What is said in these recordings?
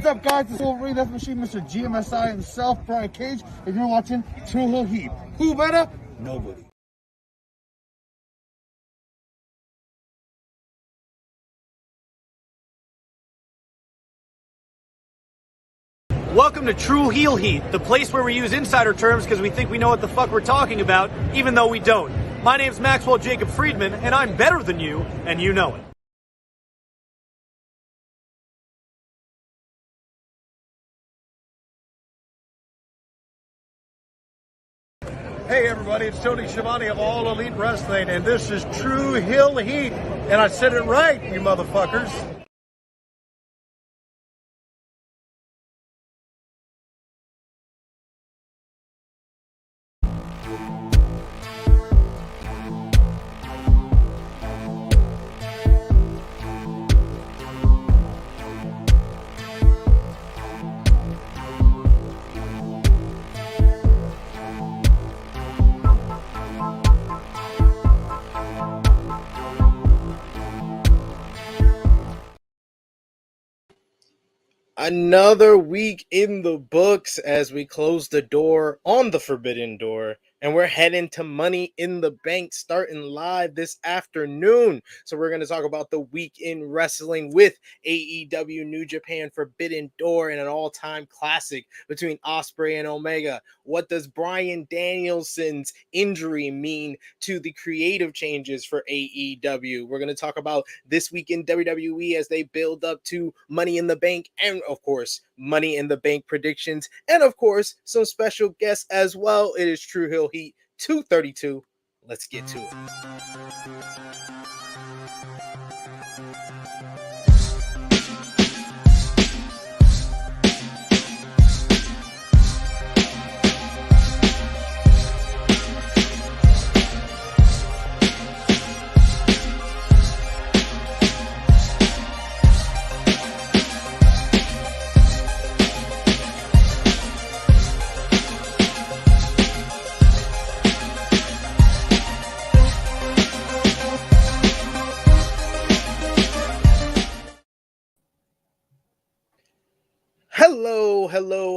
up, guys? It's Wolverine, Death Machine, Mr. GMSI himself, Brian Cage, and you're watching Tru Heel Heat. Who better? Nobody. Welcome to Tru Heel Heat, the place where we use insider terms because we think we know what the fuck we're talking about, even though we don't. My name's Maxwell Jacob Friedman, and I'm better than you, and you know it. Hey everybody, it's Tony Schiavone of All Elite Wrestling, and this is Tru Heel Heat, and I said it right, you motherfuckers. Another week in the books as we close the door on the Forbidden Door, and we're heading to Money in the Bank starting live this afternoon. So we're going to talk about the week in wrestling with AEW New Japan Forbidden Door and an all-time classic between Ospreay and Omega. What does Bryan Danielson's injury mean to the creative changes for AEW? We're going to talk about this week in WWE as they build up to Money in the Bank and, of course, Money in the Bank predictions, and of course, some special guests as well. It is Tru Heel Heat 232. Let's get to it.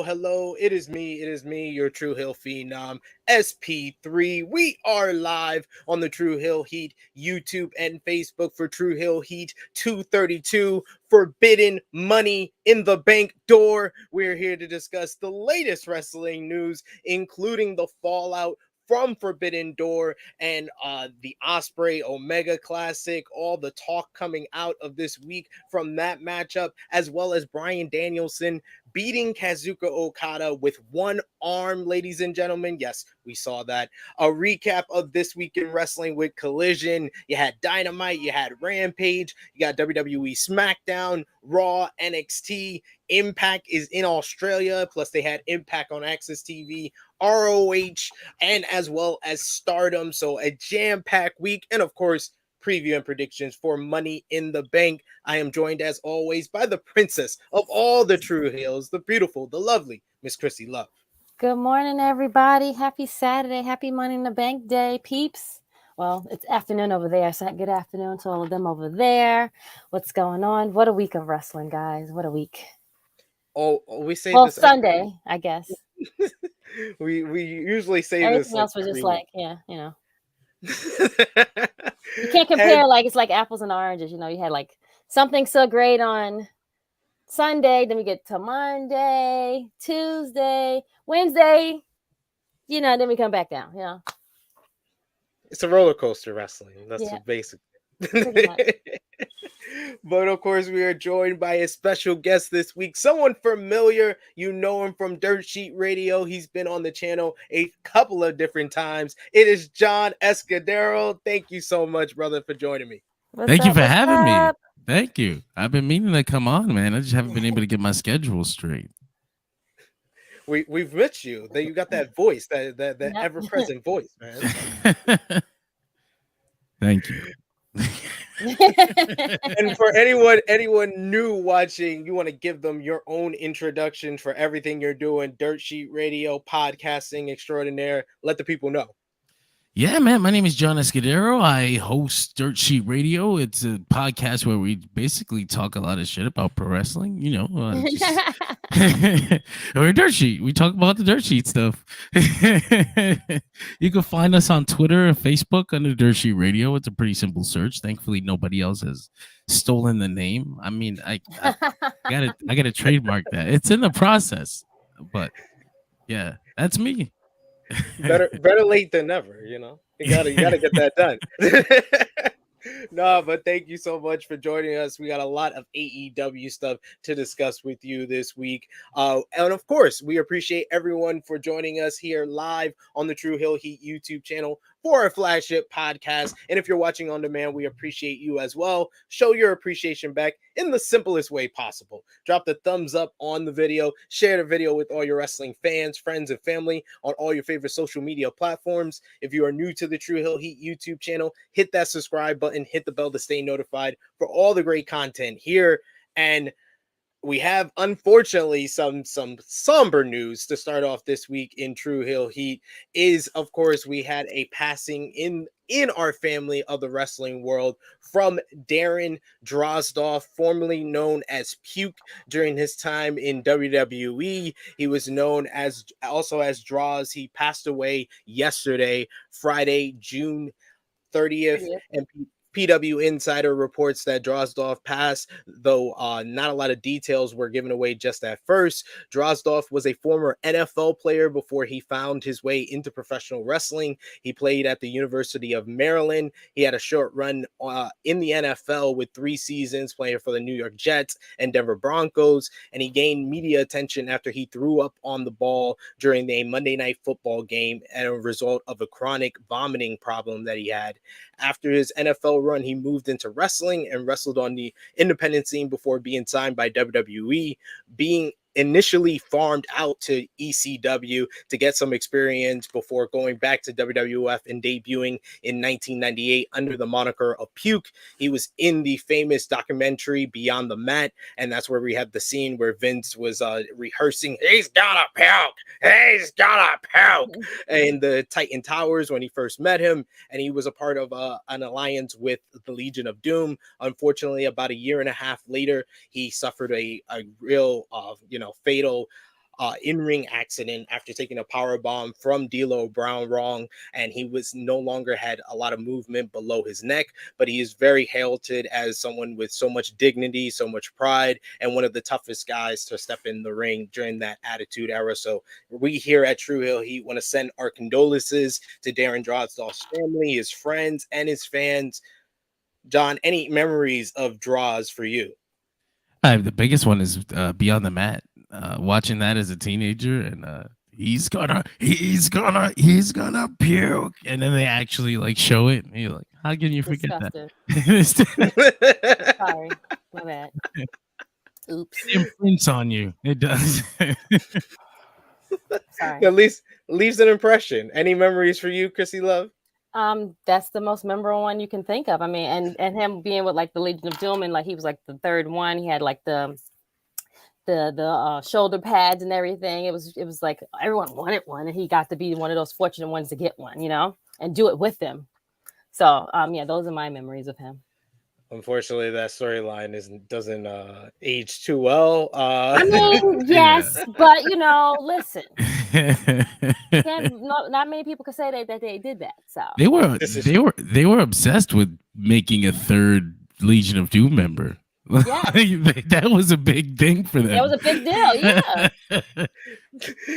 Hello. It is me, your Tru Heel Phenom, SP3. We are live on the Tru Heel Heat YouTube and Facebook for Tru Heel Heat 232, Forbidden Money in the Bank Door. We're here to discuss the latest wrestling news, including the fallout from Forbidden Door and the Ospreay Omega Classic, all the talk coming out of this week from that matchup, as well as Bryan Danielson beating Kazuchika Okada with one arm, ladies and gentlemen. Yes, we saw that. A recap of this week in wrestling with Collision. You had Dynamite, you had Rampage, you got WWE Smackdown, Raw, NXT. Impact is in Australia, plus they had Impact on Access TV, ROH, and as well as Stardom. So a jam-packed week, and of course, preview and predictions for Money in the Bank. I am joined as always by the princess of all the Tru Heels, the beautiful, the lovely Miss Krssi Luv. Good morning, everybody. Happy Saturday. Happy Money in the Bank Day, peeps. Well, it's afternoon over there, so good afternoon to all of them over there. What's going on? What a week of wrestling, guys. What a week. Oh, we say well, this Sunday, I guess. we usually say everything this. Everything else was just like, yeah, you know. You can't compare, like, it's like apples and oranges. You know, you had like something so great on Sunday, then we get to Monday, Tuesday, Wednesday, you know, then we come back down, you know. It's a roller coaster wrestling. That's basic. But of course, we are joined by a special guest this week. Someone familiar. You know him from Dirt Sheet Radio. He's been on the channel a couple of different times. It is John Escudero. Thank you so much, brother, for joining me. Thank you for having me. Thank you. I've been meaning to come on, man. I just haven't been able to get my schedule straight. We've missed you. That you got that voice, that ever-present voice, man. Thank you. And for anyone new watching, you want to give them your own introduction for everything you're doing, Dirt Sheet Radio, podcasting extraordinaire. Let the people know. Yeah, man. My name is John Escudero. I host Dirt Sheet Radio. It's a podcast where we basically talk a lot of shit about pro wrestling. You know, we're Dirt Sheet. We talk about the Dirt Sheet stuff. You can find us on Twitter and Facebook under Dirt Sheet Radio. It's a pretty simple search. Thankfully, nobody else has stolen the name. I mean, I gotta trademark that. It's in the process, but yeah, that's me. better late than never, you know. You gotta get that done. No, but thank you so much for joining us. We got a lot of AEW stuff to discuss with you this week. And of course, we appreciate everyone for joining us here live on the Tru Heel Heat YouTube channel for our flagship podcast. And if you're watching on demand, we appreciate you as well. Show your appreciation back in the simplest way possible. Drop the thumbs up on the video, share the video with all your wrestling fans, friends, and family on all your favorite social media platforms. If you are new to the Tru Heel Heat YouTube channel, hit that subscribe button, hit the bell to stay notified for all the great content here. And we have, unfortunately, some somber news to start off this week in Tru Heel Heat. Is, of course, we had a passing in our family of the wrestling world from Darren Drozdov, formerly known as Puke during his time in WWE. He was known as Droz. He passed away yesterday, Friday, June 30th. And PW Insider reports that Drozdov passed, though not a lot of details were given away just at first. Drozdov was a former NFL player before he found his way into professional wrestling. He played at the University of Maryland. He had a short run in the NFL with 3 seasons playing for the New York Jets and Denver Broncos, and he gained media attention after he threw up on the ball during a Monday Night Football game as a result of a chronic vomiting problem that he had. After his NFL run, he moved into wrestling and wrestled on the independent scene before being signed by WWE, being initially farmed out to ECW to get some experience before going back to WWF and debuting in 1998 under the moniker of Puke. He was in the famous documentary Beyond the Mat, and that's where we have the scene where Vince was rehearsing, he's gonna puke, he's gonna puke, in the Titan Towers when he first met him, and he was a part of an alliance with the Legion of Doom. Unfortunately, about a year and a half later, he suffered a real fatal in-ring accident after taking a power bomb from D'Lo Brown wrong, and he was no longer had a lot of movement below his neck, but he is very heralded as someone with so much dignity, so much pride, and one of the toughest guys to step in the ring during that Attitude Era. So we here at Tru Heel Heat want to send our condolences to Darren Drozdov's family, his friends, and his fans. John, any memories of Droz for you? The biggest one is Beyond the Mat. Watching that as a teenager, and he's gonna puke, and then they actually like show it, and you're like, how can you forget that? Sorry, my bad. Oops. It imprints on you. It does. Sorry. At least leaves an impression. Any memories for you, Krssi Luv? That's the most memorable one you can think of. I mean, and him being with like the Legion of Doom, and like he was like the third one. He had like the shoulder pads and everything. It was like everyone wanted one, and he got to be one of those fortunate ones to get one, and do it with them. So yeah, those are my memories of him. Unfortunately, that storyline doesn't age too well. I mean, yes, but listen, not many people can say that they did that. So they were obsessed with making a third Legion of Doom member. Yeah. That was a big thing for them. That was a big deal, yeah.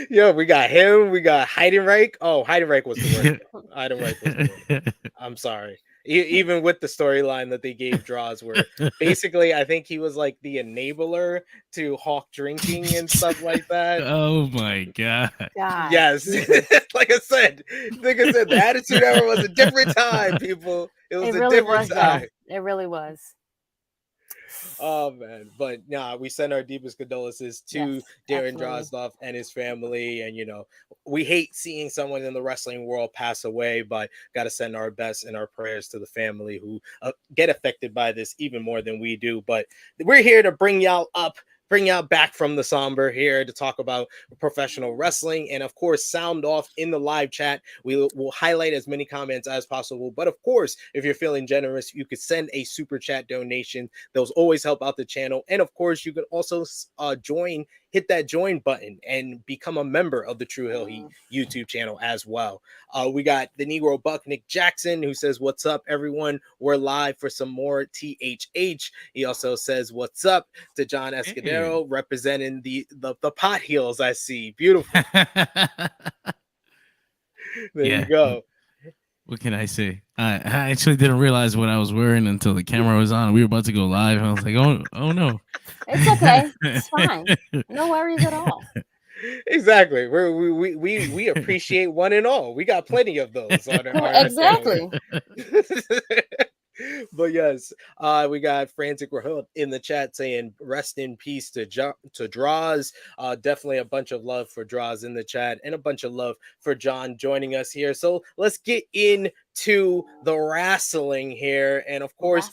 Yeah, we got him. We got Heidenreich. Oh, Heidenreich was the word. Heidenreich was the word. I'm sorry. Even with the storyline that they gave Droz, where basically I think he was like the enabler to Hawk drinking and stuff like that. Oh my god! Yes, like I said, the Attitude Era was a different time, people. It was a different time. It really was. Oh man, but we send our deepest condolences to Darren Drozdov and his family, and we hate seeing someone in the wrestling world pass away, but got to send our best and our prayers to the family who get affected by this even more than we do. But we're here to bring y'all up bring out back from the somber here to talk about professional wrestling, and of course sound off in the live chat. We will highlight as many comments as possible, but of course if you're feeling generous, you could send a super chat donation. Those always help out the channel, and of course you can also hit that join button and become a member of the Tru Heel Heat YouTube channel as well. We got the Negro Buck Nick Jackson, who says, "What's up, everyone? We're live for some more THH." He also says, "What's up?" to John Escudero, representing the pot heels. I see. Beautiful. There you go. What can I say? I actually didn't realize what I was wearing until the camera was on. We were about to go live, and I was like, oh no. It's okay. It's fine. No worries at all. Exactly. We appreciate one and all. We got plenty of those on our exactly. But yes, we got Frantic Rahul in the chat saying rest in peace to Draws. Definitely a bunch of love for Draws in the chat, and a bunch of love for John joining us here. So let's get into the wrestling here. And of course,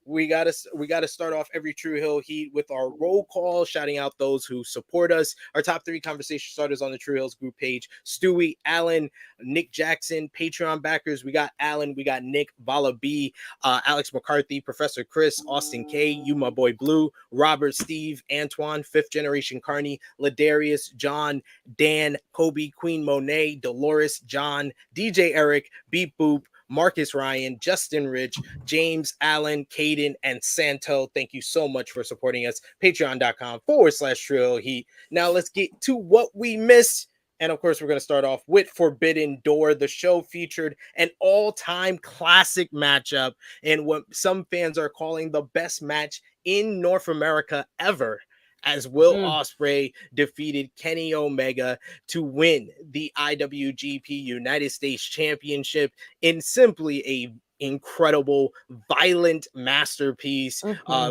we got to start off every Tru Heel Heat with our roll call, shouting out those who support us. Our top 3 conversation starters on the Tru Heels group page: Stewie, Alan, Nick Jackson. Patreon backers: we got Alan, we got Nick, Vala B, Alex McCarthy, Professor Chris, Austin K, you my boy Blue, Robert, Steve, Antoine, 5th Generation Carney, Ladarius, John, Dan, Kobe, Queen Monet, Dolores, John, DJ Eric, Beep Boop, Marcus Ryan, Justin Rich, James, Allen, Caden, and Santo. Thank you so much for supporting us. Patreon.com/Tru Heel Heat. Now let's get to what we missed. And of course, we're going to start off with Forbidden Door. The show featured an all-time classic matchup and what some fans are calling the best match in North America ever, as Will Ospreay defeated Kenny Omega to win the IWGP United States Championship in simply a incredible, violent masterpiece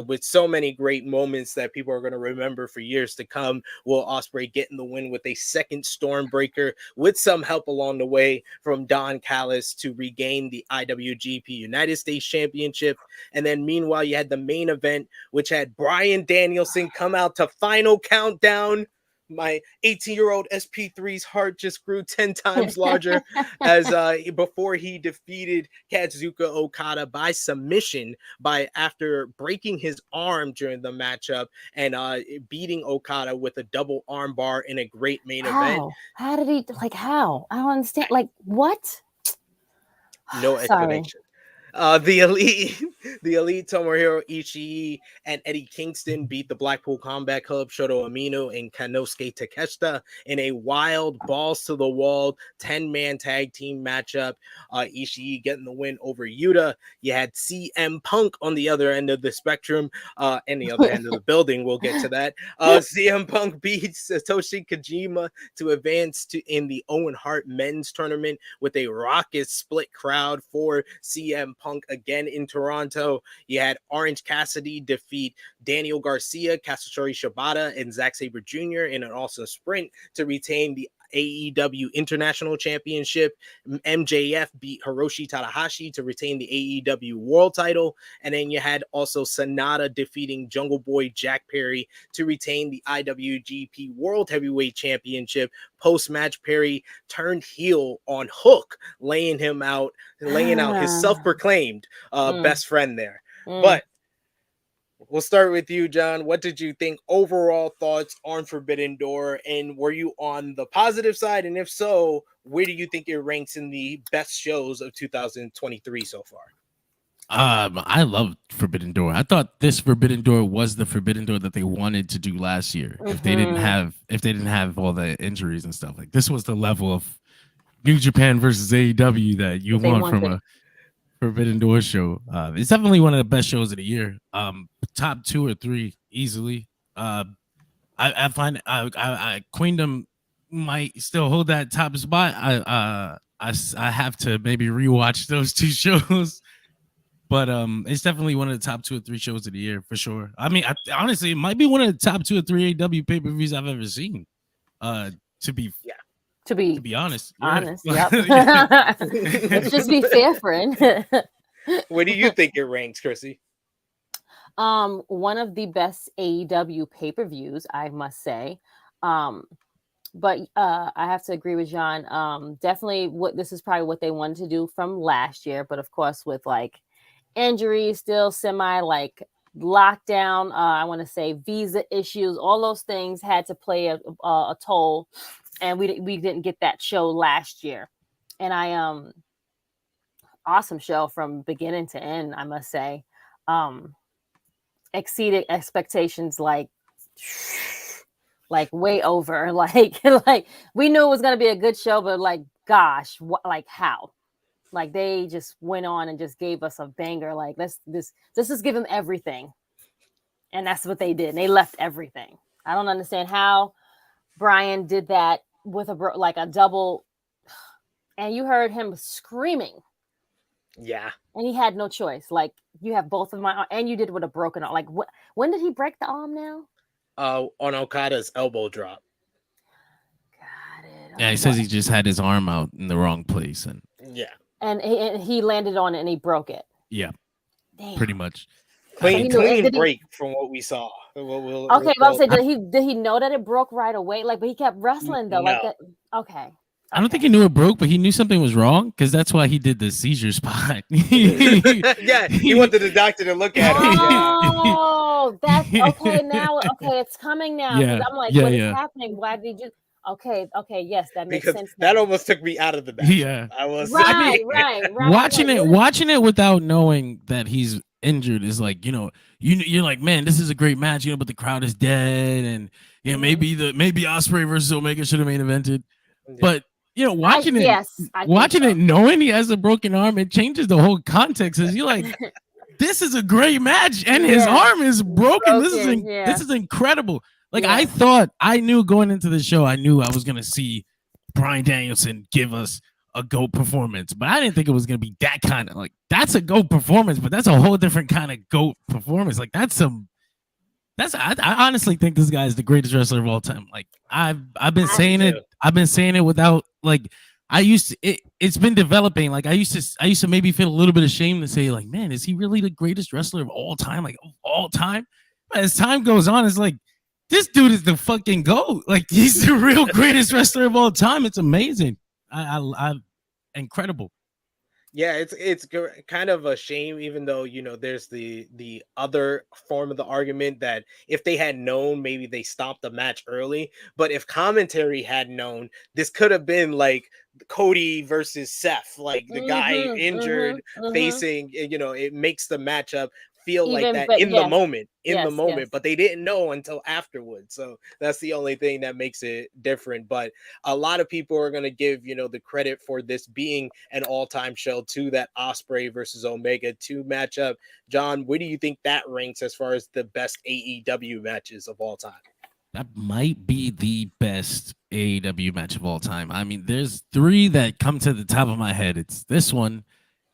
with so many great moments that people are going to remember for years to come. Will Ospreay getting the win with a second Stormbreaker with some help along the way from Don Callis to regain the IWGP United States Championship. And then meanwhile, you had the main event, which had Bryan Danielson come out to Final Countdown. My 18-year-old SP3's heart just grew 10 times larger as before he defeated Kazuchika Okada by submission after breaking his arm during the matchup and beating Okada with a double arm bar in a great main event. How did he, how? I don't understand. What? No explanation. The elite Tomohiro Ishii and Eddie Kingston beat the Blackpool Combat Club, Shoto Umino and Kanosuke Takeshita in a wild balls to the wall 10-man tag team matchup. Ishii getting the win over Yuta. You had CM Punk on the other end of the spectrum, and the other end of the building. We'll get to that. CM Punk beats Satoshi Kojima to advance in the Owen Hart men's tournament with a raucous split crowd for CM Punk again in Toronto. You had Orange Cassidy defeat Daniel Garcia, Kazuchika Shibata, and Zack Sabre Jr. in an awesome sprint to retain the AEW International Championship. MJF beat Hiroshi Tanahashi to retain the AEW World Title. And then you had also Sanada defeating Jungle Boy Jack Perry to retain the IWGP World Heavyweight Championship. Post-match, Perry turned heel on Hook, laying out his self-proclaimed best friend there. But we'll start with you, John. What did you think? Overall thoughts on Forbidden Door, and were you on the positive side? And if so, where do you think it ranks in the best shows of 2023 so far? I love Forbidden Door. I thought this Forbidden Door was the Forbidden Door that they wanted to do last year. If they didn't have all the injuries and stuff, like this was the level of New Japan versus AEW that you want from a Forbidden Door show. It's definitely one of the best shows of the year. Top 2 or 3 easily. I find Queendom might still hold that top spot. I have to maybe rewatch those 2 shows. But it's definitely one of the top 2 or 3 shows of the year for sure. I mean, honestly, it might be one of the top 2 or 3 AEW pay-per-views I've ever seen. To be honest. Yep. Let's just be fair, friend. Where do you think it ranks, Krssi? One of the best AEW pay-per-views, I must say. But I have to agree with John. Definitely this is probably what they wanted to do from last year, but of course with like injuries still semi like lockdown, I want to say visa issues, all those things had to play a toll, and we didn't get that show last year. And awesome show from beginning to end, I must say. Exceeded expectations like way over, like we knew it was going to be a good show, but like, gosh, like how? Like they just went on and just gave us a banger. Like this is give them everything. And that's what they did. And they left everything. I don't understand how Bryan did that with a double. And you heard him screaming. Yeah. And he had no choice. Like, you have both of my, and you did with a broken arm. Like, when did he break the arm now? On Okada's elbow drop. Got it. Yeah, he says he just had his arm out in the wrong place, and yeah, and he landed on it and he broke it. Yeah, damn. Pretty much. Clean break from what we saw. Okay, but I'm saying, did he know that it broke right away? Like, but he kept wrestling though. No. Like that. Okay. I don't think he knew it broke, but he knew something was wrong because that's why he did the seizure spot. Yeah, he wanted the doctor to look at it. Oh, that's okay now. Okay, it's coming now. Yeah, I'm like, yeah, what is yeah. happening? Why did you? Okay, yes, that makes Because sense. Now. that almost took me out of the match. Yeah, I was right. Watching it without knowing that he's injured is like, you're like, man, this is a great match, but the crowd is dead, and maybe Ospreay versus Omega should have main evented, but. Watching it, knowing he has a broken arm, it changes the whole context. As you're like, this is a great match, and his arm is broken. This is incredible. Like I knew going into the show, I knew I was gonna see Bryan Danielson give us a GOAT performance, but I didn't think it was gonna be that kind of like that's a GOAT performance, but that's a whole different kind of GOAT performance. Like I honestly think this guy is the greatest wrestler of all time. Like I've been saying it. I've been saying it without like it's been developing. Like I used to maybe feel a little bit ashamed to say like, man, is he really the greatest wrestler of all time? Like of all time? But as time goes on, it's like this dude is the fucking GOAT. Like he's the real greatest wrestler of all time. It's amazing. I'm incredible. Yeah, it's kind of a shame, even though there's the other form of the argument that if they had known, maybe they stopped the match early. But if commentary had known, this could have been like Cody versus Seth, like the guy injured facing. It makes the matchup feel like that in the moment, but they didn't know until afterwards. So that's the only thing that makes it different. But a lot of people are going to give, the credit for this being an all-time show to that Ospreay versus Omega 2 matchup. John, where do you think that ranks as far as the best AEW matches of all time? That might be the best AEW match of all time. I mean, there's three that come to the top of my head. It's this one.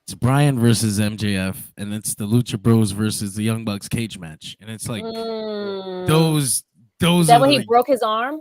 It's Bryan versus MJF, and it's the Lucha Bros versus the Young Bucks cage match, and it's like those. Is that when he broke his arm?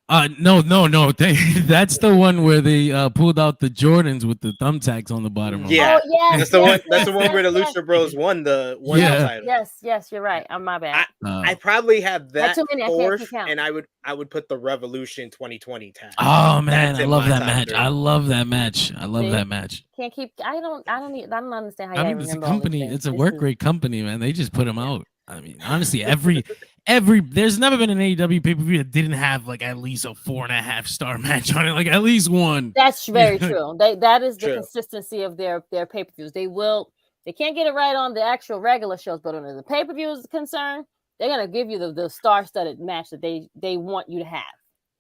No. That's the one where they pulled out the Jordans with the thumbtacks on the bottom. Yeah, that's the one. That's the one where the Lucha Bros won the title. Yes, you're right. My bad. I probably have that fourth, I and I would put the Revolution 2020 tag. Oh man, I love that match. I love that match. Can't keep. I don't understand how. I mean, it's a company. It's a work rate company, man. They just put them out. I mean, honestly, every there's never been an AEW pay-per-view that didn't have like at least a 4.5 star match on it, like at least one. That's very true. That is the consistency of their pay-per-views. They can't get it right on the actual regular shows, but when the pay-per-view is concerned, they're gonna give you the star-studded match that they want you to have.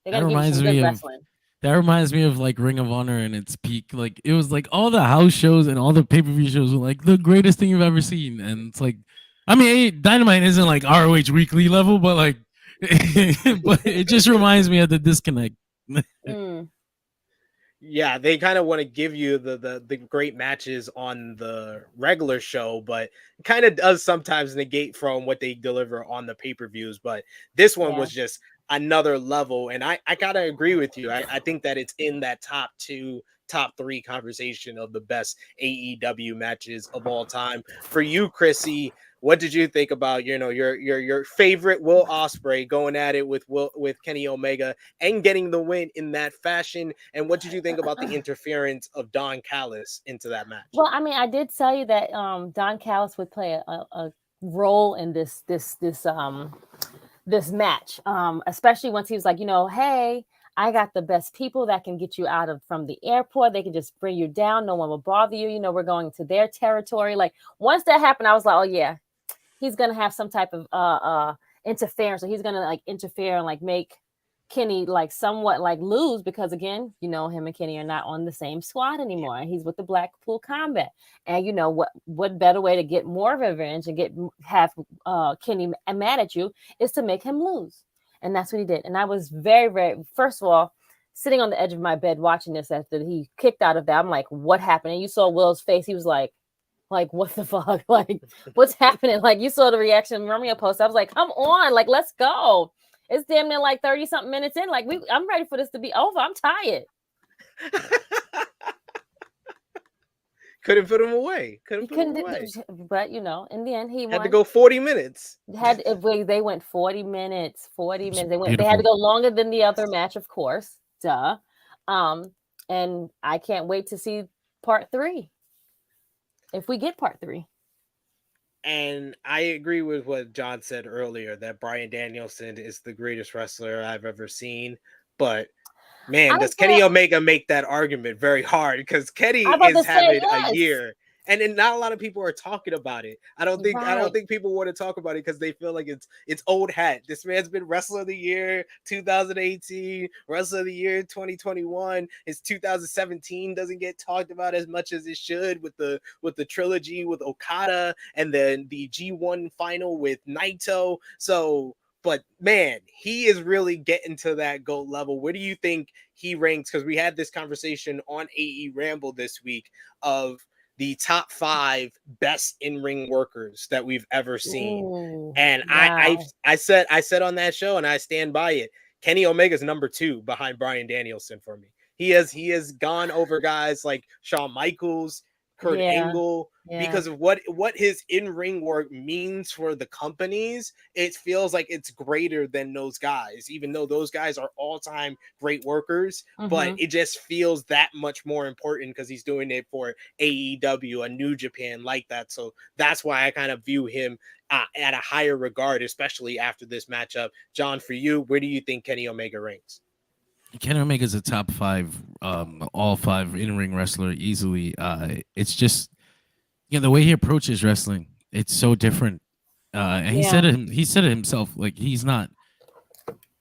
They're gonna give you some good wrestling. That reminds me of like Ring of Honor in its peak. Like it was like all the house shows and all the pay-per-view shows were like the greatest thing you've ever seen, and it's like. I mean, Dynamite isn't like ROH weekly level, but like, but it just reminds me of the disconnect. Yeah, they kind of want to give you the great matches on the regular show, but it kind of does sometimes negate from what they deliver on the pay-per-views. But this one was just another level, and I gotta agree with you. I think that it's in that top 3 conversation of the best AEW matches of all time. For you, Krssi, what did you think about, your favorite Will Ospreay going at it with Kenny Omega and getting the win in that fashion? And what did you think about the interference of Don Callis into that match? Well, I mean, I did tell you that Don Callis would play a role in this match, especially once he was like, hey, I got the best people that can get you out from the airport. They can just bring you down. No one will bother you. We're going to their territory. Like, once that happened, I was like, oh yeah, he's going to have some type of interference. So he's going to like interfere and like make Kenny like somewhat like lose, because again, him and Kenny are not on the same squad anymore. He's with the Blackpool Combat. And what better way to get more revenge and have Kenny mad at you is to make him lose. And that's what he did. And I was very, very, first of all, sitting on the edge of my bed watching this after he kicked out of that. I'm like, what happened? And you saw Will's face. He was like, what the fuck? Like, what's happening? Like, you saw the reaction. Romeo post. I was like, come on, like, let's go. It's damn near like 30 something minutes in. Like, I'm ready for this to be over. I'm tired. Couldn't put him away. But in the end, he had won. to go 40 minutes. They went 40 minutes. 40 minutes. They Beautiful. had to go longer than the other match, of course. Duh. And I can't wait to see part 3. If we get part 3. And I agree with what John said earlier, that Bryan Danielson is the greatest wrestler I've ever seen. But man, does Kenny Omega make that argument very hard, because Kenny is having a year. And then not a lot of people are talking about it. I don't think people want to talk about it because they feel like it's old hat. This man's been Wrestler of the Year 2018, Wrestler of the Year 2021. His 2017 doesn't get talked about as much as it should with the trilogy with Okada, and then the G1 final with Naito. So, but man, he is really getting to that GOAT level. Where do you think he ranks? Because we had this conversation on AE Ramble this week of the top 5 best in-ring workers that we've ever seen. Ooh, and wow. I said on that show, and I stand by it, Kenny Omega's number 2 behind Bryan Danielson for me. He has gone over guys like Shawn Michaels, Kurt Angle, because of what his in-ring work means for the companies. It feels like it's greater than those guys, even though those guys are all-time great workers. But it just feels that much more important because he's doing it for AEW, a New Japan like that. So that's why I kind of view him at a higher regard, especially after this matchup. John, for you, where do you think Kenny Omega ranks? Kenny Omega is a top 5, all 5 in-ring wrestler easily. It's just, the way he approaches wrestling, it's so different. And he said it himself. Like,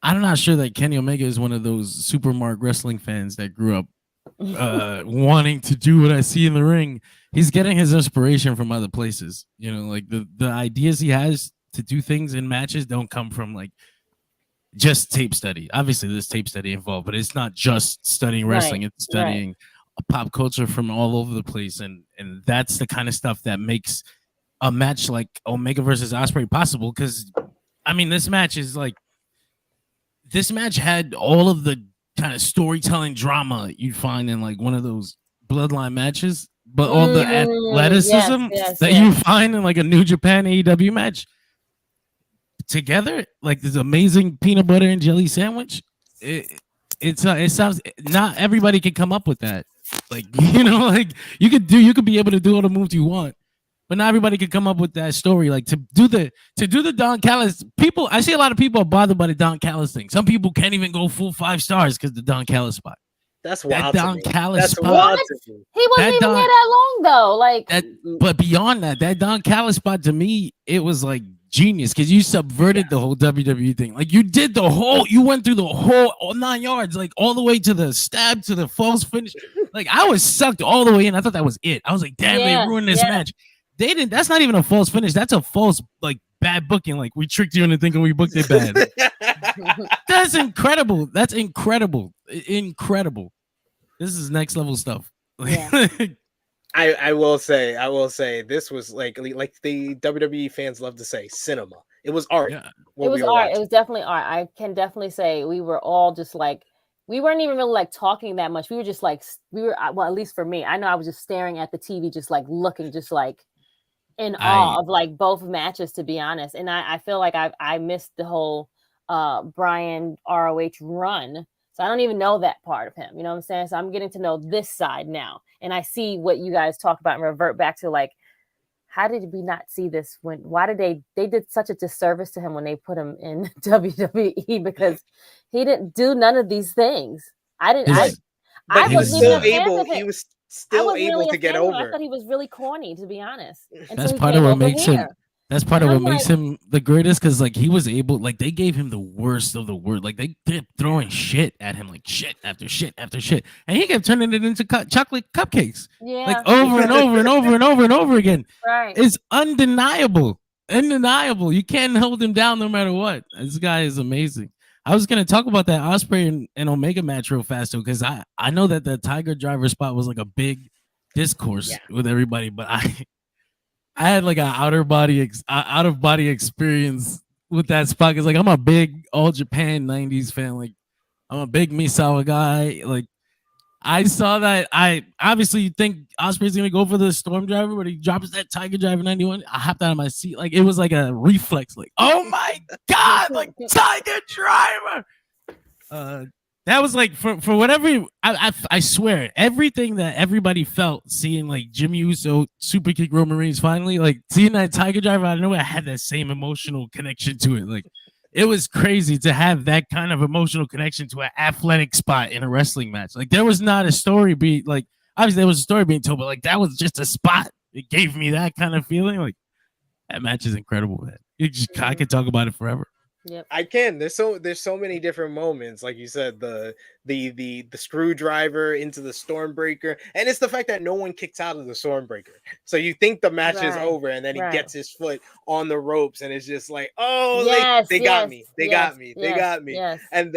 I'm not sure that Kenny Omega is one of those super mark wrestling fans that grew up wanting to do what I see in the ring. He's getting his inspiration from other places. Like the ideas he has to do things in matches don't come from like just tape study. Obviously, there's tape study involved, but it's not just studying wrestling. It's studying pop culture from all over the place, and that's the kind of stuff that makes a match like Omega versus Ospreay possible. Because I mean, this match had all of the kind of storytelling drama you'd find in like one of those bloodline matches, but all the athleticism you find in like a New Japan AEW match together, like this amazing peanut butter and jelly sandwich. It sounds, not everybody can come up with that. Like, like you could be able to do all the moves you want, but not everybody can come up with that story. Like to do the Don Callis, people, I see a lot of people are bothered by the Don Callis thing. Some people can't even go full 5 stars because the Don Callis spot. That's wild. That Don Callis spot. He wasn't even there that long though. Like but beyond that Don Callis spot, to me, it was like genius, because you subverted the whole WWE thing. Like you went through the whole 9 yards, like all the way to the stab to the false finish. Like I was sucked all the way in. I thought that was it. I was like, damn, they ruined this match. They didn't. That's not even a false finish. That's a false, like, bad booking. Like we tricked you into thinking we booked it bad. That's incredible. That's incredible. Incredible. This is next level stuff. Yeah. I will say this was like the WWE fans love to say, cinema. It was art. Yeah. It was art. Watching. It was definitely art. I can definitely say we were all just like, we weren't even really like talking that much. We were just like, well, at least for me, I know I was just staring at the TV, just like looking, just like, in awe of like both matches, to be honest. And I feel like I missed the whole Bryan ROH run. So I don't even know that part of him. You know what I'm saying? So I'm getting to know this side now. And I see what you guys talk about and revert back to like, how did we not see this why did they did such a disservice to him when they put him in WWE, because he didn't do none of these things. But he was still able to get over. I thought he was really corny, to be honest. That's part of what makes him. That's part of what makes him the greatest, because like he was able, like they gave him the worst of the worst. Like they kept throwing shit at him, like shit after shit after shit, and he kept turning it into chocolate cupcakes, like over and over and over and over and over again. Right, it's undeniable. You can't hold him down no matter what. This guy is amazing. I was gonna talk about that Ospreay and Omega match real fast too, because I know that the Tiger Driver spot was like a big discourse with everybody, but I had like an out of body experience with that spot, because like I'm a big All Japan 90s fan. Like I'm a big Misawa guy. Like I saw that. I obviously think Ospreay's gonna go for the Storm Driver, but he drops that Tiger Driver 91. I hopped out of my seat. Like it was like a reflex. Like, oh my god, like Tiger Driver. That was like for whatever. I swear, everything that everybody felt seeing like Jimmy Uso super kick Roman Reigns finally, like seeing that Tiger Driver, I know I had that same emotional connection to it. Like it was crazy to have that kind of emotional connection to an athletic spot in a wrestling match. Like there was not a story being like, obviously there was a story being told, but like that was just a spot. It gave me that kind of feeling. Like that match is incredible, man. I could talk about it forever. Yep. I can. There's so many different moments, like you said, the screwdriver into the Stormbreaker, and it's the fact that no one kicks out of the Stormbreaker. So you think the match is over, and then he gets his foot on the ropes, and it's just like, oh, they got me, they got me. And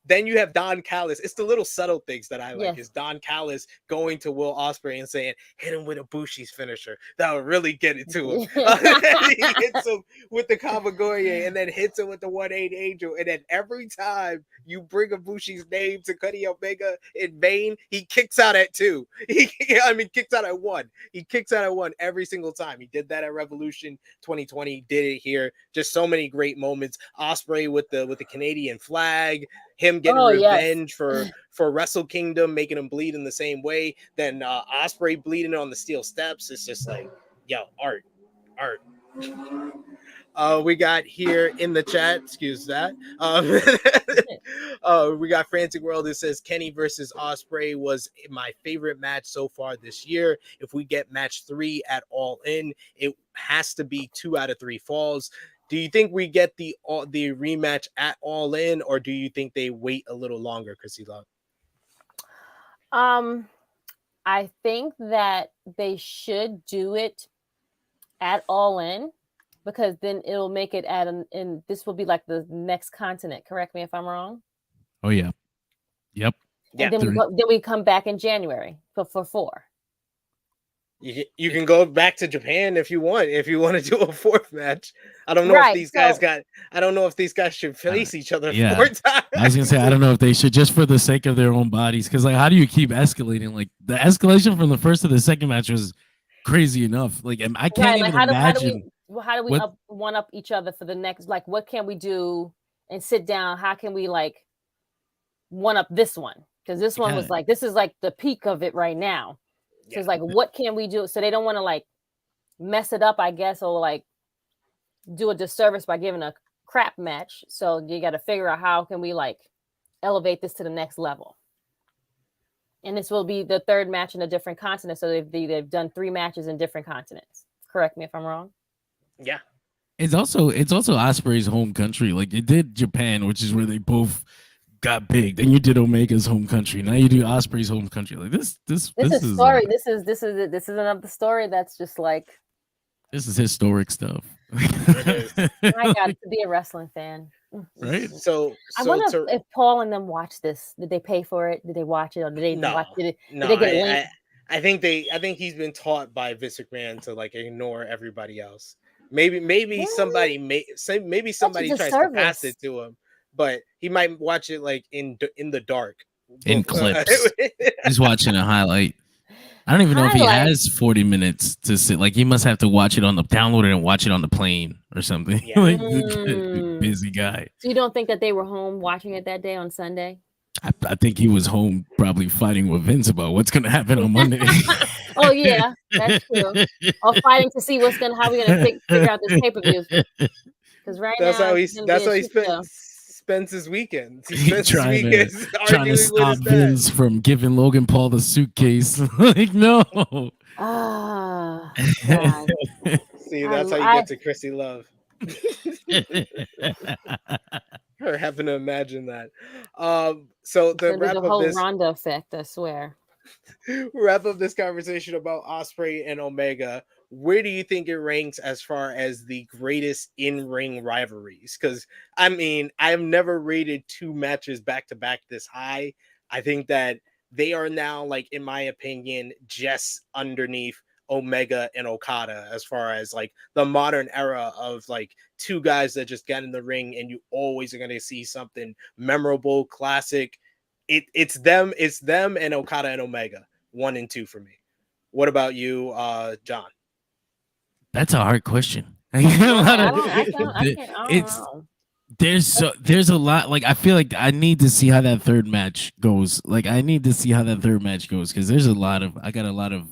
then you have Don Callis. It's the little subtle things that I like. Is Don Callis going to Will Ospreay and saying, hit him with a Bushi's finisher. That would really get it to him. He hits him with the Kamagoye and then hits him with the 1-8 Angel. And then every time you bring a Bushi's name to Kenny Omega in vain, he kicks out at 2. Kicks out at 1. He kicks out at 1 every single time. He did that at Revolution 2020. Did it here. Just so many great moments. Ospreay with the Canadian flag. Him getting revenge for Wrestle Kingdom, making him bleed in the same way. Then Ospreay bleeding on the steel steps. It's just like, yo, art. We got here in the chat, excuse that. We got Frantic World that says Kenny versus Ospreay was my favorite match so far this year. If we get match 3 at All In, it has to be 2 out of 3 falls. Do you think we get the rematch at All In, or do you think they wait a little longer, Krssi Luv? I think that they should do it at All In, because then it'll make it and this will be like the next continent. Correct me if I'm wrong. Oh yeah. Yep. And then we come back in January for 4. You can go back to Japan if you want to do a 4th match. I don't know if these guys I don't know if these guys should face each other 4 times. I was gonna say I don't know if they should, just for the sake of their own bodies, because like how do you keep escalating? Like the escalation from the first to the second match was crazy enough. Like I can't even imagine. How do we one up each other for the next? Like what can we do and sit down? How can we like one up this one? Because this one was like, this is like the peak of it right now. So it's like, what can we do? So they don't want to like mess it up, I guess, or like do a disservice by giving a crap match. So you got to figure out how can we like elevate this to the next level. And this will be the 3rd match in a different continent. So they've done 3 matches in different continents. Correct me if I'm wrong. Yeah. It's also Ospreay's home country. Like it did Japan, which is where they both got big. Then you did Omega's home country. Now you do Ospreay's home country. Like this is story. This is another story that's just like, this is historic stuff. I got to be a wrestling fan, right? So I wonder if Paul and them watch this. Did they pay for it? Did they watch it, or did they watch it? No, did they get a link? I think he's been taught by Vince McMahon to like ignore everybody else. Maybe somebody tries to pass it to him, but he might watch it like in the dark, in clips. He's watching a highlight. I don't even know if he Highlight. has 40 minutes to sit. Like, he must have to watch it on the download it and watch it on the plane or something. Yeah. Like, Mm. busy guy. So you don't think that they were home watching it that day on Sunday? I think he was home probably fighting with Vince about what's going to happen on Monday. Oh yeah, that's true. Or fighting to see how we're gonna figure out this pay-per-view. Because right That's now how it's gonna be a shit show. spends his weekends. He He's spends his trying weekends to arguing with stop his dad. Vince from giving Logan Paul the suitcase. Like, no. Ah, God. See, that's how you get to Krssi Luv. Or having to imagine that. So to There's wrap a up whole this Ronda effect, I swear. wrap up this conversation about Ospreay and Omega, where do you think it ranks as far as the greatest in-ring rivalries? Because I mean, I've never rated two matches back to back this high. I think that they are now, like, in my opinion, just underneath Omega and Okada as far as like the modern era of like two guys that just get in the ring and you always are going to see something memorable, classic. It's them and Okada and Omega, 1 and 2 for me. What about you, John? That's a hard question. I don't know. There's a lot. Like, I feel like I need to see how that third match goes. Like, I need to see how that third match goes because I got a lot of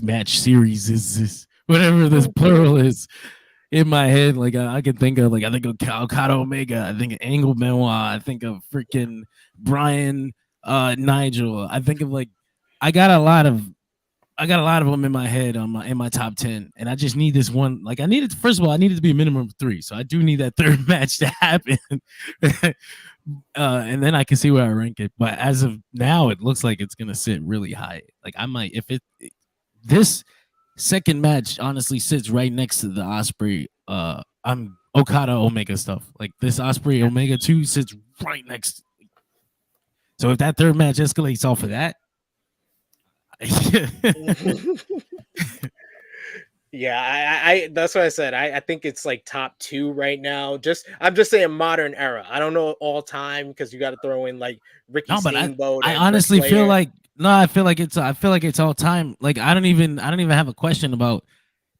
match series is this whatever this plural is in my head. Like, I can think of I think of Okada Omega, I think of Angle Benoit, I think of freaking Bryan Nigel. I think of I got a lot of them in my head in my top 10, and I just need this one. Like, first of all, I need it to be a minimum of 3, so I do need that third match to happen. And then I can see where I rank it. But as of now, it looks like it's gonna sit really high. Like, I might, this second match honestly sits right next to the Ospreay I'm Okada Omega stuff. Like, this Ospreay Omega 2 sits right next. So if that third match escalates off of that, yeah, I that's what I said. I think it's like top 2 right now. I'm just saying modern era. I don't know all time because you got to throw in like Ricky Steamboat. I honestly feel like I feel like it's all time. Like, I don't even have a question about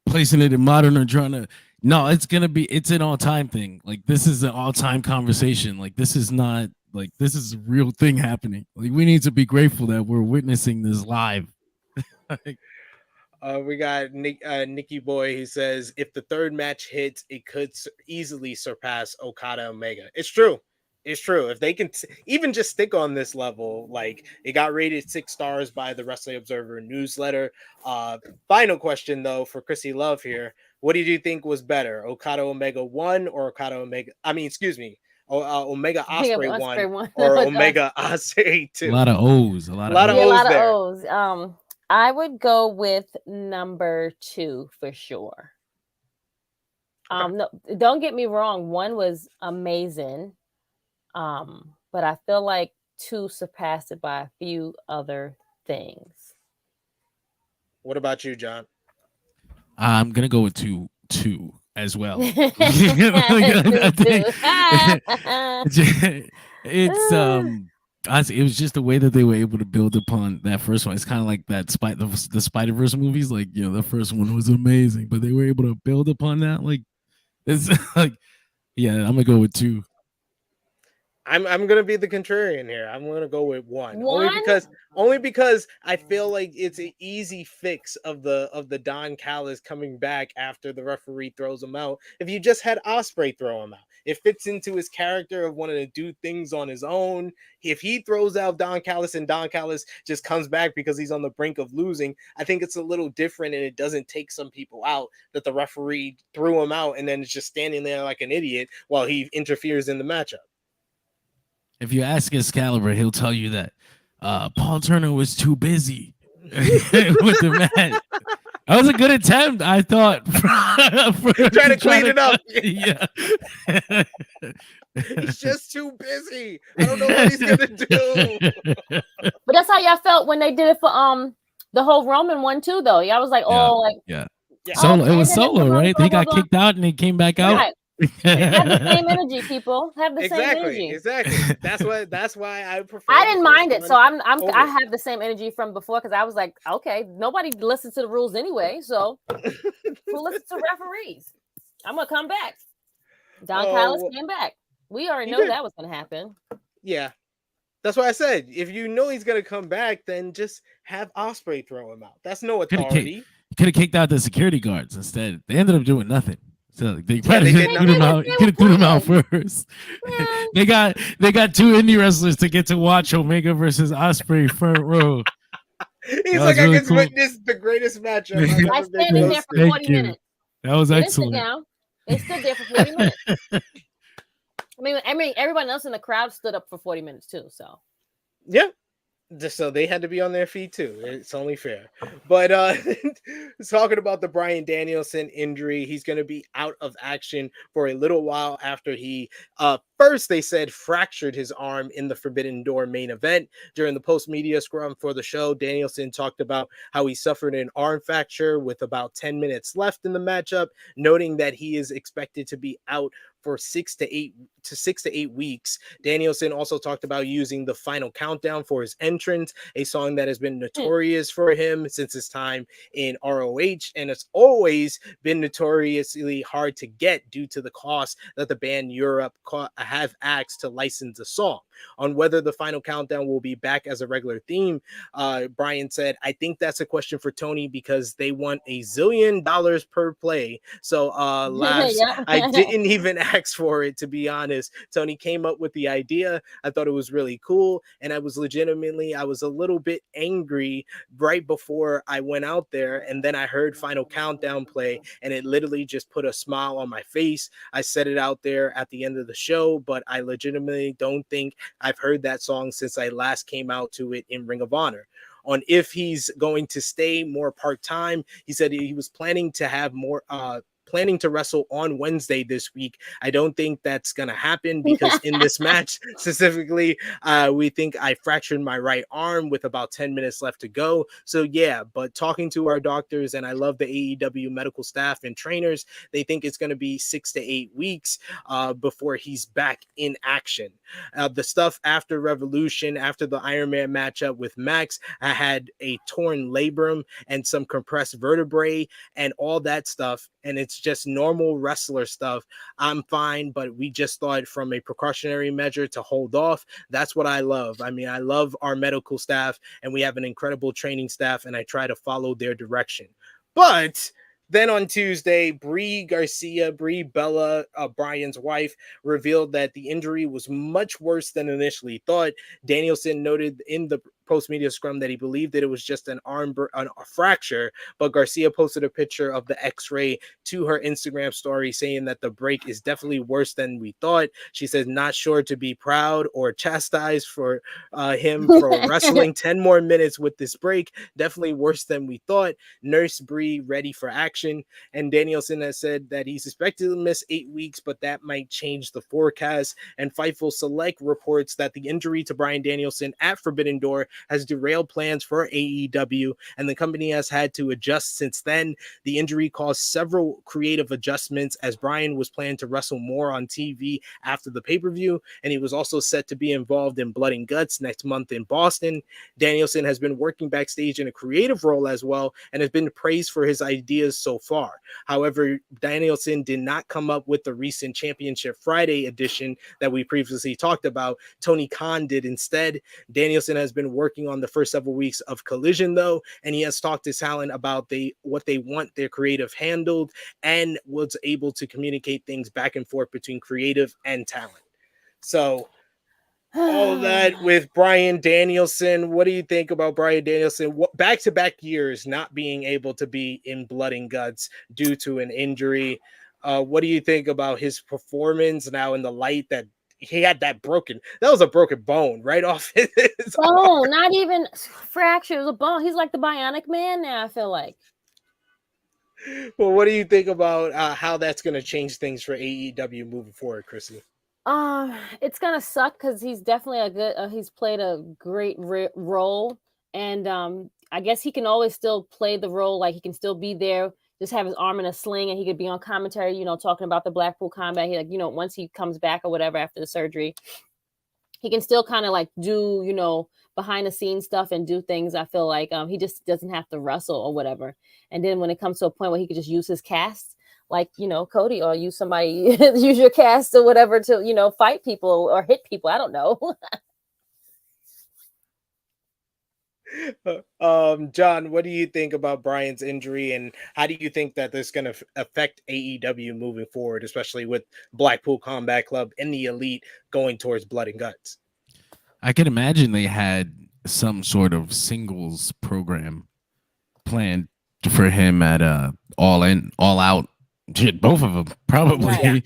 placing it in modern or trying to. No, it's an all time thing. Like, this is an all time conversation. Like, this is not like this is a real thing happening. Like, we need to be grateful that we're witnessing this live. We got Nicky Boy. He says if the third match hits, it could easily surpass Okada Omega. It's true. If they can even just stick on this level, like, it got rated 6 stars by the Wrestling Observer newsletter. Final question though for Krssi Luv here: what did you think was better, Okada Omega 1 or Okada Omega? I mean, excuse me, Omega Ospreay 1 or Omega Ospreay 2? A lot of O's. A lot of O's. I would go with number 2 for sure. No, don't get me wrong. 1 was amazing. But I feel like 2 surpassed it by a few other things. What about you, John? I'm gonna go with two as well. It was just the way that they were able to build upon that first one. It's kind of like that the Spider-Verse movies. Like, you know, the first one was amazing, but they were able to build upon that. Like, it's like, yeah, I'm gonna go with 2. I'm gonna be the contrarian here. I'm gonna go with 1. Only because I feel like it's an easy fix of the Don Callis coming back after the referee throws him out. If you just had Ospreay throw him out, it fits into his character of wanting to do things on his own. If he throws out Don Callis and Don Callis just comes back because he's on the brink of losing, I think it's a little different, and it doesn't take some people out that the referee threw him out and then it's just standing there like an idiot while he interferes in the matchup. If you ask Excalibur, he'll tell you that Paul Turner was too busy with the match. That was a good attempt, I thought. Trying to clean it up. Yeah. He's just too busy. I don't know what he's gonna do. But that's how y'all felt when they did it for the whole Roman one too, though. Y'all was like, yeah. yeah. Solo. It was Solo, right? He got kicked out and he came back out. Right. Have the same energy, people. Have the same energy. Exactly. That's why I prefer. I didn't mind it, so I over. have the same energy from before because I was like, okay, nobody listens to the rules anyway, so who listens to referees? I'm gonna come back. Don Callis came back. We already know that was gonna happen. Yeah. That's why I said, if you know he's gonna come back, then just have Ospreay throw him out. That's no authority. Could have kicked out the security guards instead. They ended up doing nothing. So they threw him out. Could have threw him out first. they got 2 indie wrestlers to get to watch Omega versus Ospreay front row. He's like, really I just witnessed the greatest matchup. I standing there for 40 minutes. That was excellent. They stood there for 40 minutes. I mean, everyone else in the crowd stood up for 40 minutes too. So, yeah. So they had to be on their feet too. It's only fair. But talking about the Bryan Danielson injury, he's going to be out of action for a little while after he first they said fractured his arm in the Forbidden Door main event. During the post-media scrum for the show, Danielson talked about how he suffered an arm fracture with about 10 minutes left in the matchup, noting that he is expected to be out for 6 to 8 weeks. Danielson also talked about using the Final Countdown for his entrance, a song that has been notorious for him since his time in ROH, and it's always been notoriously hard to get due to the cost that the band Europe have asked to license the song. On whether the Final Countdown will be back as a regular theme, Bryan said, I think that's a question for Tony because they want $1 zillion per play. So laughs. Yeah. I didn't even ask for it, to be honest. Tony came up with the idea. I thought it was really cool, and I was a little bit angry right before I went out there, and then I heard Final Countdown play, and it literally just put a smile on my face. I said it out there at the end of the show, but I legitimately don't think I've heard that song since I last came out to it in Ring of Honor. On if he's going to stay more part-time, he said he was planning to have more planning to wrestle on Wednesday this week. I don't think that's going to happen because in this match specifically, we think I fractured my right arm with about 10 minutes left to go. So yeah, but talking to our doctors, and I love the AEW medical staff and trainers, they think it's going to be 6 to 8 weeks before he's back in action. The stuff after Revolution, after the Iron Man matchup with Max, I had a torn labrum and some compressed vertebrae and all that stuff. And it's just normal wrestler stuff. I'm fine, but we just thought from a precautionary measure to hold off. That's what I love. I mean, I love our medical staff, and we have an incredible training staff, and I try to follow their direction. But then on Tuesday, Brie Bella, Bryan's wife, revealed that the injury was much worse than initially thought. Danielson noted in the post-media scrum that he believed that it was just a fracture, but Garcia posted a picture of the x-ray to her Instagram story saying that the break is definitely worse than we thought. She says, not sure to be proud or chastised for him for wrestling 10 more minutes with this break. Definitely worse than we thought. Nurse Brie ready for action. And Danielson has said that he's expected to miss 8 weeks, but that might change the forecast. And Fightful Select reports that the injury to Bryan Danielson at Forbidden Door has derailed plans for AEW, and the company has had to adjust since then. The injury caused several creative adjustments as Bryan was planning to wrestle more on TV after the pay-per-view, and he was also set to be involved in Blood and Guts next month in Boston. Danielson has been working backstage in a creative role as well and has been praised for his ideas so far. However, Danielson did not come up with the recent Championship Friday edition that we previously talked about. Tony Khan did instead. Danielson has been working on the first several weeks of Collision though, and he has talked to talent about what they want their creative handled, and was able to communicate things back and forth between creative and talent. So all that with Bryan Danielson. What do you think about Bryan Danielson? Back-to-back years not being able to be in Blood and Guts due to an injury. What do you think about his performance now in the light that he had that was a broken bone right off his bone, not even fracture, it was a bone. He's like the Bionic Man now, I feel like. Well, what do you think about how that's going to change things for AEW moving forward, Krssi? It's gonna suck because he's definitely he's played a great role, and I guess he can always still play the role, like he can still be there, just have his arm in a sling and he could be on commentary, you know, talking about the Blackpool combat. He like, you know, once he comes back or whatever after the surgery, he can still kind of like do, you know, behind the scenes stuff and do things. I feel like he just doesn't have to wrestle or whatever. And then when it comes to a point where he could just use his cast, like, you know, Cody, or use somebody, use your cast or whatever to, you know, fight people or hit people. I don't know. John, what do you think about Bryan's injury, and how do you think that this is going to affect AEW moving forward, especially with Blackpool Combat Club and the Elite going towards Blood and Guts? I can imagine they had some sort of singles program planned for him at All In, All Out. Shit, both of them probably. Right.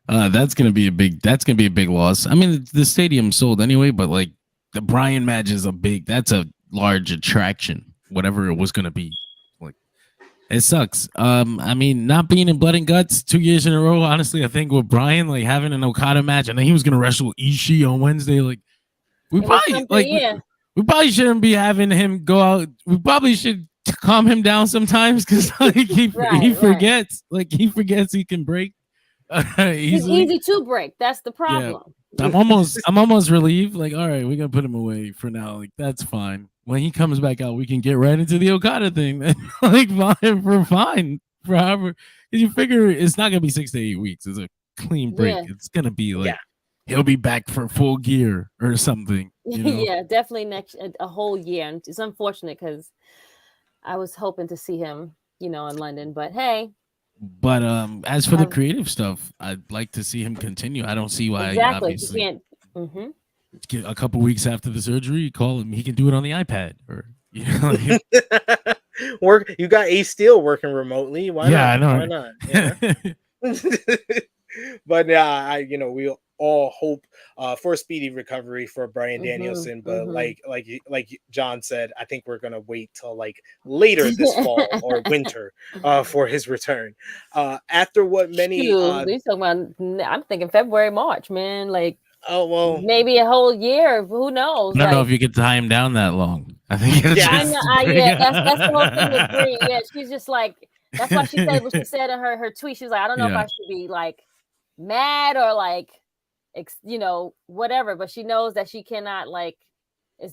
That's gonna be a big loss. I mean, the stadium sold anyway, but like the Bryan match is that's a large attraction, whatever it was gonna be. Like, it sucks. I mean, not being in Blood and Guts 2 years in a row, honestly, I think with Bryan, like having an Okada match, and then he was gonna wrestle Ishii on Wednesday, like we probably shouldn't be having him go out. We probably should calm him down sometimes, because like he forgets, like he forgets he can break. He's easy to break. That's the problem. Yeah. I'm almost relieved. Like, all right, we're gonna put him away for now. Like, that's fine. When he comes back out, we can get right into the Okada thing. Like, we're fine for however. You figure it's not gonna be 6 to 8 weeks. It's a clean break. Yeah. It's gonna be like he'll be back for full gear or something. You know? Yeah, definitely a whole year. And it's unfortunate because I was hoping to see him, you know, in London, but hey. But as for the creative stuff, I'd like to see him continue. I don't see why. Exactly. Obviously, you can't. A couple weeks after the surgery, call him. He can do it on the iPad, or you know, work. You got Ace Steel working remotely. Why not? I know. Why not? Yeah. But we all hope for a speedy recovery for Bryan Danielson. But like John said, I think we're gonna wait till like later this fall or winter for his return. After what many I'm thinking February, March, man. Like, oh well, maybe a whole year. Who knows? I don't know if you could tie him down that long. I think that's the whole thing with Brie. Yeah, she's just like, that's why she said what she said in her tweet. She was like, I don't know if I should be like mad or like, you know, whatever, but she knows that she cannot, like,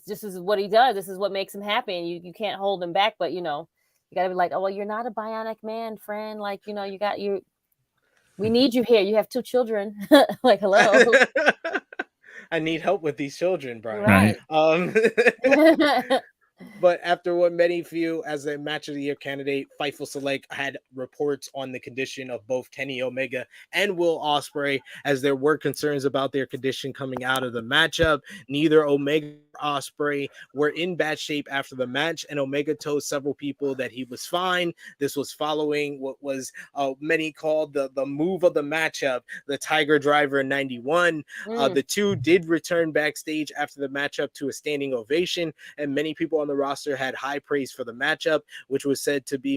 this is what he does. This is what makes him happy, and you can't hold him back. But you know, you gotta be like, oh well, you're not a bionic man, friend. Like, you know, we need you here. You have 2 children. Like, hello. I need help with these children, Bryan. Right. But after what many view as a match of the year candidate, Fightful Select had reports on the condition of both Kenny Omega and Will Ospreay, as there were concerns about their condition coming out of the matchup. Neither Omega or Ospreay were in bad shape after the match, and Omega told several people that he was fine. This was following what was many called the move of the matchup, the Tiger Driver 91. The two did return backstage after the matchup to a standing ovation, and many people on the roster had high praise for the matchup, which was said to be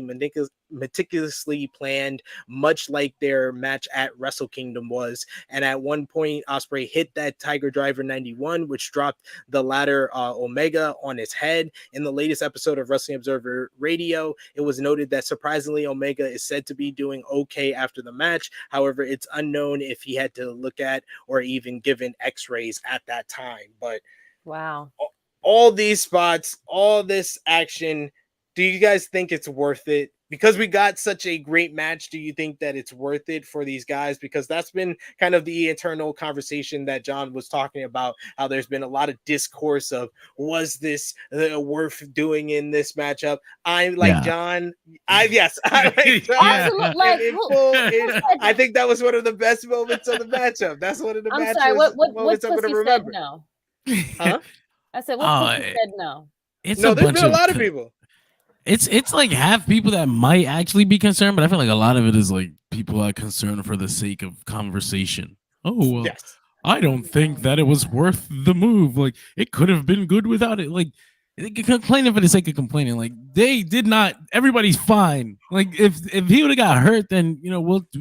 meticulously planned, much like their match at Wrestle Kingdom was. And at one point, Ospreay hit that Tiger Driver 91, which dropped the latter Omega on his head. In the latest episode of Wrestling Observer Radio, it was noted that surprisingly, Omega is said to be doing okay after the match. However, it's unknown if he had to look at or even given x-rays at that time. But wow. All these spots, all this action, do you guys think it's worth it? Because we got such a great match, do you think that it's worth it for these guys? Because that's been kind of the internal conversation that John was talking about, how there's been a lot of discourse of, was this worth doing in this matchup? I'm like John. I think that was one of the best moments of the matchup. That's one of the moments I'm going to remember. No. Huh? I said, what said no? There's been a lot of people. It's like half people that might actually be concerned, but I feel like a lot of it is like people are concerned for the sake of conversation. Oh, well, I don't think that it was worth the move. Like, it could have been good without it. Like, complaining for the sake of complaining. Like, they did not. Everybody's fine. Like, if he would have got hurt, then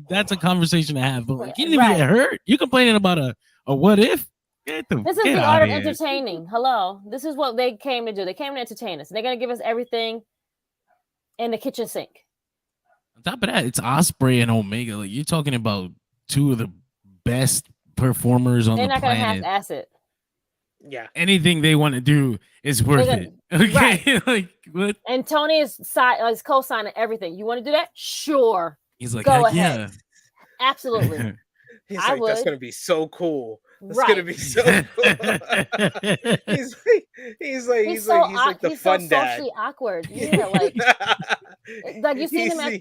that's a conversation to have. But like, he didn't even get hurt. You complaining about a what if? This is the art of entertaining. Hello. This is what they came to do. They came to entertain us. They're going to give us everything in the kitchen sink. On top of that, it's Ospreay and Omega. Like you're talking about two of the best performers on They're the not gonna have planet. acid. Yeah. Anything they want to do is worth it. Okay, like what? And Tony is co-signing everything. You want to do that? Sure. He's like, Go heck ahead. yeah. Absolutely. He's I like, that's would. gonna be so cool. That's Right. gonna be so cool. he's like the fun so dad. socially awkward. Yeah, like you seen him at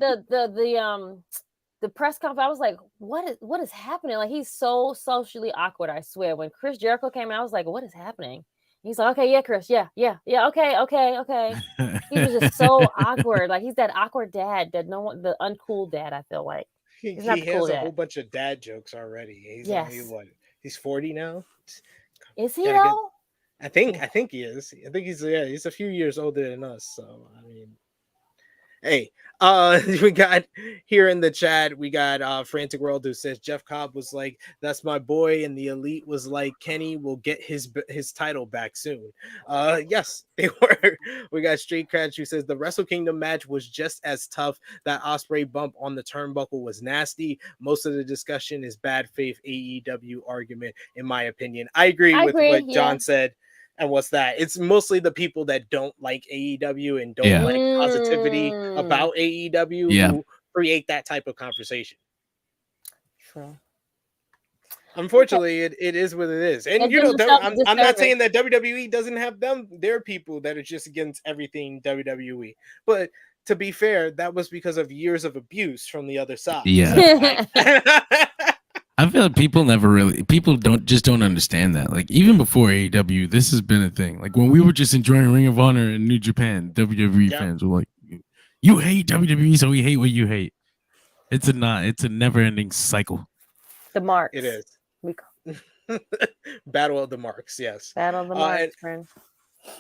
the press conference. I was like, what is happening? Like he's so socially awkward. I swear. When Chris Jericho came out, I was like, what is happening? He's like, okay, yeah, Chris, yeah, okay. He was just so awkward. Like he's that awkward dad, the uncool dad. I feel like He he's not the has cool a dad. whole bunch of dad jokes already. He's Yes. only what? He's 40 now. Is he Gotta get- though? I think he is. I think he's a few years older than us. So I mean, hey, we got here in the chat, we got Frantic World who says Jeff Cobb was like, that's my boy, and the Elite was like, Kenny will get his title back soon. Yes, they were. We got Street Cratch who says the Wrestle Kingdom match was just as tough. That Ospreay bump on the turnbuckle was nasty. Most of the discussion is bad faith AEW argument, in my opinion. I agree with what John said. And what's that? It's mostly the people that don't like AEW and don't like positivity about AEW who create that type of conversation. True. Unfortunately, it is what it is. And you know, I'm not saying that WWE doesn't have their people that are just against everything WWE. But to be fair, that was because of years of abuse from the other side. Yeah. I feel like people don't understand that. Like even before AEW, this has been a thing. Like when we were just enjoying Ring of Honor and New Japan, WWE fans were like, "You hate WWE, so we hate what you hate." It's a never-ending cycle. The marks. It is. Battle of the Marks. Yes. Battle of the Marks, friend.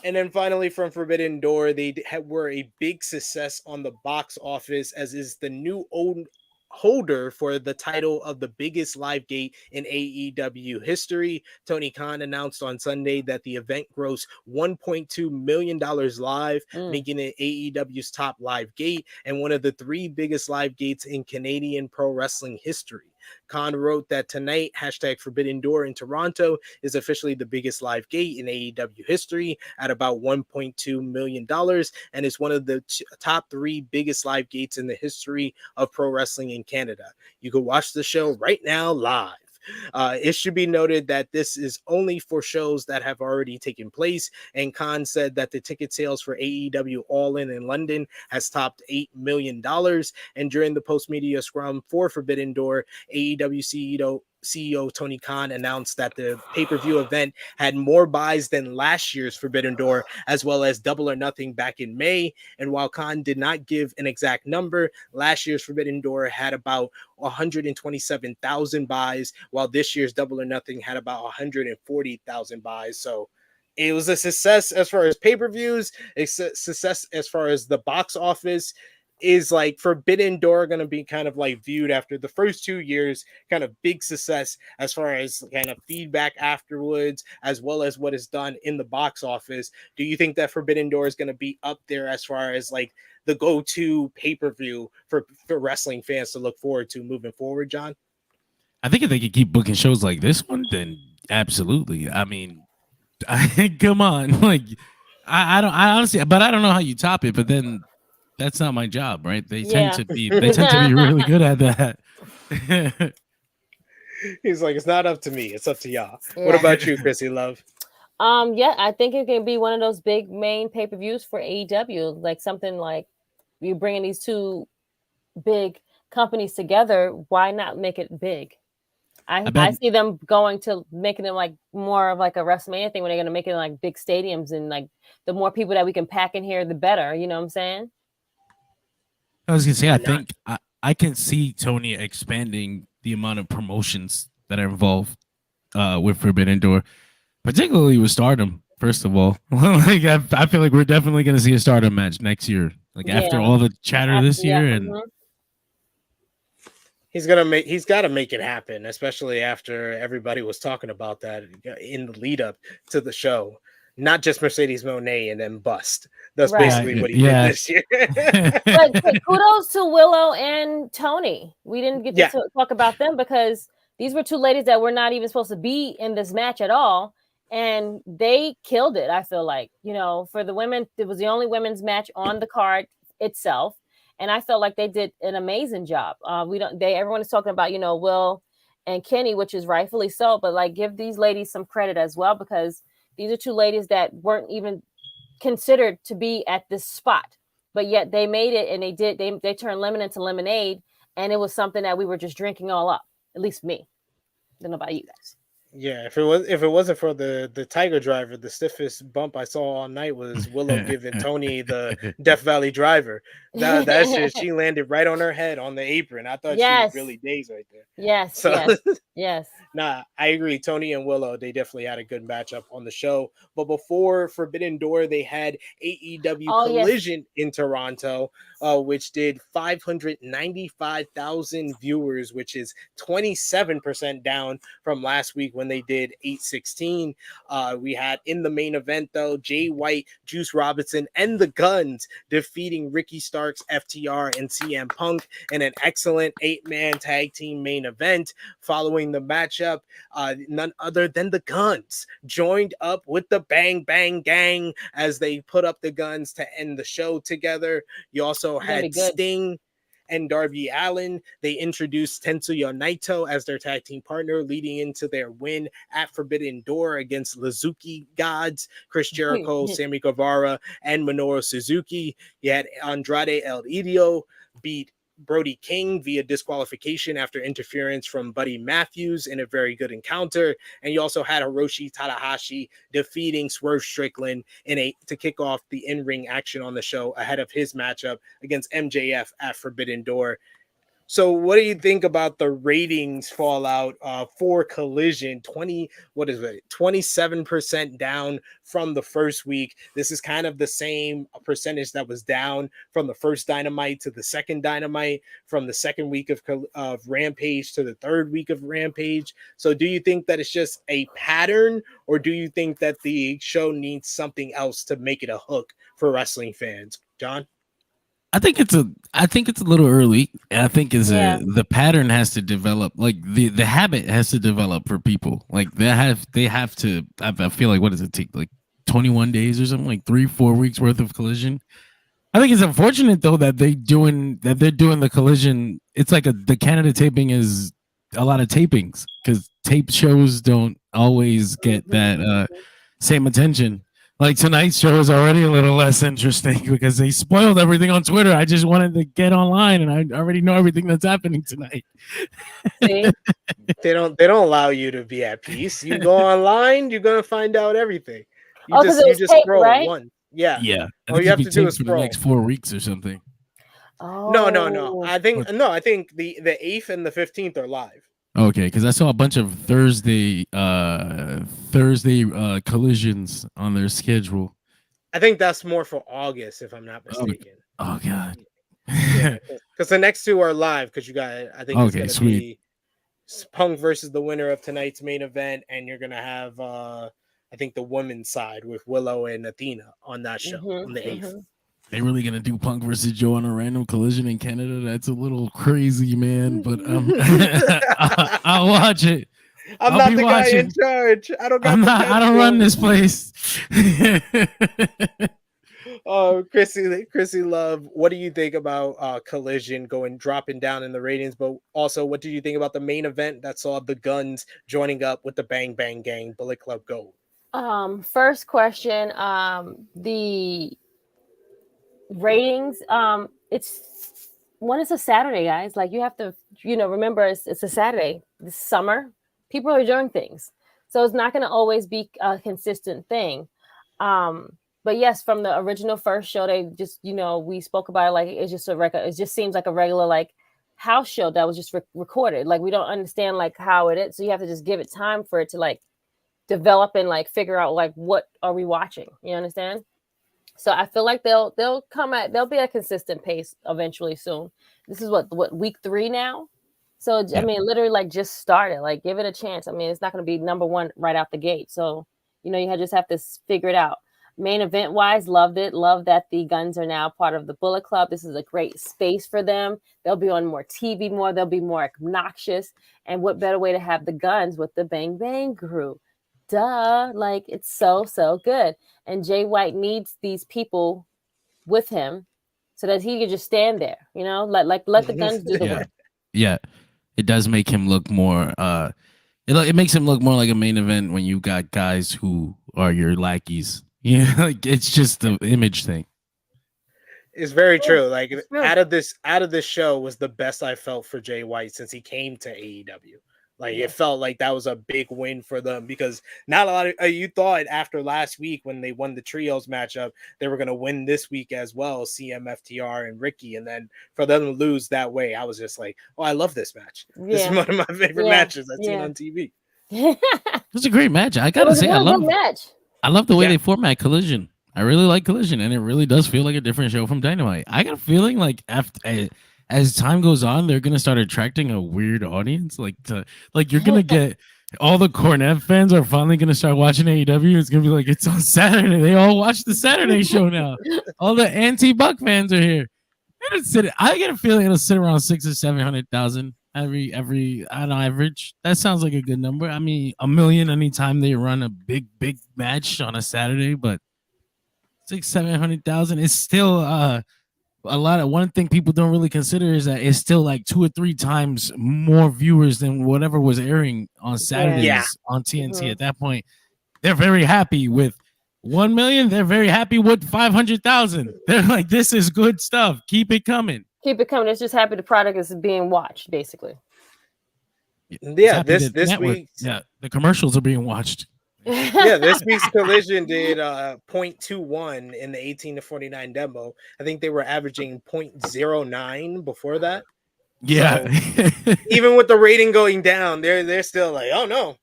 And then finally from Forbidden Door, they were a big success on the box office, as is the new holder for the title of the biggest live gate in AEW history. Tony Khan announced on Sunday that the event grossed $1.2 million live, making it AEW's top live gate and one of the 3 biggest live gates in Canadian pro wrestling history. Khan wrote that tonight, #Forbidden Door in Toronto is officially the biggest live gate in AEW history at about $1.2 million and is one of the top 3 biggest live gates in the history of pro wrestling in Canada. You can watch the show right now live. It should be noted that this is only for shows that have already taken place, and Khan said that the ticket sales for AEW All In London has topped $8 million, and during the post-media scrum for Forbidden Door, AEW CEO Tony Khan announced that the pay-per-view event had more buys than last year's Forbidden Door, as well as Double or Nothing back in May. And while Khan did not give an exact number, last year's Forbidden Door had about 127,000 buys, while this year's Double or Nothing had about 140,000 buys. So it was a success as far as pay-per-views, a success as far as the box office. Is like Forbidden Door going to be kind of like viewed after the first 2 years, kind of big success as far as kind of feedback afterwards, as well as what is done in the box office? Do you think that Forbidden Door is going to be up there as far as like the go-to pay-per-view for wrestling fans to look forward to moving forward, John? I think if they could keep booking shows like this one, then absolutely. I mean, come on, like I honestly, but I don't know how you top it. But then that's not my job, right? They tend to be really good at that. He's like, it's not up to me, it's up to y'all. Yeah. What about you, Krssi Luv? Yeah, I think it can be one of those big main pay-per-views for AEW, like something like you bringing these 2 big companies together. Why not make it big? I see them going to making it like more of like a WrestleMania thing when they're going to make it like big stadiums, and like the more people that we can pack in here, the better. You know what I'm saying? I was gonna say, I think I can see Tony expanding the amount of promotions that are involved with Forbidden Door, particularly with Stardom. First of all, like I feel like we're definitely gonna see a Stardom match next year. Like after all the chatter this year, and he's got to make it happen, especially after everybody was talking about that in the lead up to the show. not just Mercedes Moné and then bust. That's Right. basically what he did this year. But kudos to Willow and Tony. We didn't get to talk about them because these were two ladies that were not even supposed to be in this match at all. And they killed it, I feel like. You know, for the women, it was the only women's match on the card itself. And I felt like they did an amazing job. Everyone is talking about, you know, Will and Kenny, which is rightfully so, but like give these ladies some credit as well, because these are two ladies that weren't even considered to be at this spot, but yet they made it, and they turned lemon into lemonade, and it was something that we were just drinking all up. At least me. I don't know about you guys. Yeah, if it wasn't for the Tiger Driver, the stiffest bump I saw all night was Willow giving Tony the Death Valley Driver. That shit, she landed right on her head on the apron. I thought she was really dazed right there. Yes, yes. Nah, I agree. Tony and Willow, they definitely had a good matchup on the show. But before Forbidden Door, they had AEW Collision in Toronto, which did 595,000 viewers, which is 27% down from last week when they did 816. We had in the main event, though, Jay White, Juice Robinson, and the Guns defeating Ricky Starks, FTR, and CM Punk in an excellent 8-man tag team main event. Following the matchup, none other than the Guns joined up with the Bang Bang Gang as they put up the guns to end the show together. You also had Sting and Darby Allin. They introduced Tetsuya Naito as their tag team partner, leading into their win at Forbidden Door against Lizuki Gods, Chris Jericho, Sammy Guevara, and Minoru Suzuki. You had Andrade El Idolo beat Brody King via disqualification after interference from Buddy Matthews in a very good encounter. And you also had Hiroshi Tanahashi defeating Swerve Strickland to kick off the in-ring action on the show ahead of his matchup against MJF at Forbidden Door. So what do you think about the ratings fallout for Collision? 27% down from the first week. This is kind of the same percentage that was down from the first Dynamite to the second Dynamite, from the second week of Rampage to the third week of Rampage. So do you think that it's just a pattern, or do you think that the show needs something else to make it a hook for wrestling fans? John? I think it's a little early. I think the pattern has to develop, like the habit has to develop for people. Like they have to. I feel like, what does it take? Like 21 days or something, like 3-4 weeks worth of Collision. I think it's unfortunate though that they're doing the Collision. It's like the Canada taping is a lot of tapings, because tape shows don't always get that same attention. Like tonight's show is already a little less interesting because they spoiled everything on Twitter. I just wanted to get online, and I already know everything that's happening tonight. See? They don't allow you to be at peace. You go online, you're gonna find out everything. You just scroll one. Yeah. Or you have to do a scroll for the next 4 weeks or something. Oh no. I think the 8th and the 15th are live. Okay, because I saw a bunch of Thursday collisions on their schedule. I think that's more for August, if I'm not mistaken. Oh God. Because the next two are live, because you got, I think it's gonna be Punk versus the winner of tonight's main event, and you're gonna have I think the women's side with Willow and Athena on that show on the 8th. They really gonna do Punk versus Joe on a random Collision in Canada? That's a little crazy, man. But I'll watch it. I'm not the guy in charge. I don't run this place. Oh, Krssi Luv, what do you think about Collision dropping down in the ratings? But also, what do you think about the main event that saw the Guns joining up with the Bang Bang Gang, Bullet Club Gold? First question, the ratings, it's when it's a Saturday, guys. Like, you have to, remember it's a Saturday. This summer, people are doing things, so it's not going to always be a consistent thing. But yes, from the original first show, they just, we spoke about it like it's just it just seems like a regular like house show that was just recorded. Like, we don't understand like how it is, so you have to just give it time for it to like develop and like figure out like what are we watching. You understand? So I feel like they'll be a consistent pace eventually soon. This is what week 3 now. So I mean, literally like just started. Like, give it a chance. I mean, it's not going to be number one right out the gate. So You just have to figure it out. Main event wise, loved it. Love that the Guns are now part of the Bullet Club. This is a great space for them. They'll be on more TV more. They'll be more obnoxious. And what better way to have the Guns with the Bang Bang crew? Duh. Like, it's so, so good. And Jay White needs these people with him so that he can just stand there, let the Guns do the work. Yeah. It does make him look more, it makes him look more like a main event when you got guys who are your lackeys. Yeah, like it's just the image thing. It's very true. Like out of this show was the best I felt for Jay White since he came to AEW. Like it felt like that was a big win for them because not a lot of you thought after last week when they won the trios matchup they were going to win this week as well, CMFTR and Ricky, and then for them to lose that way, I was just like, oh, I love this match. Yeah. This is one of my favorite matches I've seen on TV. It was a great match. I gotta say, I love the way they format Collision. I really like Collision, and it really does feel like a different show from Dynamite. I got a feeling like as time goes on, they're gonna start attracting a weird audience. Like you're gonna get all the Cornette fans are finally gonna start watching AEW. It's gonna be like it's on Saturday. They all watch the Saturday show now. All the anti-Buck fans are here. I get a feeling it'll sit around 600,000 or 700,000 every on average. That sounds like a good number. I mean, 1 million anytime they run a big match on a Saturday, but 600,000-700,000 is still a lot of. One thing people don't really consider is that it's still like 2 or 3 times more viewers than whatever was airing on Saturdays on TNT. At that point, they're very happy with 1 million. They're very happy with 500,000. They're like, this is good stuff. Keep it coming. Keep it coming. It's just happy the product is being watched, basically. Yeah, this week. Yeah, the commercials are being watched. Yeah, this week's Collision did 0.21 in the 18 to 49 demo. I think they were averaging 0.09 before that. Yeah. So, even with the rating going down, they're still like, oh no.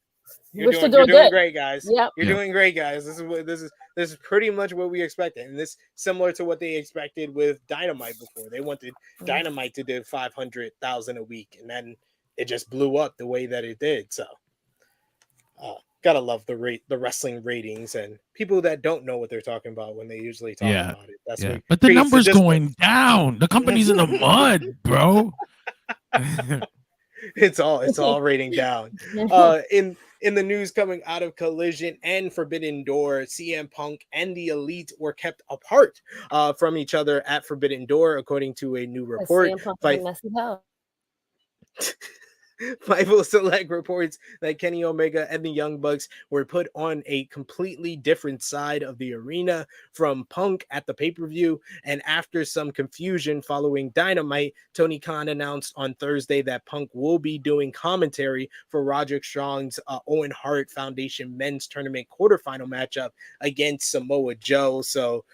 You're doing great, guys. Yep. You're doing great, guys. This is pretty much what we expected. And this similar to what they expected with Dynamite before. They wanted Dynamite to do 500,000 a week, and then it just blew up the way that it did. So gotta love the wrestling ratings and people that don't know what they're talking about when they usually talk about it. That's what but the numbers going down. The company's in the mud, bro. It's all rating down. In the news coming out of Collision and Forbidden Door, CM Punk and the Elite were kept apart from each other at Forbidden Door, according to a new report. Fightful Select reports that Kenny Omega and the Young Bucks were put on a completely different side of the arena from Punk at the pay-per-view. And after some confusion following Dynamite, Tony Khan announced on Thursday that Punk will be doing commentary for Roderick Strong's Owen Hart Foundation men's tournament quarterfinal matchup against Samoa Joe. So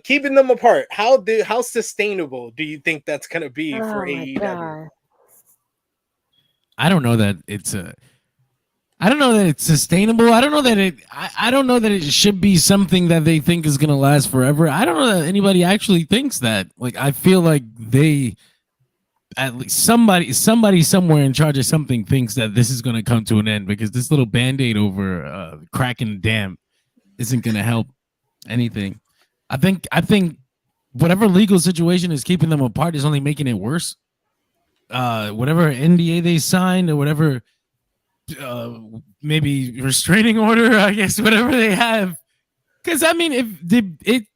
keeping them apart, how sustainable do you think that's going to be for AEW? God. I don't know that it's sustainable. I don't know that it should be something that they think is going to last forever. I don't know that anybody actually thinks that. Like, I feel like at least somebody somewhere in charge of something thinks that this is going to come to an end, because this little Band-Aid over cracking the dam isn't going to help anything. I think whatever legal situation is keeping them apart is only making it worse. Whatever NDA they signed or whatever, maybe restraining order, I guess, whatever they have. Because I mean, it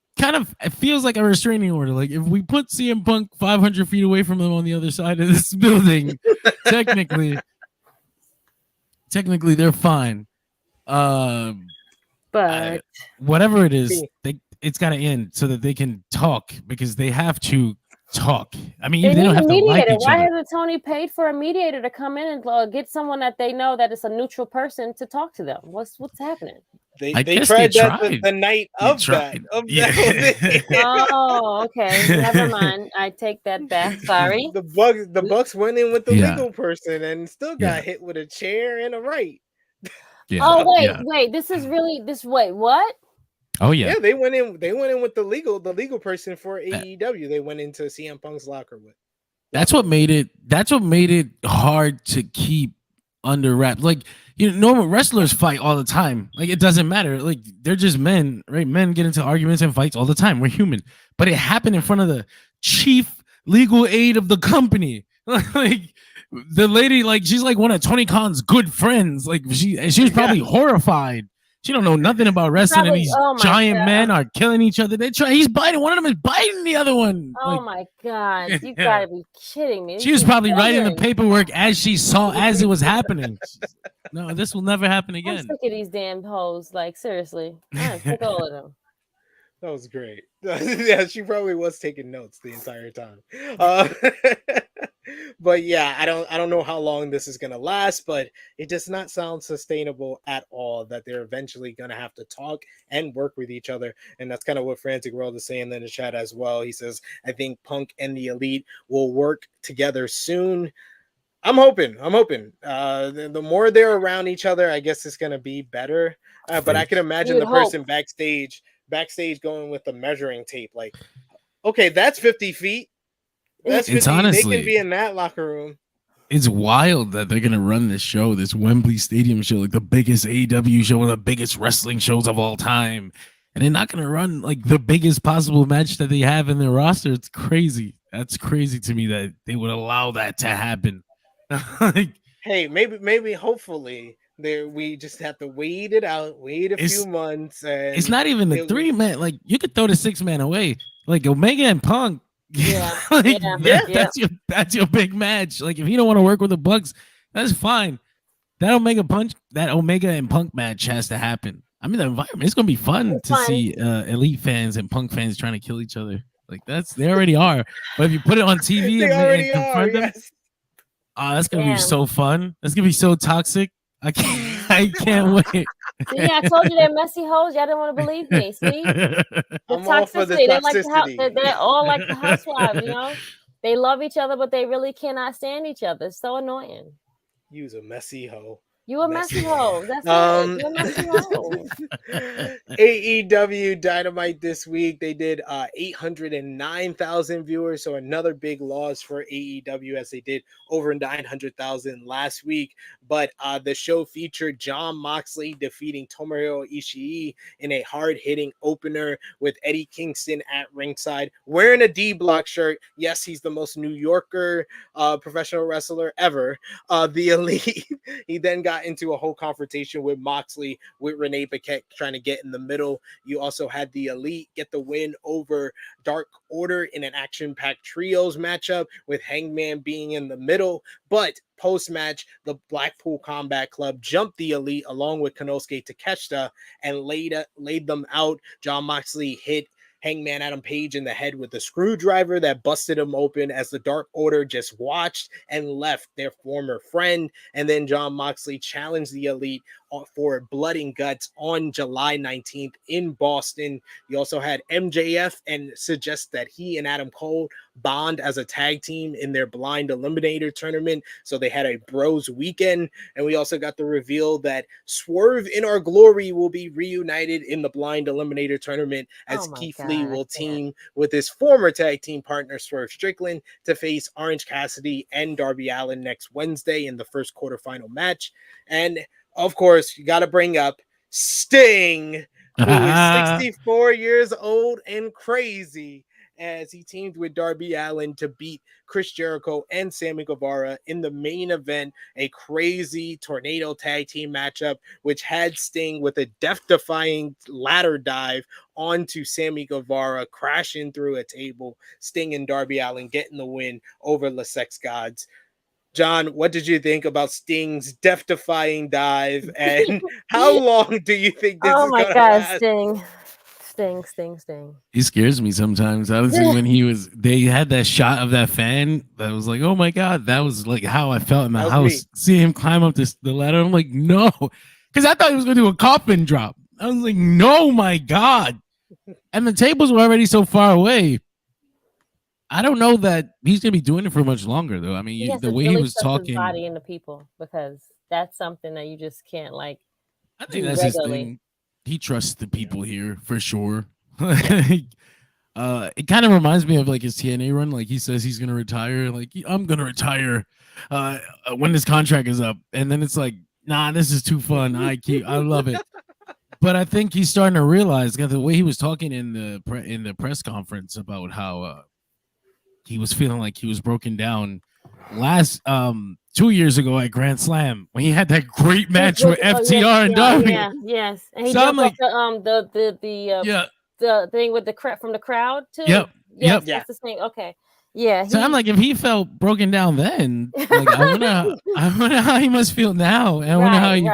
feels like a restraining order. Like if we put CM Punk 500 feet away from them on the other side of this building, technically they're fine. But whatever it is, it's got to end so that they can talk, because they have to talk. I mean, they don't have to like each Why other. hasn't Tony paid for a mediator to come in and get someone that they know that is a neutral person to talk to them? What's happening? They tried that the night of that. Oh, okay. Never mind. I take that back. Sorry. The Bucks went in with the legal person and still got hit with a chair and a right. Yeah. Oh wait. This is really Wait, what? Oh yeah. Yeah, they went in with the legal person for AEW. They went into CM Punk's locker with. That's what made it hard to keep under wraps. Like, normal wrestlers fight all the time. Like, it doesn't matter. Like, they're just men, right? Men get into arguments and fights all the time. We're human. But it happened in front of the chief legal aid of the company. Like, the lady, like, she's like one of Tony Khan's good friends. Like, she was probably horrified. She don't know nothing about wrestling, and these giant men are killing each other. He's biting. One of them is biting the other one. Oh my God. You gotta be kidding me. She was probably writing the paperwork as it was happening. No, this will never happen again. I'm sick of these damn hoes. Like, seriously. I'm sick of all of them. That was great. Yeah, she probably was taking notes the entire time. But yeah, I don't know how long this is gonna last, but it does not sound sustainable at all. That they're eventually gonna have to talk and work with each other, and that's kind of what Frantic World is saying in the chat as well. He says, "I think Punk and the Elite will work together soon." I'm hoping. The more they're around each other, I guess it's gonna be better. But I can imagine the person backstage going with the measuring tape, like, okay, that's 50 feet. That's 50 it's honestly, they can be in that locker room. It's wild that they're gonna run this show, this Wembley Stadium show, like the biggest AEW show, one of the biggest wrestling shows of all time, and they're not gonna run like the biggest possible match that they have in their roster. It's crazy. That's crazy to me that they would allow that to happen. Like, hey, maybe, hopefully. We just have to wait a few months. And it's not even the 3-man. Like, you could throw the 6-man away, like Omega and Punk. Yeah, like, that's your big match. Like, if you don't want to work with the Bucks, that's fine. That Omega and Punk match has to happen. I mean, the environment, it's gonna be fun to see Elite fans and Punk fans trying to kill each other. Like, they already are. But if you put it on TV and confront them, that's gonna be so fun. That's gonna be so toxic. I can't wait. See, I told you they're messy hoes. Y'all didn't want to believe me. See, I'm all for the toxicity. They're all like the housewives. They love each other, but they really cannot stand each other. It's so annoying. You's a messy hoe. You a messy hoe. That's it. You a messy hoe. AEW Dynamite this week, they did 809,000 viewers, so another big loss for AEW as they did over 900,000 last week. But the show featured Jon Moxley defeating Tomohiro Ishii in a hard-hitting opener with Eddie Kingston at ringside wearing a D-Block shirt. Yes, he's the most New Yorker professional wrestler ever. The Elite, he then got into a whole confrontation with Moxley, with Renee Paquette trying to get in the middle. You also had the Elite get the win over Dark Order in an action-packed trios matchup, with Hangman being in the middle. But post-match, the Blackpool Combat Club jumped the Elite along with Konosuke Takeshita and laid them out. Jon Moxley hit Hangman Adam Page in the head with a screwdriver that busted him open as the Dark Order just watched and left their former friend. And then Jon Moxley challenged the Elite for Blood and Guts on July 19th in Boston. You also had MJF and suggest that he and Adam Cole bond as a tag team in their Blind Eliminator tournament. So they had a bros weekend. And we also got the reveal that Swerve in Our Glory will be reunited in the Blind Eliminator tournament as Keith Lee will team with his former tag team partner Swerve Strickland to face Orange Cassidy and Darby Allin next Wednesday in the first quarterfinal match. And of course, you got to bring up Sting, who is 64 years old and crazy, as he teamed with Darby Allin to beat Chris Jericho and Sammy Guevara in the main event, a crazy tornado tag team matchup, which had Sting with a death-defying ladder dive onto Sammy Guevara, crashing through a table. Sting and Darby Allin getting the win over the Sex Gods. John, what did you think about Sting's death-defying dive, and how long do you think this is going to last? Sting. He scares me sometimes. Honestly, when they had that shot of that fan, that was like, oh my God, that was like how I felt in the house. See him climb up the ladder. I'm like, no, because I thought he was going to do a coffin drop. I was like, no, my God. And the tables were already so far away. I don't know that he's gonna be doing it for much longer, though. I mean, the way he was talking, his body into people, because that's something that you just can't I think that's his thing. He trusts the people here for sure. I It kind of reminds me of like his TNA run. Like he says he's gonna retire. Like I'm gonna retire when this contract is up, and then it's like, nah, this is too fun. I love it. But I think he's starting to realize the way he was talking in the press conference about how he was feeling like he was broken down last 2 years ago at Grand Slam when he had that great match with FTR and Darby. Yeah, yes. And he So I'm jumped like, off the thing with the from the crowd too. Yep. Yes, that's the thing. Okay. Yeah. So I'm like, if he felt broken down then, like, I wonder how he must feel now. And I wonder how he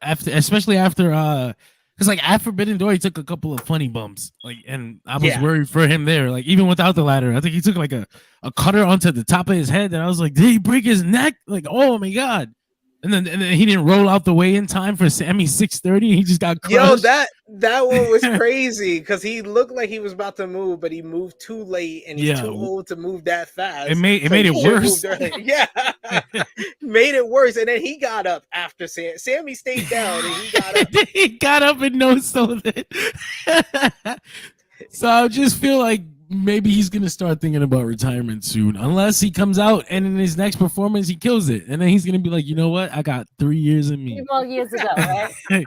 especially after because like at Forbidden Door, he took a couple of funny bumps. Like, and I was worried for him there. Like, even without the ladder, I think he took like a cutter onto the top of his head, and I was like, did he break his neck? Like, oh my god. And then he didn't roll out the way in time for Sammy's 630. He just got crushed. Yo, that one was crazy because he looked like he was about to move, but he moved too late and he's too old to move that fast. It made it worse. Yeah, made it worse. And then he got up after Sammy stayed down and he got up. He got up and no-sold it. So I just feel like maybe he's gonna start thinking about retirement soon, unless he comes out and in his next performance he kills it, and then he's gonna be like, you know what? I got 3 years in me. 3 more years ago, right?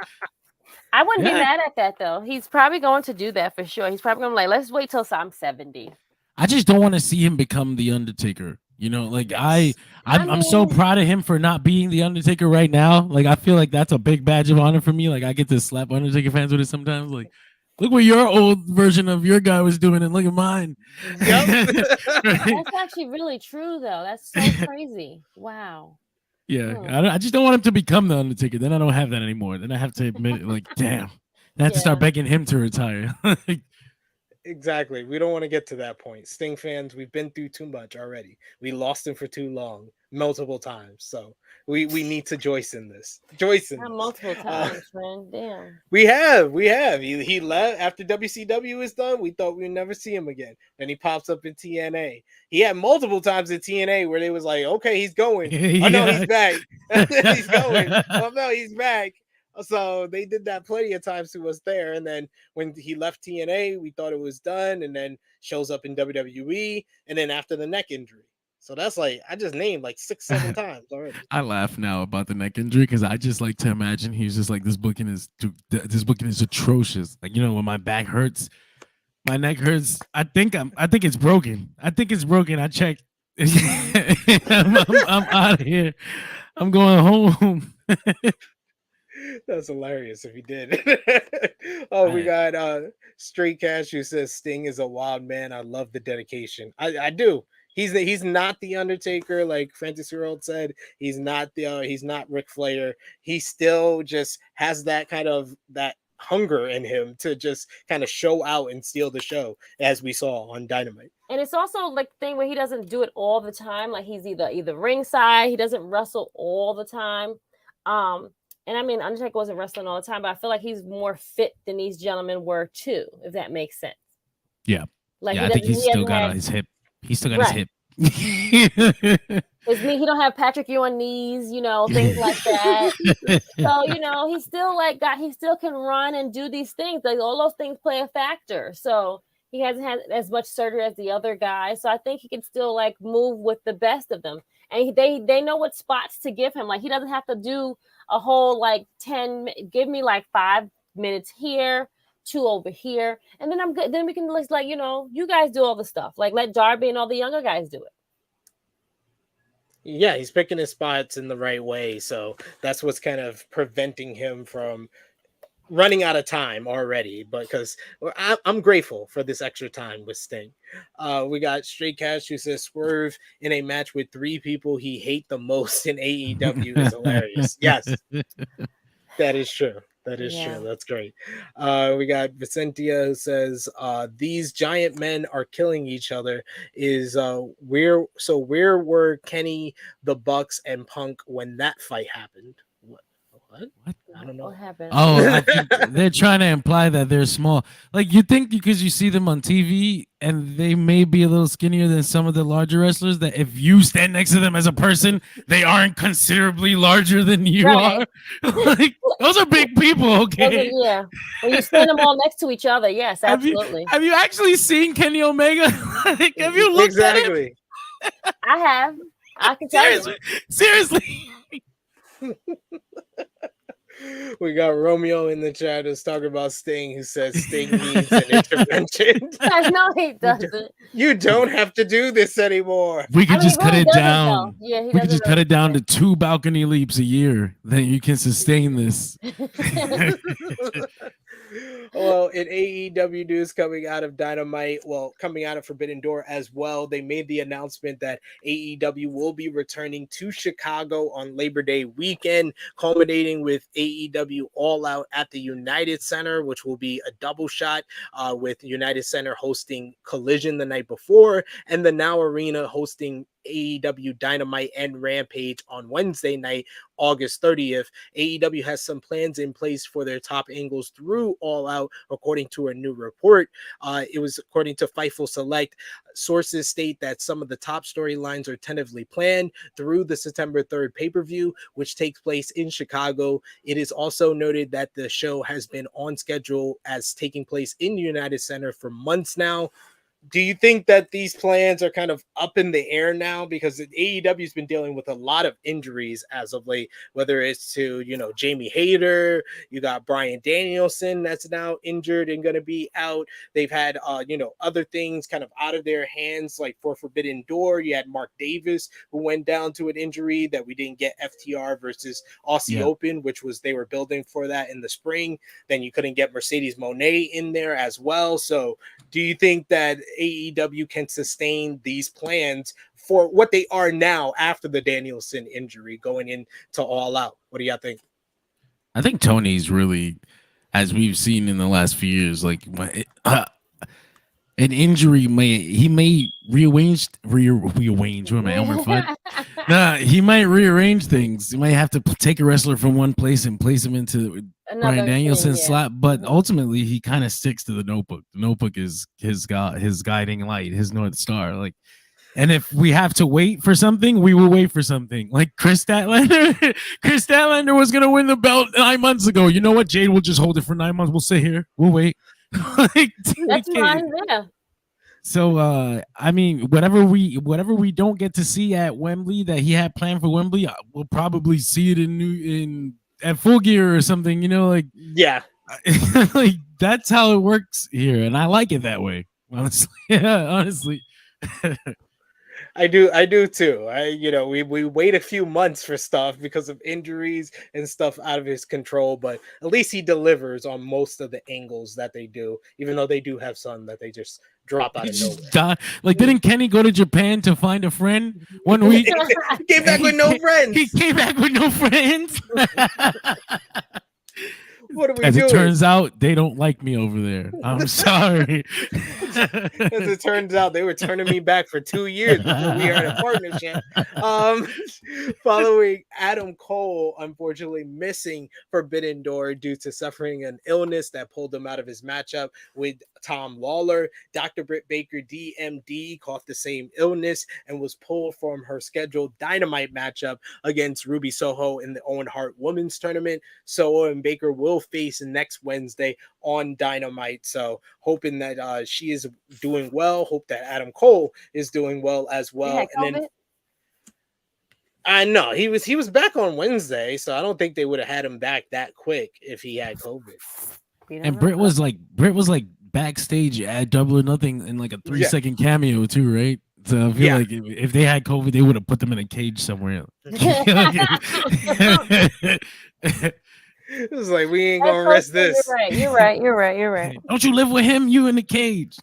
I wouldn't be mad at that though. He's probably going to do that for sure. He's probably gonna be like, let's wait till I'm 70. I just don't want to see him become the Undertaker. You know, like I'm so proud of him for not being the Undertaker right now. Like I feel like that's a big badge of honor for me. Like I get to slap Undertaker fans with it sometimes. Like, look what your old version of your guy was doing, and look at mine. Yep. That's actually really true, though. That's so crazy. Wow. Yeah, I just don't want him to become the Undertaker. Then I don't have that anymore. Then I have to admit, like, damn, I have to start begging him to retire. Exactly. We don't want to get to that point. Sting fans, we've been through too much already. We lost him for too long, multiple times. So we need to Joyce in this. Multiple times, man. Damn. We have. He left after WCW is done. We thought we'd never see him again. Then he pops up in TNA. He had multiple times in TNA where they was like, okay, he's going. Oh no, he's back. He's going. Oh no, he's back. So they did that plenty of times to us there. And then when he left TNA, we thought it was done, and then shows up in WWE, and then after the neck injury. So that's like, I just named like 6-7 times already. I laugh now about the neck injury because I just like to imagine he's just like, this booking is atrocious. Like, you know, when my back hurts, my neck hurts. I think it's broken. I checked. I'm out of here. I'm going home. That's hilarious if he did. We got Straight Cash who says Sting is a wild man. I love the dedication. I do. He's not the Undertaker, like Francis Herald said. He's not Ric Flair. He still just has that kind of that hunger in him to just kind of show out and steal the show, as we saw on Dynamite. And it's also like the thing where he doesn't do it all the time. Like he's either ringside, he doesn't wrestle all the time. And I mean, Undertaker wasn't wrestling all the time, but I feel like he's more fit than these gentlemen were too, if that makes sense. Yeah. Like I think he's still got his hip. He's still got his hip. His knee, he don't have Patrick Ewing knees, you know, things like that. So, you know, he still he still can run and do these things. Like all those things play a factor. So he hasn't had as much surgery as the other guys. So I think he can still like move with the best of them. And they know what spots to give him. Like he doesn't have to do a whole like 10, give me like 5 minutes here, 2 over here, and then I'm good. Then we can just like, you know, you guys do all the stuff. Like let Darby and all the younger guys do it. Yeah, he's picking his spots in the right way. So that's what's kind of preventing him from running out of time already. But because I'm grateful for this extra time with Sting. We got Straight Cash who says Swerve in a match with 3 people he hate the most in AEW is hilarious. Yes, that is true. That is true. That's great. We got Vicentia who says these giant men are killing each other. Where were Kenny, the Bucks, and Punk when that fight happened? What? I don't know. What happened? Oh, I think they're trying to imply that they're small. Like, you think because you see them on TV and they may be a little skinnier than some of the larger wrestlers, that if you stand next to them as a person, they aren't considerably larger than you are. Like, those are big people, okay? Yeah. When you stand them all next to each other, yes, absolutely. Have you actually seen Kenny Omega? Like, have you looked at him? I have. I can tell you. Seriously. We got Romeo in the chat who's talking about Sting, who says Sting needs an intervention. No, he doesn't. You don't have to do this anymore. We could just cut it down. Yeah, we could just cut it down to 2 balcony leaps a year. Then you can sustain this. Well, in AEW news coming out of Dynamite, coming out of Forbidden Door as well, they made the announcement that AEW will be returning to Chicago on Labor Day weekend, culminating with AEW All Out at the United Center, which will be a double shot with United Center hosting Collision the night before, and the Now Arena hosting AEW Dynamite and Rampage on Wednesday night, August 30th. AEW has some plans in place for their top angles through All Out, according to a new report. It was according to Fightful Select. Sources state that some of the top storylines are tentatively planned through the September 3rd pay-per-view, which takes place in Chicago. It is also noted that the show has been on schedule as taking place in the United Center for months now. Do you think that these plans are kind of up in the air now? Because AEW has been dealing with a lot of injuries as of late, whether it's to, Jamie Hayter, you got Bryan Danielson that's now injured and going to be out. They've had, other things kind of out of their hands, like for Forbidden Door, you had Mark Davis, who went down to an injury that we didn't get FTR versus Aussie Open, which was, they were building for that in the spring. Then you couldn't get Mercedes Moné in there as well. So do you think that AEW can sustain these plans for what they are now after the Danielson injury going into All Out? What do y'all think? I think Tony's really, as we've seen in the last few years, like an injury may rearrange. What am I, Elmer Fudd? Nah, he might rearrange things. He might have to take a wrestler from one place and place him into Bryan Danielson's slot, but ultimately he kind of sticks to the Notebook. The Notebook is his guiding light, his North Star. Like, and if we have to wait for something, we will wait for something. Like Chris Statlander. Chris Statlander was gonna win the belt 9 months ago. You know what? Jade will just hold it for 9 months. We'll sit here. We'll wait. Like, that's fine. Yeah. So I mean, whatever we don't get to see at Wembley that he had planned for Wembley, we'll probably see it at Full Gear or something, like, yeah. Like, that's how it works here, and I like it that way, honestly. Yeah, honestly. I do too. We wait a few months for stuff because of injuries and stuff out of his control, but at least he delivers on most of the angles that they do, even though they do have some that they just drop out of nowhere. Like, didn't Kenny go to Japan to find a friend 1 week? He came back with no friends. He came back with no friends. What are we As doing? it turns out, they don't like me over there. I'm sorry. As it turns out, they were turning me back for 2 years before we are in a partnership. Following Adam Cole, unfortunately missing Forbidden Door due to suffering an illness that pulled him out of his matchup with Tom Lawler. Dr. Britt Baker, DMD, caught the same illness and was pulled from her scheduled Dynamite matchup against Ruby Soho in the Owen Hart Women's Tournament. Soho and Baker will face next Wednesday on Dynamite. So hoping that she is doing well. Hope that Adam Cole is doing well as well. And then I know he was back on Wednesday, so I don't think they would have had him back that quick if he had COVID. And Britt was like backstage at Double or Nothing in like a 3-second cameo too, right? So I feel like if they had COVID, they would have put them in a cage somewhere. It was like, we ain't gonna risk this. You're right. Don't you live with him? You in the cage.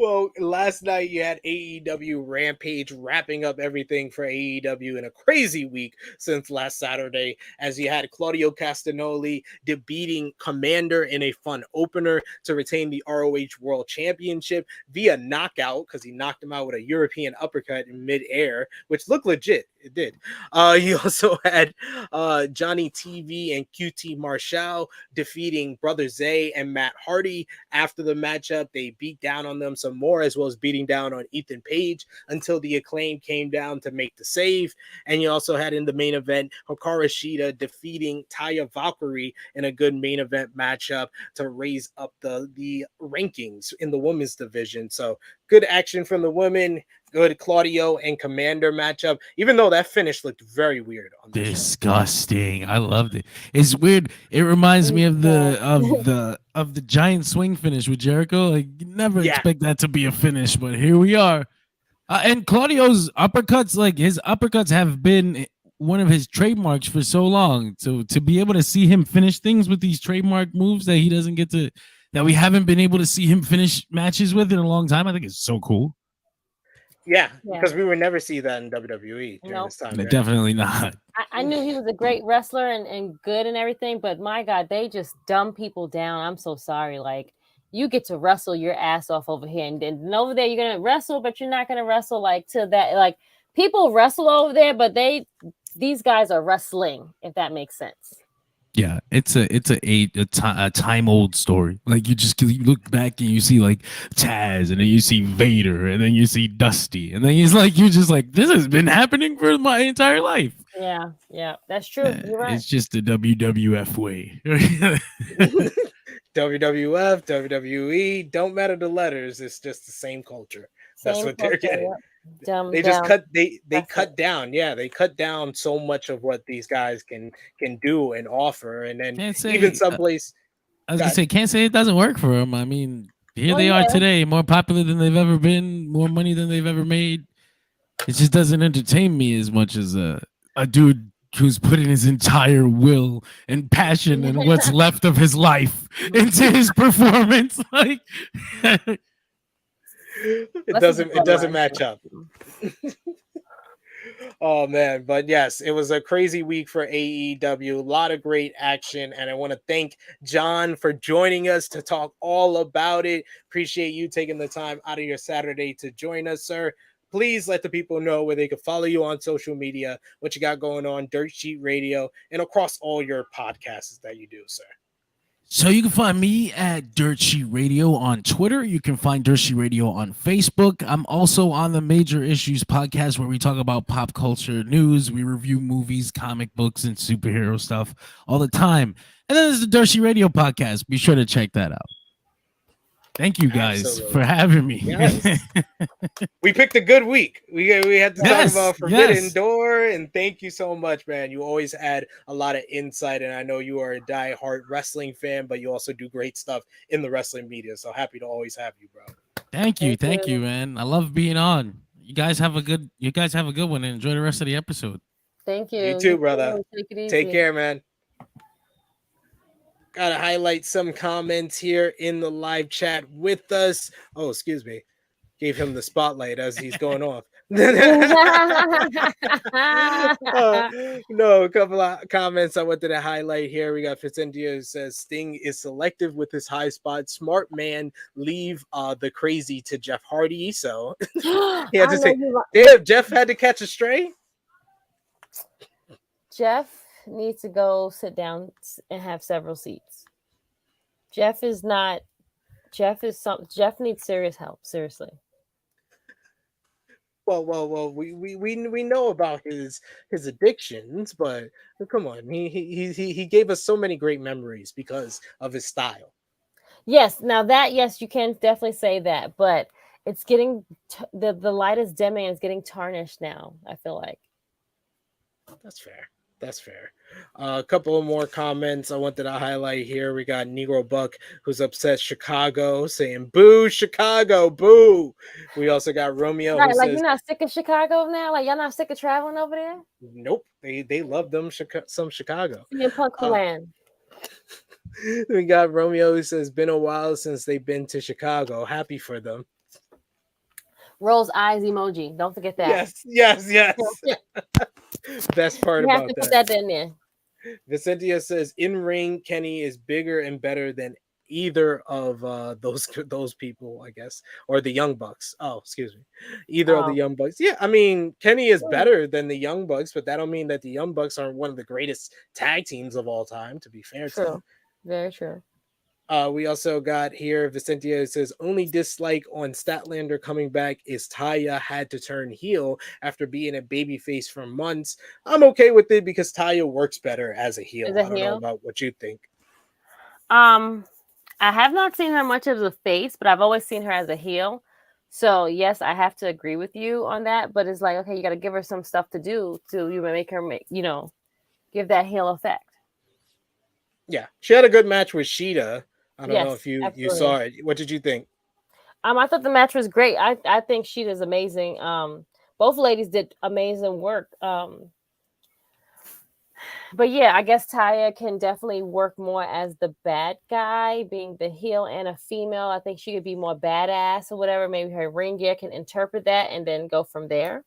Well, last night you had AEW Rampage wrapping up everything for AEW in a crazy week since last Saturday, as you had Claudio Castagnoli defeating Commander in a fun opener to retain the ROH World Championship via knockout, because he knocked him out with a European uppercut in midair, which looked legit. It did. You also had Johnny TV and QT Marshall defeating Brother Zay and Matt Hardy. After the matchup, they beat down on them some more, as well as beating down on Ethan Page until the Acclaim came down to make the save. And you also had in the main event Hikaru Shida defeating Taya Valkyrie in a good main event matchup to raise up the rankings in the women's division. So good action from the women. Good Claudio and Commander matchup, even though that finish looked very weird on the Disgusting. I loved it. It's weird. It reminds me of the giant swing finish with Jericho. Like, you never expect that to be a finish, but here we are. And Claudio's uppercuts, like his uppercuts have been one of his trademarks for so long. So to be able to see him finish things with these trademark moves that he doesn't get to, that we haven't been able to see him finish matches with in a long time, I think it's so cool. Yeah, because we would never see that in WWE during this time. Right? Definitely not. I knew he was a great wrestler and good and everything, but my God, they just dumb people down. I'm so sorry. Like, you get to wrestle your ass off over here, and over there you're gonna wrestle, but you're not gonna wrestle like to that. Like, people wrestle over there, but these guys are wrestling, if that makes sense. Yeah, it's a time old story. Like, you look back and you see like Taz, and then you see Vader, and then you see Dusty, and then you're just like, this has been happening for my entire life. Yeah, that's true. You're right. It's just the WWF way. WWF, WWE, don't matter the letters. It's just the same culture. That's what they're getting. They just cut down. Yeah, they cut down so much of what these guys can do and offer, and then even someplace. I was gonna say, can't say it doesn't work for them. I mean, here they are today, more popular than they've ever been, more money than they've ever made. It just doesn't entertain me as much as a dude who's putting his entire will and passion and what's left of his life into his performance. Like. It doesn't match up. Oh man, but yes, it was a crazy week for AEW. A lot of great action, and I want to thank John for joining us to talk all about it. Appreciate you taking the time out of your Saturday to join us, sir. Please let the people know where they can follow you on social media, what you got going on, Dirt Sheet Radio, and across all your podcasts that you do, sir. So you can find me at Dirt Sheet Radio on Twitter. You can find Dirt Sheet Radio on Facebook. I'm also on the Major Issues podcast, where we talk about pop culture news. We review movies, comic books, and superhero stuff all the time. And then there's the Dirt Sheet Radio podcast. Be sure to check that out. Thank you guys for having me. Yes. We picked a good week. We had to talk about Forbidden Door, and thank you so much, man. You always add a lot of insight, and I know you are a die-hard wrestling fan, but you also do great stuff in the wrestling media. So happy to always have you, bro. Thank you, man. I love being on. You guys have a good one, and enjoy the rest of the episode. Thank you. You too, brother. Take care, man. Gotta highlight some comments here in the live chat with us. Oh, excuse me. Gave him the spotlight as he's going off. No, a couple of comments I wanted to highlight here. We got Fitzindia who says Sting is selective with his high spot. Smart man, leave the crazy to Jeff Hardy. So he had to say, damn, Jeff had to catch a stray. Jeff needs to go sit down and have several seats. Jeff needs serious help. Seriously. Well, we know about his addictions, but come on, he gave us so many great memories because of his style. Yes, now that you can definitely say that, but it's getting the light is dimming and it's getting tarnished now. I feel like that's fair. A couple of more comments I wanted to highlight here. We got Negro Buck, who's upset Chicago, saying "Boo, Chicago, boo." We also got Romeo, right, who like, says, "You're not sick of Chicago now? Like, y'all not sick of traveling over there?" Nope, they love them some Chicago. Punk land. We got Romeo, who says, "Been a while since they've been to Chicago. Happy for them." Rolls eyes emoji. Don't forget that. Yes. Best part You have about to put that. that in there. Vicentia says in ring Kenny is bigger and better than either of those people, I guess, or the Young Bucks. Oh, excuse me, either of the Young Bucks. Yeah, I mean Kenny is better than the Young Bucks, but that don't mean that the Young Bucks aren't one of the greatest tag teams of all time. To be fair, to them. Very true. We also got here Vicentia says only dislike on Statlander coming back is Taya had to turn heel after being a babyface for months. I'm okay with it because Taya works better as a heel. I don't know about what you think. I have not seen her much as a face, but I've always seen her as a heel. So yes, I have to agree with you on that. But it's like, okay, you got to give her some stuff to do to make her give that heel effect. Yeah, she had a good match with Shida. I don't know if you saw it. What did you think? I thought the match was great. I think Shida's amazing. Both ladies did amazing work. But yeah, I guess Taya can definitely work more as the bad guy, being the heel and a female. I think she could be more badass or whatever. Maybe her ring gear can interpret that and then go from there.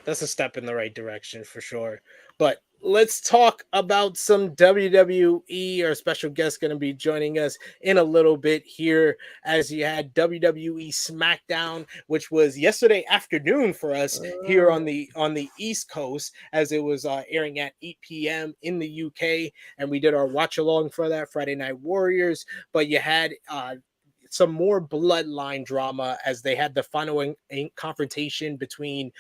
That's a step in the right direction for sure. But let's talk about some WWE. Our special guest going to be joining us in a little bit here, as you had WWE Smackdown, which was yesterday afternoon for us here on the East Coast, as it was airing at 8 p.m. in the UK, and we did our watch along for that, Friday Night Warriors. But you had some more bloodline drama as they had the final confrontation between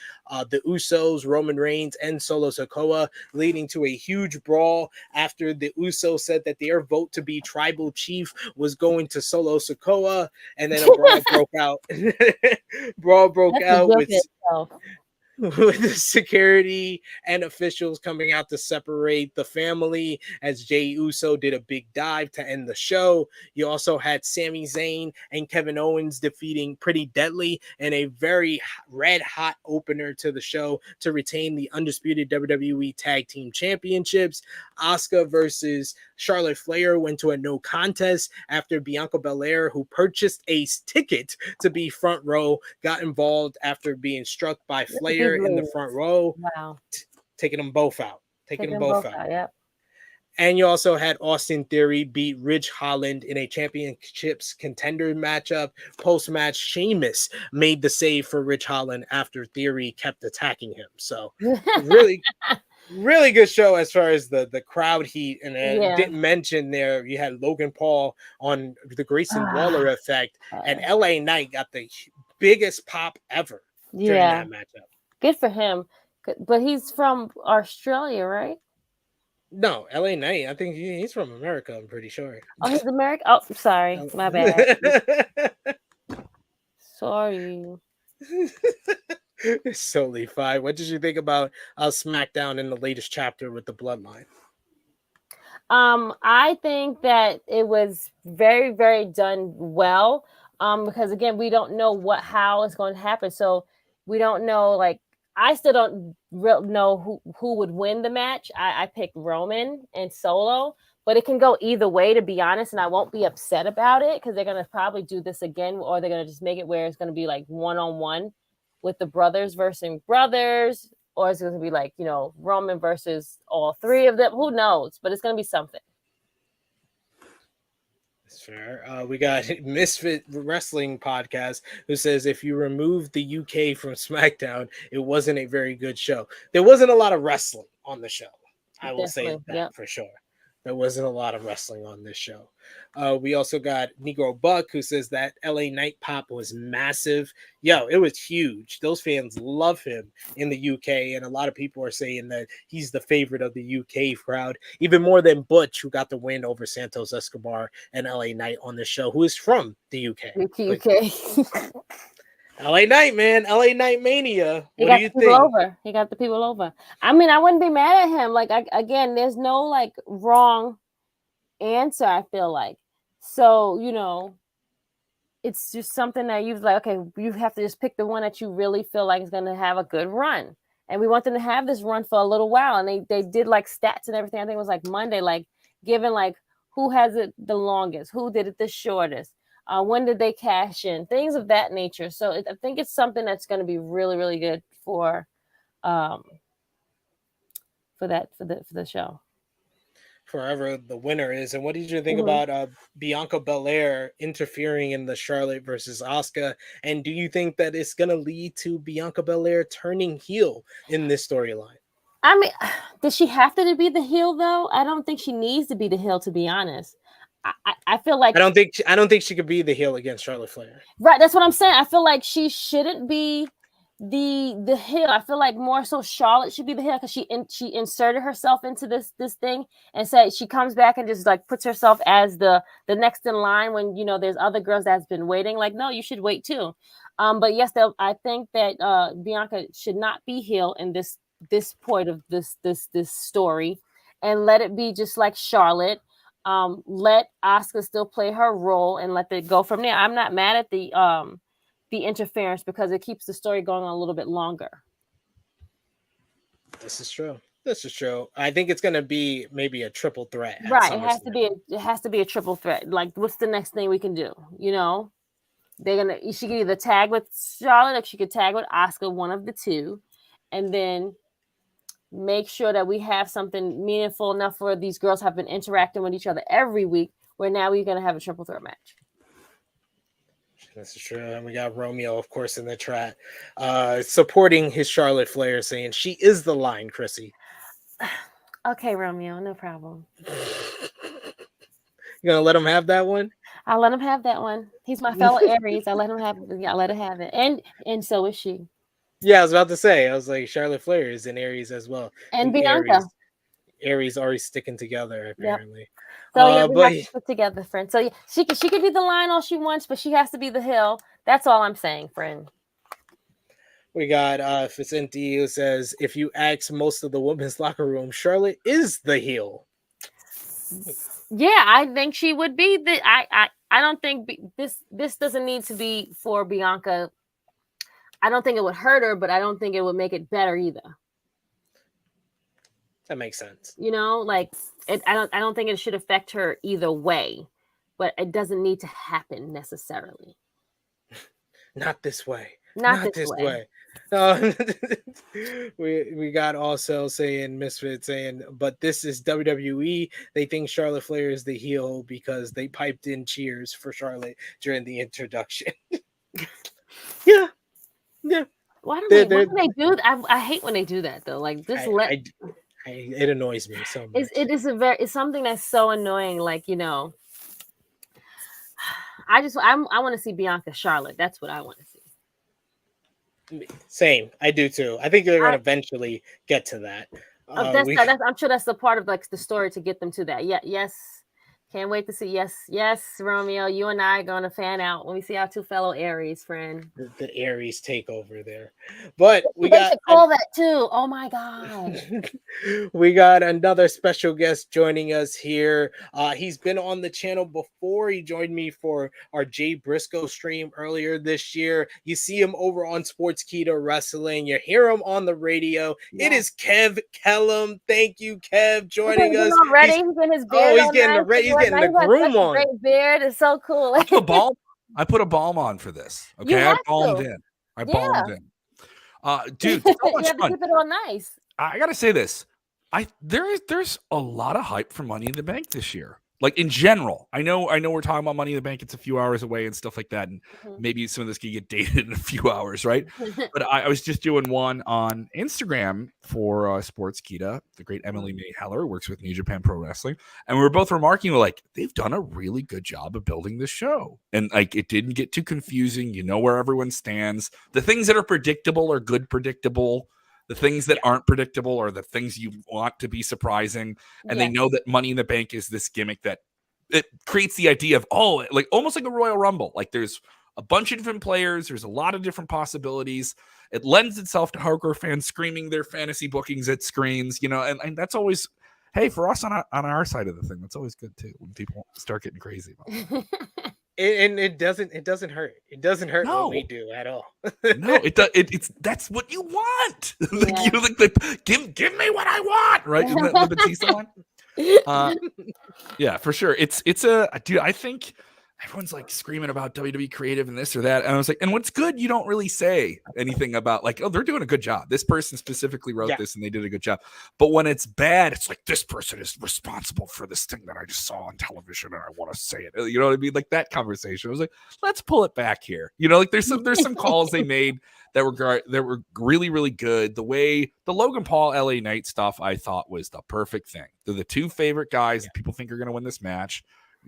the Usos, Roman Reigns, and Solo Sikoa, leading to a huge brawl after the Usos said that their vote to be tribal chief was going to Solo Sikoa, and then a brawl broke out. With the security and officials coming out to separate the family, as Jey Uso did a big dive to end the show. You also had Sami Zayn and Kevin Owens defeating Pretty Deadly in a very red hot opener to the show to retain the undisputed WWE Tag Team Championships. Asuka versus Charlotte Flair went to a no contest after Bianca Belair, who purchased a ticket to be front row, got involved after being struck by Flair in the front row. Wow. Taking them both out. Yep. And you also had Austin Theory beat Ridge Holland in a championships contender matchup. Post-match, Sheamus made the save for Ridge Holland after Theory kept attacking him. So really good show as far as the crowd heat. And didn't mention there, you had Logan Paul on the Grayson Waller effect, and LA Knight got the biggest pop ever during that matchup. Good for him. But he's from Australia, right? No, LA Knight. I think he's from America, I'm pretty sure. Oh, he's American? Oh, sorry. My bad. Sorry. It's totally fine. What did you think about SmackDown in the latest chapter with the Bloodline? I think that it was very, very done well. Because again, we don't know how it's going to happen. So we don't know, like, I still don't know who would win the match. I picked Roman and Solo, but it can go either way, to be honest, and I won't be upset about it because they're going to probably do this again, or they're going to just make it where it's going to be like one-on-one with the brothers versus brothers, or it's going to be like, Roman versus all three of them. Who knows? But it's going to be something. Fair. We got Misfit Wrestling Podcast, who says if you remove the UK from SmackDown, it wasn't a very good show. There wasn't a lot of wrestling on the show. I will say that for sure. There wasn't a lot of wrestling on this show. We also got Negro Buck, who says that LA Knight pop was massive. Yo, it was huge. Those fans love him in the UK, and a lot of people are saying that he's the favorite of the UK crowd, even more than Butch, who got the win over Santos Escobar and LA Knight on the show, who is from the UK. UK. LA Knight, man. LA Knight Mania. What do you think? He got the people over. I mean, I wouldn't be mad at him. Like, again, there's no, like, wrong answer, I feel like. So, it's just something that you've like, okay, you have to just pick the one that you really feel like is going to have a good run. And we want them to have this run for a little while. And they did, like, stats and everything. I think it was, like, Monday, like, given, like, who has it the longest? Who did it the shortest? When did they cash in? Things of that nature. So I think it's something that's going to be really, really good for the show. Forever the winner is. And what did you think about Bianca Belair interfering in the Charlotte versus Asuka? And do you think that it's going to lead to Bianca Belair turning heel in this storyline? I mean, does she have to be the heel though? I don't think she needs to be the heel, to be honest. I feel like I don't think she could be the heel against Charlotte Flair. Right, that's what I'm saying. I feel like she shouldn't be the heel. I feel like more so Charlotte should be the heel because she inserted herself into this thing and said she comes back and just like puts herself as the next in line when there's other girls that's been waiting. Like, no, you should wait too. But yes, I think that Bianca should not be heel in this point of this story, and let it be just like Charlotte. Let Asuka still play her role and let it go from there. I'm not mad at the interference because it keeps the story going on a little bit longer. This is true. I think it's going to be maybe a triple threat. Right. It has to be a triple threat. Like, what's the next thing we can do? She could either tag with Charlotte or she could tag with Asuka, one of the two, and then make sure that we have something meaningful enough for these girls have been interacting with each other every week, where now we're going to have a triple threat match. This is true. And we got Romeo, of course, in the chat, supporting his Charlotte Flair, saying she is the line, Krssi. Okay, Romeo, no problem. You gonna let him have that one? I'll let him have that one. He's my fellow Aries. I let him have it. And so is she. Yeah, I was about to say. I was like, Charlotte Flair is in Aries as well. And Bianca. Aries already sticking together, apparently. Yep. So we have to stick together, friend. So yeah, she could be the line all she wants, but she has to be the heel. That's all I'm saying, friend. We got if it's empty, it says if you ask most of the women's locker room, Charlotte is the heel. Yeah, I think she would be the. I don't think this doesn't need to be for Bianca. I don't think it would hurt her, but I don't think it would make it better either. That makes sense. I don't think it should affect her either way, but it doesn't need to happen necessarily. Not this way. Not this way. We got also saying Misfit saying, but this is WWE. They think Charlotte Flair is the heel because they piped in cheers for Charlotte during the introduction. Yeah. Why do they do that? I hate when they do that though. Like just it annoys me so much. It's something that's so annoying. Like, I want to see Bianca Charlotte. That's what I want to see. Same. I do too. I think they're going to eventually get to that. I'm sure that's the part of like the story to get them to that. Yeah. Yes. Can't wait to see. Yes, Romeo, you and I are going to fan out when we see our two fellow Aries, friend. The Aries takeover there. But we should call that too. Oh my God. We got another special guest joining us here. He's been on the channel before. He joined me for our Jay Briscoe stream earlier this year. You see him over on Sportskeeda Wrestling. You hear him on the radio. Yeah. It is Kev Kellum. Thank you, Kev, joining us. He's getting his beard. He's getting ready. Getting the groom on. Great beard. It's so cool. I put a balm on for this. Okay, I balmed in. Dude, so much you have to keep it all nice. I gotta say this. There's a lot of hype for Money in the Bank this year. Like in general, I know we're talking about Money in the Bank. It's a few hours away and stuff like that, and maybe some of this can get dated in a few hours, right? But I was just doing one on Instagram for Sportskeeda. The great Emily May Heller works with New Japan Pro Wrestling, and we were both remarking like they've done a really good job of building this show, and like it didn't get too confusing. You know where everyone stands. The things that are predictable are good predictable. The things that aren't predictable are the things you want to be surprising. And they know that Money in the Bank is this gimmick that it creates the idea of, like almost like a Royal Rumble. Like there's a bunch of different players. There's a lot of different possibilities. It lends itself to hardcore fans screaming their fantasy bookings at screens, and that's always, hey, for us on our side of the thing, that's always good too when people start getting crazy about it. And it doesn't hurt. It doesn't hurt what we do at all. No, it's that's what you want. Give me what I want, right? Isn't that the Batista one? Yeah, for sure. It's a dude. I think everyone's like screaming about WWE creative and this or that. And I was like, and what's good, you don't really say anything about like, oh, they're doing a good job. This person specifically wrote this and they did a good job. But when it's bad, it's like, this person is responsible for this thing that I just saw on television and I want to say it. You know what I mean? Like that conversation. I was like, let's pull it back here. You know, like there's some calls they made that were really, really good. The way the Logan Paul LA Knight stuff, I thought was the perfect thing. They're the two favorite guys that people think are going to win this match.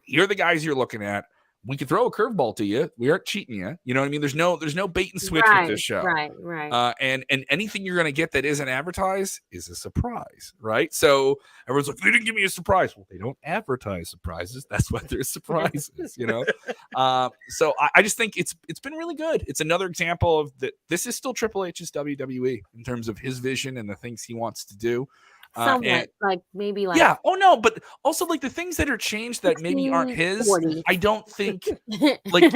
Here are the guys you're looking at. We can throw a curveball to you. We aren't cheating you. You know what I mean? There's no bait and switch with this show. Right. And anything you're going to get that isn't advertised is a surprise, right? So everyone's like, they didn't give me a surprise. Well, they don't advertise surprises. That's why there's surprises, you know? So I just think it's been really good. It's another example of that. This is still Triple H's WWE in terms of his vision and the things he wants to do. Somewhat, like maybe like oh no, but also like the things that are changed that maybe aren't his. 40. I don't think like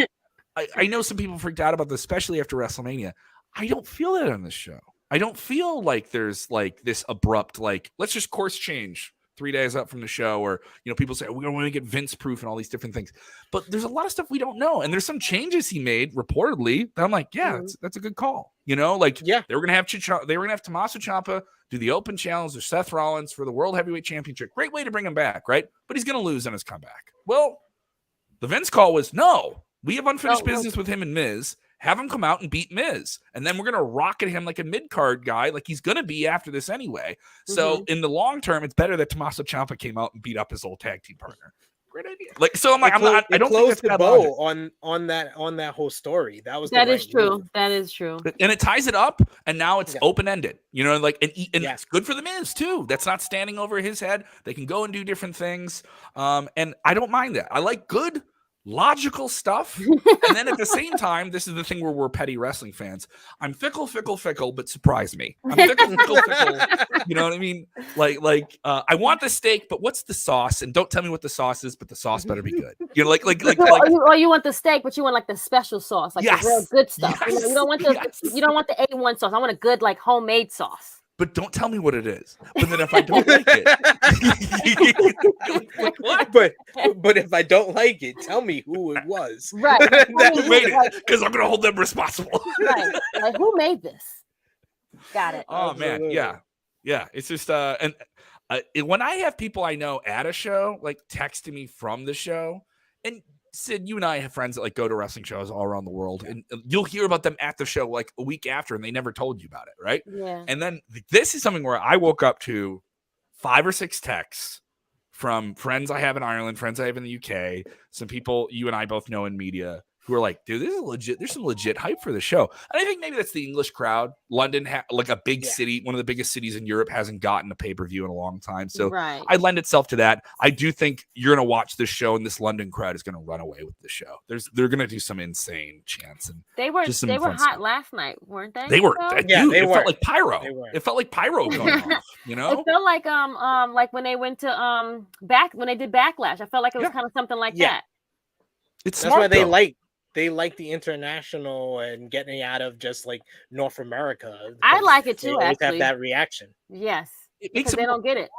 I know some people freaked out about this, especially after WrestleMania. I don't feel that on this show. I don't feel like there's like this abrupt like let's just course change 3 days up from the show, or you know, people say we're going to get Vince proof and all these different things. But there's a lot of stuff we don't know, and there's some changes he made reportedly that I'm like, that's a good call. You know, like they were going to have Tommaso Ciampa do the open challenge or Seth Rollins for the World Heavyweight Championship. Great way to bring him back, right? But he's going to lose on his comeback. Well, the Vince call was, no, we have unfinished business with him and Miz. Have him come out and beat Miz. And then we're going to rocket him like a mid-card guy, like he's going to be after this anyway. So in the long term, it's better that Tommaso Ciampa came out and beat up his old tag team partner. Great idea. Like, so I'm like, I don't think that's the bow on that whole story. That is true. Move. That is true. And it ties it up, and now it's open-ended. You know, like and it's good for the Miz too. That's not standing over his head. They can go and do different things. And I don't mind that. I like good, logical stuff. And then at the same time, this is the thing where we're petty wrestling fans. I'm fickle, but surprise me. I'm fickle. You know what I mean? Like I want the steak, but what's the sauce? And don't tell me what the sauce is, but the sauce better be good. You know, like or you want the steak, but you want like the special sauce, like the real good stuff. You know, you don't want the A1 sauce. I want a good like homemade sauce. But don't tell me what it is. But then if I don't like it, like, what? But if I don't like it, tell me who it was. Right. Who made it? Because I'm gonna hold them responsible. Right. Like who made this? Got it. Oh man, yeah. It's just when I have people I know at a show like texting me from the show, and Sid, you and I have friends that like go to wrestling shows all around the world, and you'll hear about them at the show like a week after, and they never told you about it, right? Yeah. And then this is something where I woke up to 5 or 6 texts from friends I have in Ireland, friends I have in the UK, some people you and I both know in media who are like, dude, this is legit. There's some legit hype for the show. And I think maybe that's the English crowd. London, like a big city, one of the biggest cities in Europe, hasn't gotten a pay-per-view in a long time. So I lend itself to that. I do think you're going to watch this show, and this London crowd is going to run away with the show. They're going to do some insane chants. And they were hot stuff. Last night, weren't they? They were. Dude, they felt like pyro. It felt like pyro going off. You know, it felt like when they went to when they did Backlash. I felt like it was kind of something like that. It's that's smart, why they like the international and getting out of just like North America. I like it too. They actually have that reaction. Yes, because they don't get it.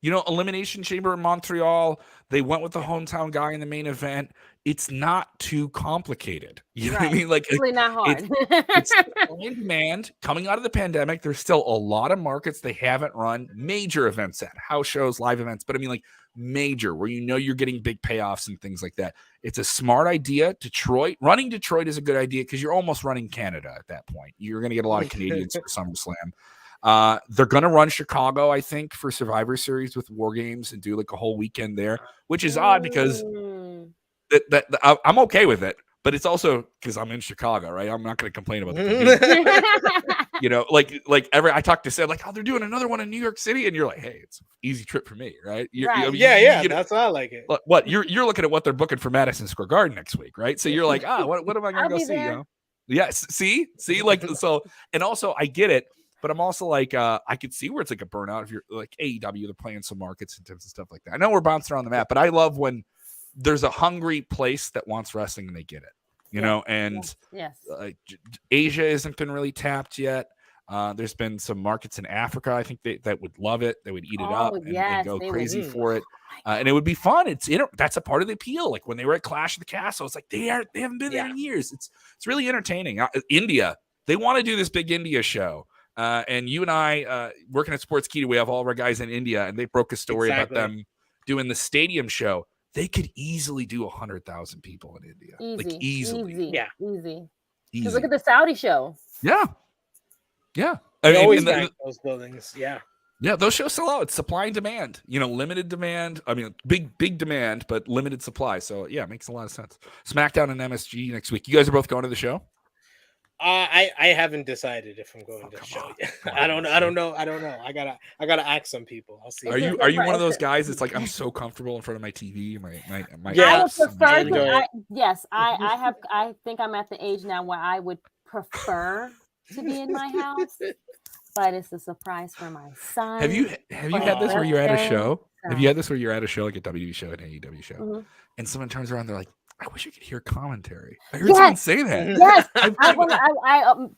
You know, Elimination Chamber in Montreal, they went with the hometown guy in the main event. It's not too complicated. You know what I mean? Like, it's really not hard. It's in demand coming out of the pandemic. There's still a lot of markets they haven't run major events at, house shows, live events. But I mean, like major, where you know you're getting big payoffs and things like that. It's a smart idea. Running Detroit is a good idea because you're almost running Canada at that point. You're going to get a lot of Canadians for SummerSlam. They're going to run Chicago, I think, for Survivor Series with War Games and do like a whole weekend there, which is odd because I'm okay with it, but it's also because I'm in Chicago, right? I'm not going to complain about the you know, I talked to Seth, like, oh, they're doing another one in New York City, and you're like, hey, it's an easy trip for me, right? That's how I like it. What you're looking at what they're booking for Madison Square Garden next week, right? So you're like, what am I going to go see? You know? Yes, see, like so, and also I get it. But I'm also like, I could see where it's like a burnout if you're like AEW, they're playing some markets and terms of stuff like that. I know we're bouncing around the map, but I love when there's a hungry place that wants wrestling and they get it, you know, and Asia hasn't been really tapped yet. There's been some markets in Africa. I think that would love it. They would eat it up and go crazy for it. And it would be fun. That's a part of the appeal. Like when they were at Clash of the Castle, it's like they haven't been there in years. It's really entertaining. India, they want to do this big India show. And you and I, working at Sports Kita, we have all of our guys in India, and they broke a story about them doing the stadium show. They could easily do 100,000 people in India. Easily. Yeah. Easy. Because look at the Saudi show. Yeah. They always back those buildings. Yeah. Yeah, those shows sell out. It's supply and demand. Limited demand. I mean, big demand, but limited supply. So yeah, it makes a lot of sense. SmackDown and MSG next week. You guys are both going to the show? I haven't decided if I'm going to the show yet. I don't know. I gotta ask some people. I'll see. Are you one of those guys that's like, I'm so comfortable in front of my TV, my I would prefer I think I'm at the age now where I would prefer to be in my house, but it's a surprise for my son. Have you had this where you're at a show? Have you had this where you're at a show, like a WWE show, an AEW show, and someone turns around, they're like, I wish I could hear commentary. I heard someone say that. Yes,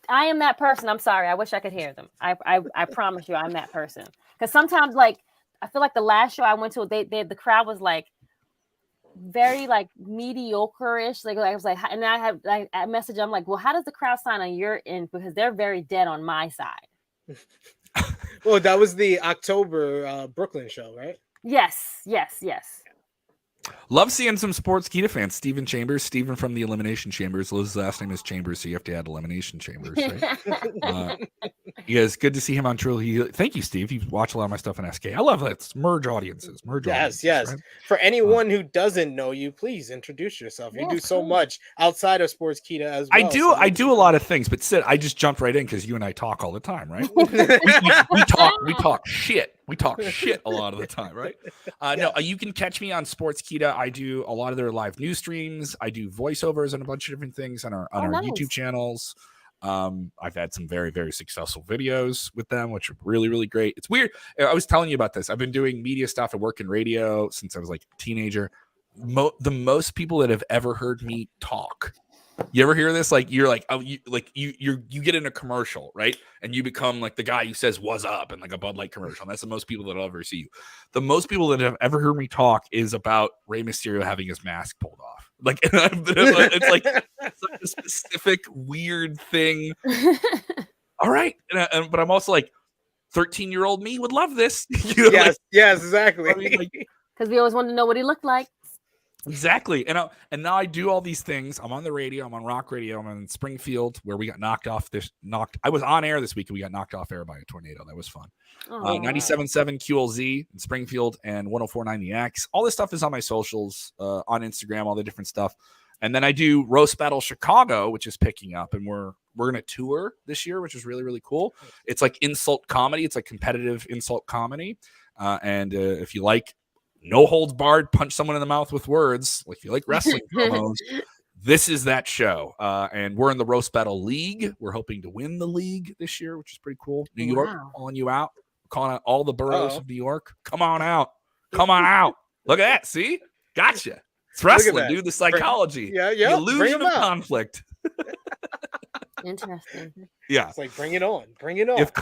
I am that person. I'm sorry. I wish I could hear them. I promise you, I'm that person. Because sometimes, like, I feel like the last show I went to, the crowd was like very like mediocre-ish. Like I was like, and I have like a message. I'm like, well, how does the crowd sign on your end? Because they're very dead on my side. Well, that was the October Brooklyn show, right? Yes. Love seeing some Sports Kita fans. Steven Chambers, Steven from the Elimination Chambers. Liz's last name is Chambers, so you have to add Elimination Chambers. Right? Yeah, it's good to see him on Tru Heel. Thank you, Steve. You watch a lot of my stuff in SK. I love that. It's merge audiences. Yes. Right? For anyone who doesn't know you, please introduce yourself. You do so much outside of Sports Kita as well. I do a lot of things, but Sid, I just jumped right in because you and I talk all the time, right? we talk shit. We talk shit a lot of the time, right? No, you can catch me on Sports Kita. I do a lot of their live news streams. I do voiceovers and a bunch of different things on our YouTube channels. I've had some very, very successful videos with them, which are really, really great. It's weird. I was telling you about this. I've been doing media stuff. I work in radio since I was like a teenager. The most people that have ever heard me talk. You ever hear this? Like you're like, oh, you get in a commercial, right? And you become like the guy who says "What's up" in like a Bud Light commercial. And that's the most people that I'll ever see you. The most people that have ever heard me talk is about Rey Mysterio having his mask pulled off. Like it's like such a specific weird thing. All right, but I'm also like 13-year-old me would love this. Yes, exactly. I mean, because we always wanted to know what he looked like. Exactly. And now I do all these things. I'm on the radio. I'm on rock radio. I'm in Springfield where we got knocked off. I was on air this week and we got knocked off air by a tornado. That was fun. 97.7 QLZ in Springfield and 104.9 The X. All this stuff is on my socials, on Instagram, all the different stuff. And then I do Roast Battle Chicago, which is picking up. And we're going to tour this year, which is really, really cool. It's like insult comedy. It's like competitive insult comedy. And if you like no holds barred, punch someone in the mouth with words, like if you like wrestling promos, this is that show. And we're in the Roast Battle League. We're hoping to win the league this year, which is pretty cool. New York, calling you out, calling out all the boroughs of New York. Come on out. Look at that. See? Gotcha. It's wrestling, dude. The psychology. The illusion of conflict. Interesting. Yeah. It's like, bring it on. If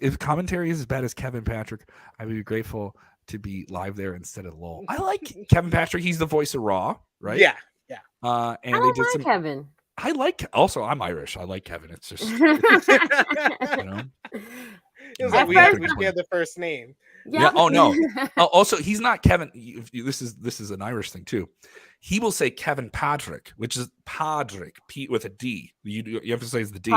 if commentary is as bad as Kevin Patrick, I would be grateful to be live there instead of LOL. I like Kevin Patrick. He's the voice of Raw, right? Yeah. And I don't like Kevin. I like. Also, I'm Irish. I like Kevin. It's just It was like we had the first name. Yeah. Oh no. Also, he's not Kevin. This is an Irish thing too. He will say Kevin Patrick, which is Patrick, P with a D. You emphasize the D.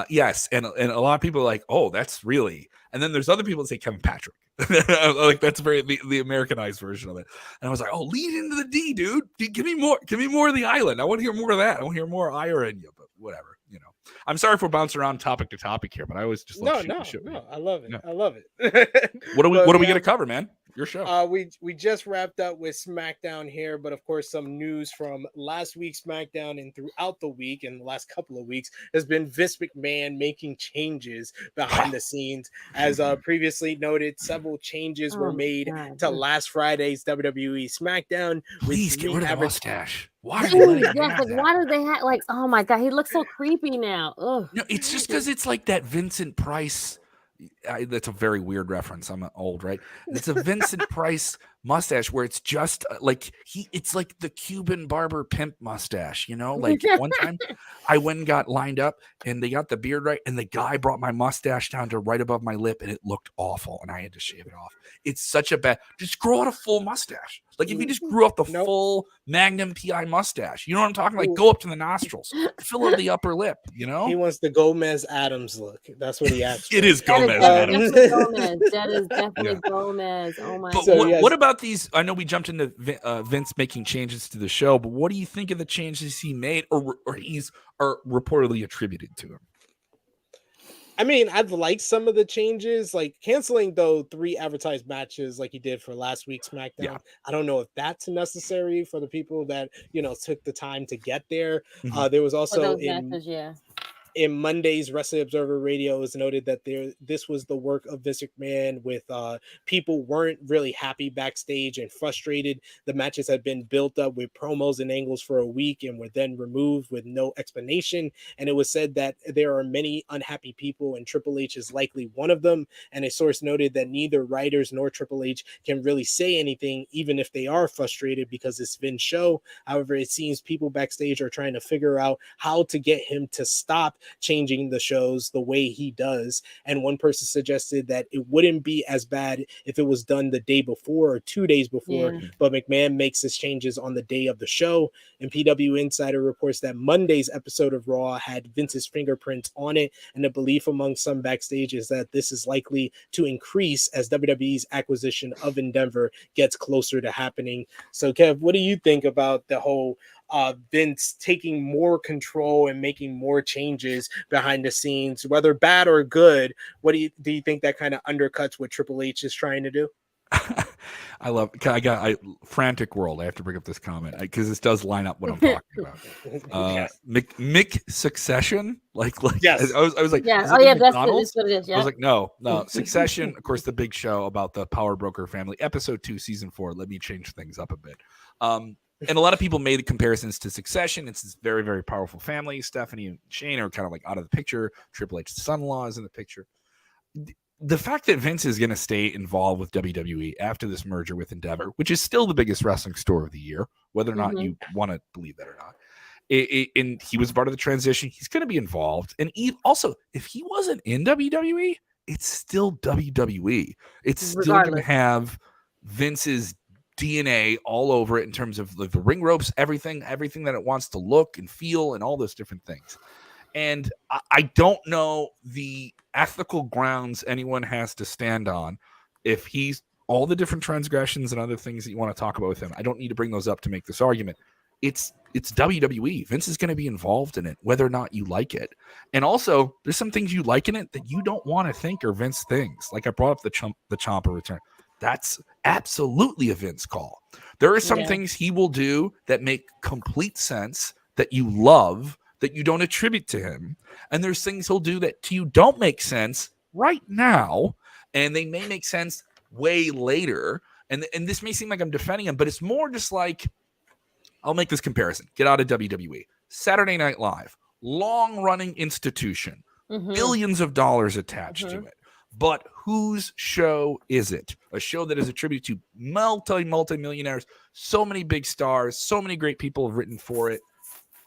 Yes, and a lot of people are like, oh, that's really. And then there's other people that say Kevin Patrick. Like that's very the Americanized version of it. And I was like, oh, lean into the D, dude. Give me more of the island. I want to hear more of that. I want to hear more Ira in you, but whatever. I'm sorry for bouncing around topic to topic here, but I always just love no. I love it. I love it. What are we going to cover, man? Your show. We just wrapped up with SmackDown here, but of course, some news from last week's SmackDown and throughout the week and the last couple of weeks has been Vince McMahon making changes behind the scenes. As previously noted, several changes were made to last Friday's WWE Smackdown. Please get rid of the mustache. Why are they letting him Yes, have like that? why do they have like? Oh my god, he looks so creepy now. Ugh. No, it's just because it's like that Vincent Price. That's a very weird reference. I'm old, right? It's a Vincent Price mustache where it's just like it's like the Cuban barber pimp mustache, you know? Like one time I went and got lined up and they got the beard right, and the guy brought my mustache down to right above my lip, and it looked awful, and I had to shave it off. It's such a bad. Just grow out a full mustache. Like if you just grew out the full Magnum PI mustache, you know what I'm talking? Like go up to the nostrils, fill out the upper lip. You know, he wants the Gomez Adams look. That's what he asked. It is Gomez. That is definitely Gomez. That is definitely Gomez. Oh my But god. what about these? I know we jumped into Vince making changes to the show, but what do you think of the changes he made, or he's reportedly attributed to him? I mean, I'd like some of the changes, like canceling 3 advertised matches like he did for last week's SmackDown. Yeah. I don't know if that's necessary for the people that, took the time to get there. Mm-hmm. There was also in Monday's Wrestling Observer Radio, it was noted that this was the work of Vince McMahon, with people weren't really happy backstage and frustrated. The matches had been built up with promos and angles for a week and were then removed with no explanation. And it was said that there are many unhappy people, and Triple H is likely one of them. And a source noted that neither writers nor Triple H can really say anything, even if they are frustrated, because it's Vince's show. However, it seems people backstage are trying to figure out how to get him to stop changing the shows the way he does. And one person suggested that it wouldn't be as bad if it was done the day before or 2 days before, but McMahon makes his changes on the day of the show. And PW Insider reports that Monday's episode of Raw had Vince's fingerprints on it, and the belief among some backstage is that this is likely to increase as WWE's acquisition of Endeavor gets closer to happening. So Kev, what do you think about the whole Vince taking more control and making more changes behind the scenes, whether bad or good? What do you think that kind of undercuts what Triple H is trying to do? I love. Frantic world. I have to bring up this comment because this does line up what I'm talking about. Mick Succession, yes. I was like, yeah, that's what it is. Yeah. I was like, no, Succession. Of course, the big show about the Power Broker family, episode 2, season 4. Let me change things up a bit. And a lot of people made comparisons to Succession. It's this very, very powerful family. Stephanie and Shane are kind of like out of the picture. Triple H's son-in-law is in the picture. The fact that Vince is going to stay involved with WWE after this merger with Endeavor, which is still the biggest wrestling store of the year, whether or not you want to believe that or not, and he was part of the transition, he's going to be involved. And also, if he wasn't in WWE, it's still WWE. It's still going to have Vince's DNA all over it in terms of the ring ropes, everything that it wants to look and feel and all those different things. And I don't know the ethical grounds anyone has to stand on if he's all the different transgressions and other things that you want to talk about with him. I don't need to bring those up to make this argument. It's WWE. Vince is going to be involved in it, whether or not you like it. And also, there's some things you like in it that you don't want to think are Vince things. Like I brought up the Ciampa return. That's absolutely a Vince call. There are some things he will do that make complete sense, that you love, that you don't attribute to him. And there's things he'll do that to you don't make sense right now, and they may make sense way later. And this may seem like I'm defending him, but it's more just like, I'll make this comparison. Get out of WWE. Saturday Night Live, long-running institution, billions of dollars attached to it. But whose show is it? A show that is attributed to multi-millionaires, so many big stars, so many great people have written for it.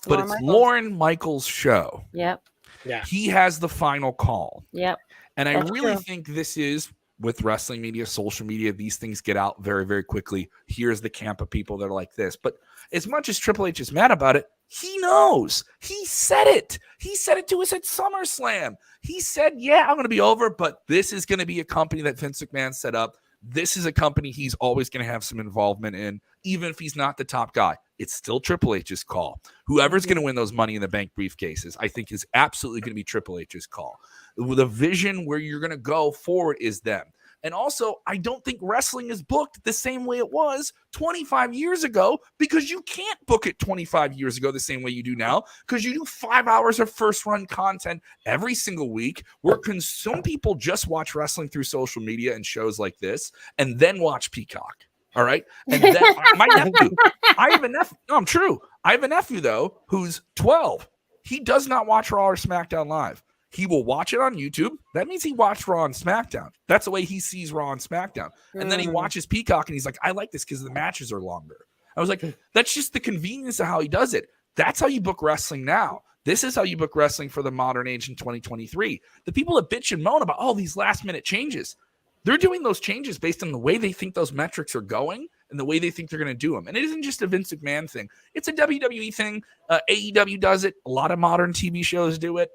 But it's Lorne Michaels' show. Yep. Yeah. He has the final call. Yep. And I really think this is, with wrestling media, social media, these things get out very, very quickly. Here's the camp of people that are like this. But as much as Triple H is mad about it, he knows. He said it. He said it to us at SummerSlam. He said, yeah, I'm going to be over, but this is going to be a company that Vince McMahon set up. This is a company he's always going to have some involvement in, even if he's not the top guy. It's still Triple H's call. Whoever's going to win those Money in the Bank briefcases, I think is absolutely going to be Triple H's call. The vision where you're going to go forward is them. And also, I don't think wrestling is booked the same way it was 25 years ago, because you can't book it 25 years ago the same way you do now, because you do 5 hours of first-run content every single week, where some people just watch wrestling through social media and shows like this and then watch Peacock. All right. And then my nephew, I have a nephew. No, I'm true. I have a nephew, though, who's 12. He does not watch Raw or SmackDown live. He will watch it on YouTube. That means he watched Raw and SmackDown. That's the way he sees Raw and SmackDown. And then he watches Peacock and he's like, I like this because the matches are longer. I was like, that's just the convenience of how he does it. That's how you book wrestling now. This is how you book wrestling for the modern age in 2023. The people that bitch and moan about all these last minute changes, they're doing those changes based on the way they think those metrics are going and the way they think they're going to do them. And it isn't just a Vince McMahon thing. It's a WWE thing. AEW does it. A lot of modern TV shows do it.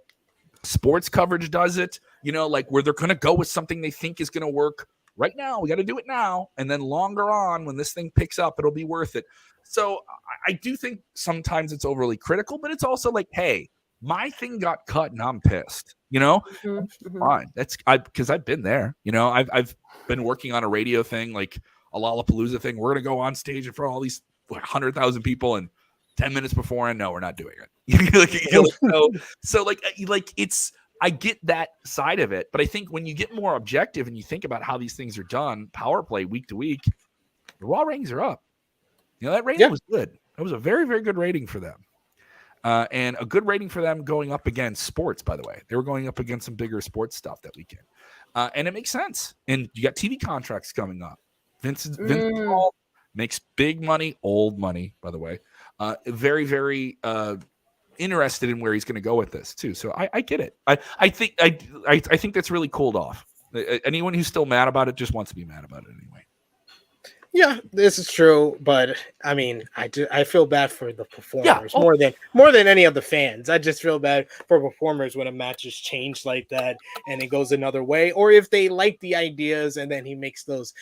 Sports coverage does it. You know, like where they're going to go with something they think is going to work right now. We got to do it now. And then longer on, when this thing picks up, it'll be worth it. So I do think sometimes it's overly critical, but it's also like, hey, my thing got cut and I'm pissed. You know, fine. Because I've been there. You know, I've been working on a radio thing, like a Lollapalooza thing. We're gonna go on stage in front of all these 100,000 people, and 10 minutes before, and no, we're not doing it. So it's. I get that side of it, but I think when you get more objective and you think about how these things are done, power play week to week, the Raw ratings are up. You know, that rating was good. That was a very, very good rating for them. And a good rating for them going up against sports, by the way. They were going up against some bigger sports stuff that weekend. And it makes sense. And you got TV contracts coming up. Vince Paul makes big money, old money, by the way. Very, very interested in where he's going to go with this, too. So I get it. I think that's really cooled off. Anyone who's still mad about it just wants to be mad about it anyway. Yeah, this is true, but I mean, I feel bad for the performers more than any of the fans. I just feel bad for performers when a match is changed like that and it goes another way, or if they like the ideas and then he makes those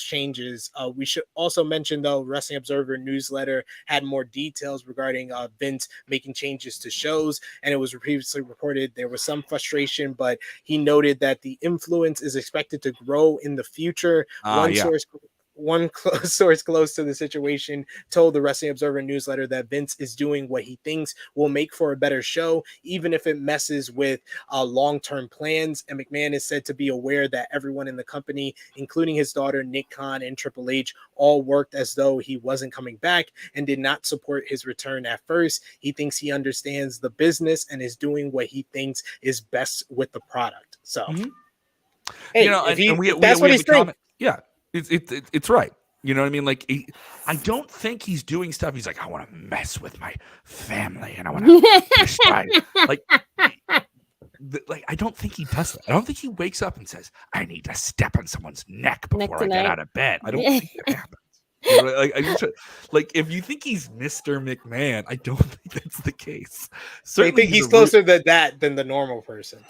changes. We should also mention, though, Wrestling Observer newsletter had more details regarding Vince making changes to shows, and it was previously reported there was some frustration, but he noted that the influence is expected to grow in the future. One source close to the situation told the Wrestling Observer newsletter that Vince is doing what he thinks will make for a better show, even if it messes with long-term plans. And McMahon is said to be aware that everyone in the company, including his daughter, Nick Khan, and Triple H, all worked as though he wasn't coming back and did not support his return at first. He thinks he understands the business and is doing what he thinks is best with the product. So, hey, you know, that's what he's thinking. Yeah. It's right. You know what I mean? Like, I don't think he's doing stuff. He's like, I want to mess with my family and I want to like, I don't think he does that. I don't think he wakes up and says, I need to step on someone's neck before I get out of bed. I don't think that happens. You know, like, if you think he's Mr. McMahon, I don't think that's the case. Certainly, I think he's closer to that than the normal person.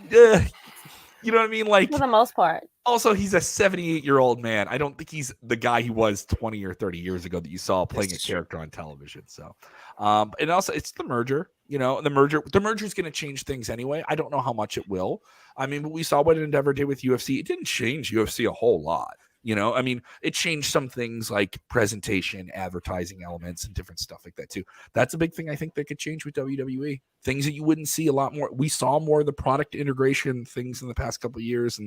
You know what I mean? Like, for the most part. Also, he's a 78-year-old man. I don't think he's the guy he was 20 or 30 years ago that you saw playing a character on television. So, and also it's the merger. You know, the merger is going to change things anyway. I don't know how much it will. I mean, we saw what Endeavor did with UFC. It didn't change UFC a whole lot. You know, I mean, it changed some things like presentation, advertising elements, and different stuff like that too. That's a big thing I think that could change with WWE. Things that you wouldn't see a lot more. We saw more of the product integration things in the past couple of years,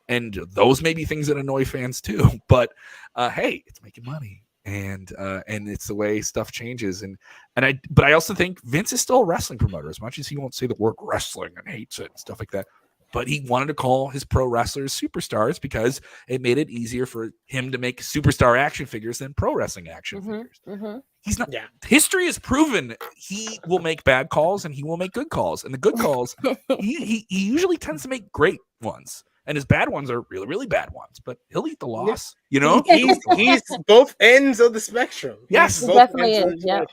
and those may be things that annoy fans too. But hey, it's making money, and it's the way stuff changes. But I also think Vince is still a wrestling promoter, as much as he won't say the word wrestling and hates it and stuff like that. But he wanted to call his pro wrestlers superstars because it made it easier for him to make superstar action figures than pro wrestling action figures. He's not. Yeah. History has proven he will make bad calls and he will make good calls. And the good calls, he usually tends to make great ones. And his bad ones are really, really bad ones. But he'll eat the loss. You know, he's both ends of the spectrum. Yes, he definitely is. Yeah,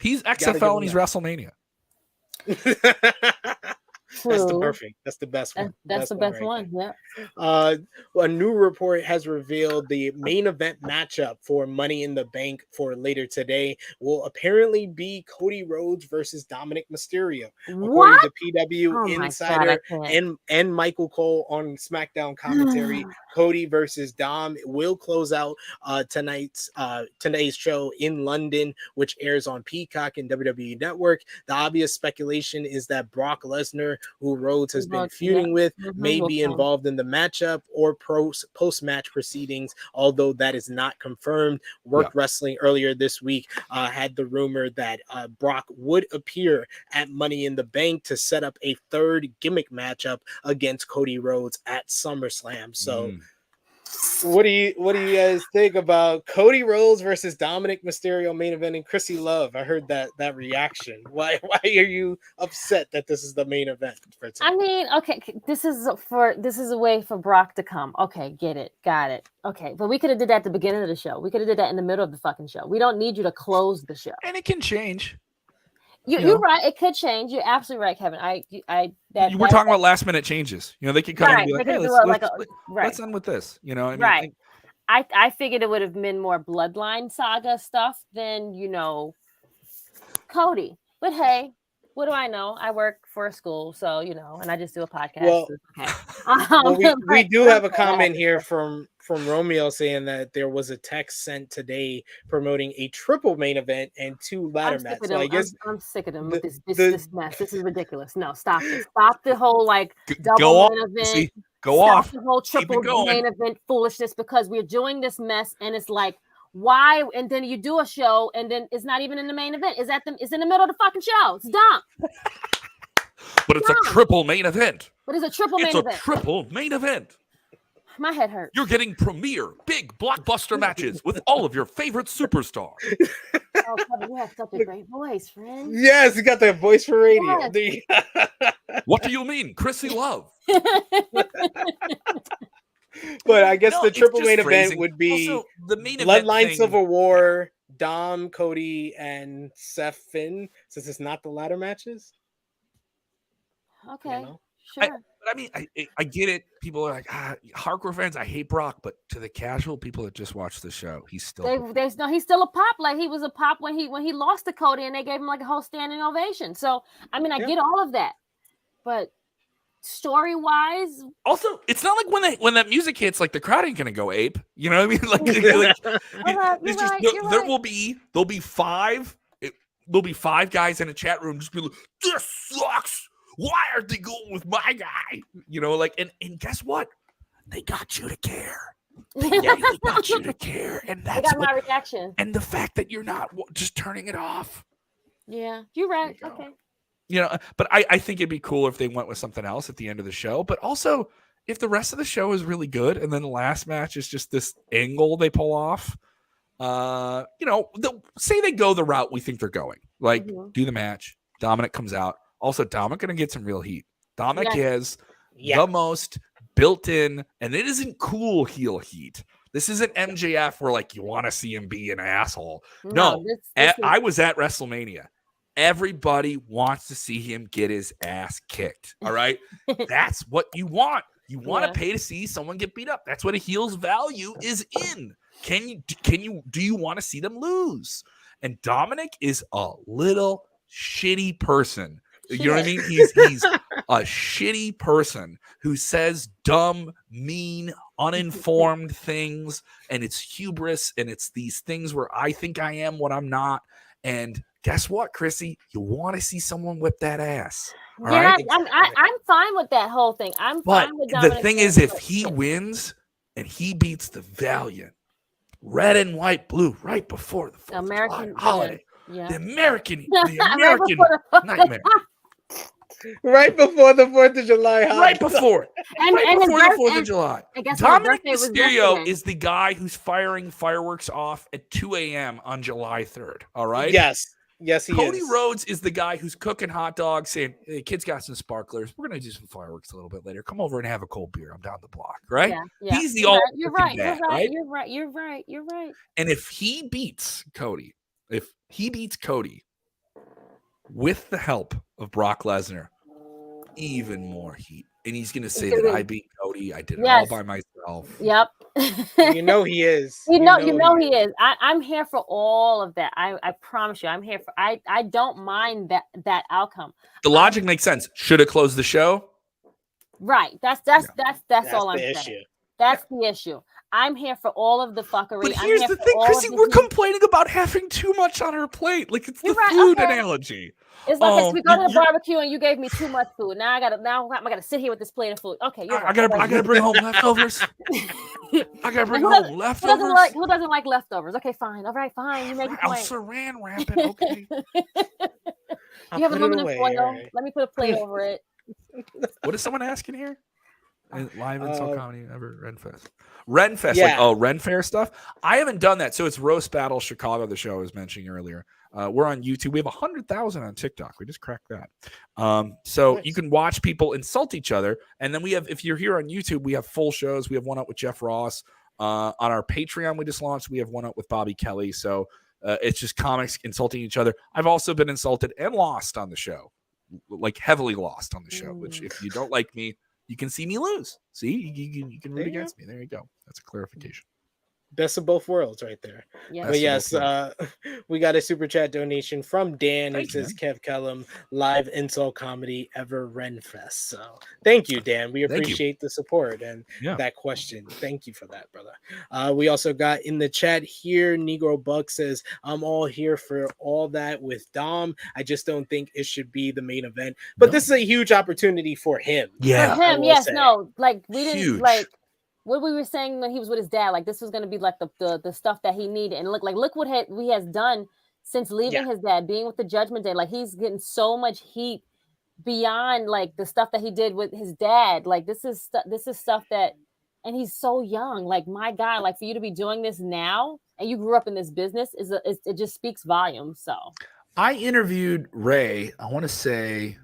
he's XFL and he's WrestleMania. That's the perfect. That's the best one. That's the best one. Yeah. A new report has revealed the main event matchup for Money in the Bank for later today will apparently be Cody Rhodes versus Dominic Mysterio. What? According to PW Insider and Michael Cole on SmackDown commentary, Cody versus Dom will close out today's show in London, which airs on Peacock and WWE Network. The obvious speculation is that Brock Lesnar who Rhodes has been Rhodes, feuding with, may We'll be come. involved in the matchup or post-match proceedings, although that is not confirmed. Work Wrestling earlier this week had the rumor that Brock would appear at Money in the Bank to set up a third gimmick matchup against Cody Rhodes at SummerSlam. So what do you guys think about Cody Rhodes versus Dominic Mysterio main event and Krssi Luv? I heard that reaction. Why are you upset that this is the main event for today? I mean, okay, this is a way for Brock to come. Okay, get it, got it. Okay, but we could have did that at the beginning of the show. We could have did that in the middle of the fucking show. We don't need you to close the show. And it can change. You're right. It could change. You're absolutely right, Kevin. We're talking about last minute changes. You know, they could come and be like, hey, let's end with this. You know, I mean, I figured it would have been more bloodline saga stuff than, Cody. But hey, what do I know? I work for a school, so and I just do a podcast. Well, okay. we do have a comment here from Romeo saying that there was a text sent today promoting a triple main event and 2 ladder matches. So I guess I'm sick of them with this mess. This is ridiculous. No, stop it. Stop the whole double main event. Go off. The whole triple main event foolishness, because we're doing this mess and it's like, why? And then you do a show and then it's not even in the main event. It's in the middle of the fucking show. It's dumb. But it's a triple main event. But it's a triple main event. It's a triple main event. My head hurts. You're getting premier, big blockbuster matches with all of your favorite superstars. Oh, Kevin, you have such a great voice, friend. Yes, you got that voice for radio. Yes. What do you mean, Krssi Luv? But I guess the triple main event would be also, the main Bloodline event Civil War, Dom, Cody, and Seth Finn, since it's not the ladder matches. Okay, sure. I mean, I get it. People are like, hardcore fans, I hate Brock, but to the casual people that just watch the show, he's still he's still a pop. Like he was a pop when he lost to Cody, and they gave him like a whole standing ovation. So I mean, I get all of that, but story-wise, also, it's not like when that music hits, like the crowd ain't gonna go ape. You know what I mean? There'll be 5 guys in a chat room just be like, this sucks. Why aren't they going with my guy? And guess what? They got you to care. They got you to care, and that's my reaction. And the fact that you're not just turning it off. Yeah, you're right. Okay. But I think it'd be cool if they went with something else at the end of the show. But also, if the rest of the show is really good, and then the last match is just this angle they pull off, say they go the route we think they're going, like do the match. Dominic comes out. Also, Dominic going to get some real heat. Dominic is the most built-in, and it isn't cool heel heat. This isn't MJF where you want to see him be an asshole. No, I was at WrestleMania. Everybody wants to see him get his ass kicked. All right, that's what you want. You want to pay to see someone get beat up. That's what a heel's value is in. Do you want to see them lose? And Dominic is a little shitty person. You know what I mean? He's a shitty person who says dumb, mean, uninformed things, and it's hubris, and it's these things where I think I am what I'm not. And guess what, Krssi? You want to see someone whip that ass. All right? I'm fine with that whole thing. I'm fine with Dominic. The thing is, if he wins and he beats the Valiant, red and white, blue, right before the 4th American holiday, the American nightmare. Right before the 4th of July. Right before it. And before the 4th of July. Dominic Mysterio Mysterio is the guy who's firing fireworks off at 2 a.m. on July 3rd. All right? Yes, he is. Cody Rhodes is the guy who's cooking hot dogs saying, hey, kids got some sparklers. We're going to do some fireworks a little bit later. Come over and have a cold beer. I'm down the block, right? Yeah. He's the You're right. And if he beats Cody with the help of Brock Lesnar, even more heat. And he's going to say that I beat Cody. I did it all by myself. Yep. You know he is. You know he is. I'm here for all of that. I promise you, I'm here for. I don't mind that outcome. The logic makes sense. Should have closed the show. Right. That's all I'm saying. That's the issue. I'm here for all of the fuckery. But here's the thing, Krssi, we're complaining about having too much on our plate. Like, it's the food analogy. It's like we go to the barbecue and you gave me too much food. Now I gotta sit here with this plate of food. Okay, I gotta bring home leftovers. I gotta bring home leftovers. Who doesn't like leftovers? Okay, fine. All right, fine. You make a point. Saran wrapping. Okay. You have aluminum foil. Right. Let me put a plate over it. What is someone asking here? Live insult comedy ever Renfest. Like Ren Fair stuff. I haven't done that. So it's Roast Battle Chicago, the show I was mentioning earlier. We're on YouTube. We have 100,000 on TikTok. We just cracked that. So nice. You can watch people insult each other. And then we have, if you're here on YouTube, we have full shows. We have one up with Jeff Ross. On our Patreon we just launched, we have one up with Bobby Kelly. So it's just comics insulting each other. I've also been insulted and lost on the show. Like heavily lost on the show, which if you don't like me, you can see me lose. See, you can root against me. There you go. That's a clarification. Best of both worlds right there. Yeah. But yes, we got a super chat donation from Dan. It says Kev Kellum, live insult comedy ever Renfest. So thank you, Dan. We appreciate the support and that question. Thank you for that, brother. We also got in the chat here, Negro Buck says, I'm all here for all that with Dom. I just don't think it should be the main event. But this is a huge opportunity for him. Yeah. For him, yes, no. Like we didn't like what we were saying when he was with his dad, like this was going to be like the stuff that he needed. And look what he has done since leaving his dad, being with the Judgment Day. Like he's getting so much heat beyond like the stuff that he did with his dad. Like this is stuff that, and he's so young. Like my God, like for you to be doing this now, and you grew up in this business, it just speaks volumes. So I interviewed Ray, I want to say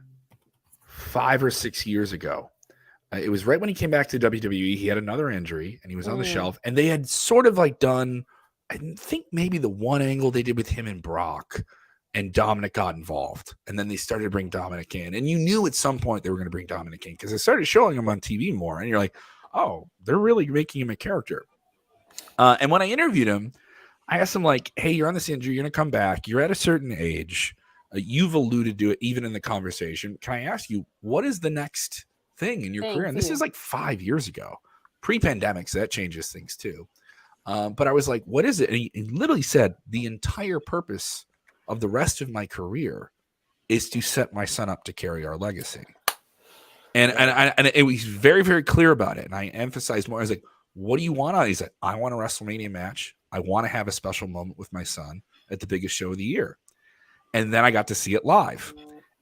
5 or 6 years ago. It was right when he came back to WWE. He had another injury and he was on the shelf. And they had sort of like done, I think maybe the one angle they did with him and Brock, and Dominic got involved. And then they started to bring Dominic in. And you knew at some point they were going to bring Dominic in because they started showing him on TV more. And you're like, oh, they're really making him a character. And when I interviewed him, I asked him like, hey, you're on this injury. You're going to come back. You're at a certain age. You've alluded to it even in the conversation. Can I ask you, what is the next thing in your career? And this is like 5 years ago, pre-pandemic, so that changes things too. But I was like, what is it? And he literally said, the entire purpose of the rest of my career is to set my son up to carry our legacy. And it was very, very clear about it. And I emphasized more. I was like, what do you want on it? He said, I want a WrestleMania match. I want to have a special moment with my son at the biggest show of the year. And then I got to see it live.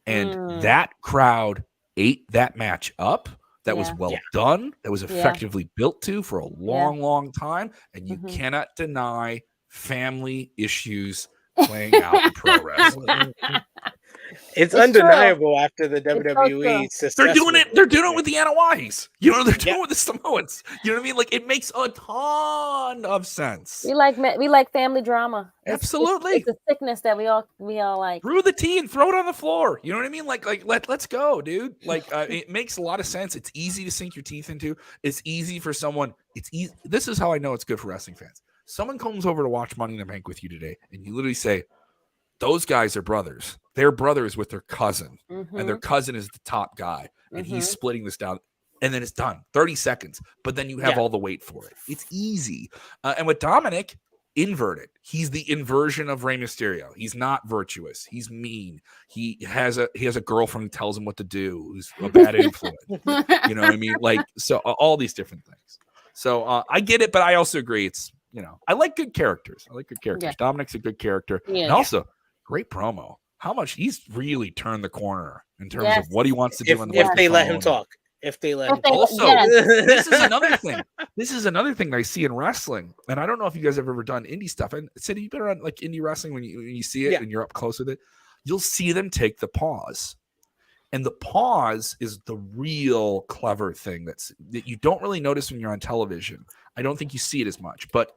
And that crowd ate that match up. That was well done. That was effectively built to for a long, long time. And you cannot deny family issues playing out in pro wrestling. It's undeniable true. After the WWE success. They're doing it with the Anawahis. You know, they're doing it with the Samoans. You know what I mean? Like it makes a ton of sense. We like family drama. Absolutely. It's a sickness that we all like. Brew the tea and throw it on the floor. You know what I mean? Let's go, dude. Like it makes a lot of sense. It's easy to sink your teeth into. It's easy for someone. It's easy. This is how I know it's good for wrestling fans. Someone comes over to watch Money in the Bank with you today, and you literally say, those guys are brothers. They're brothers with their cousin, and their cousin is the top guy, and he's splitting this down, and then it's done. 30 seconds, but then you have all the weight for it. It's easy. And with Dominic, inverted. He's the inversion of Rey Mysterio. He's not virtuous. He's mean. He has a girlfriend who tells him what to do, who's a bad influence. You know what I mean? Like, so all these different things. So I get it, but I also agree. It's, you know, I like good characters. Yeah. Dominic's a good character. Yeah, and also great promo. How much he's really turned the corner in terms of what he wants to do. If they let him talk. If they let him talk. Also, this is another thing. This is another thing that I see in wrestling. And I don't know if you guys have ever done indie stuff. And Sid, you've been around like indie wrestling when you see it and you're up close with it. You'll see them take the pause. And the pause is the real clever thing that you don't really notice when you're on television. I don't think you see it as much. But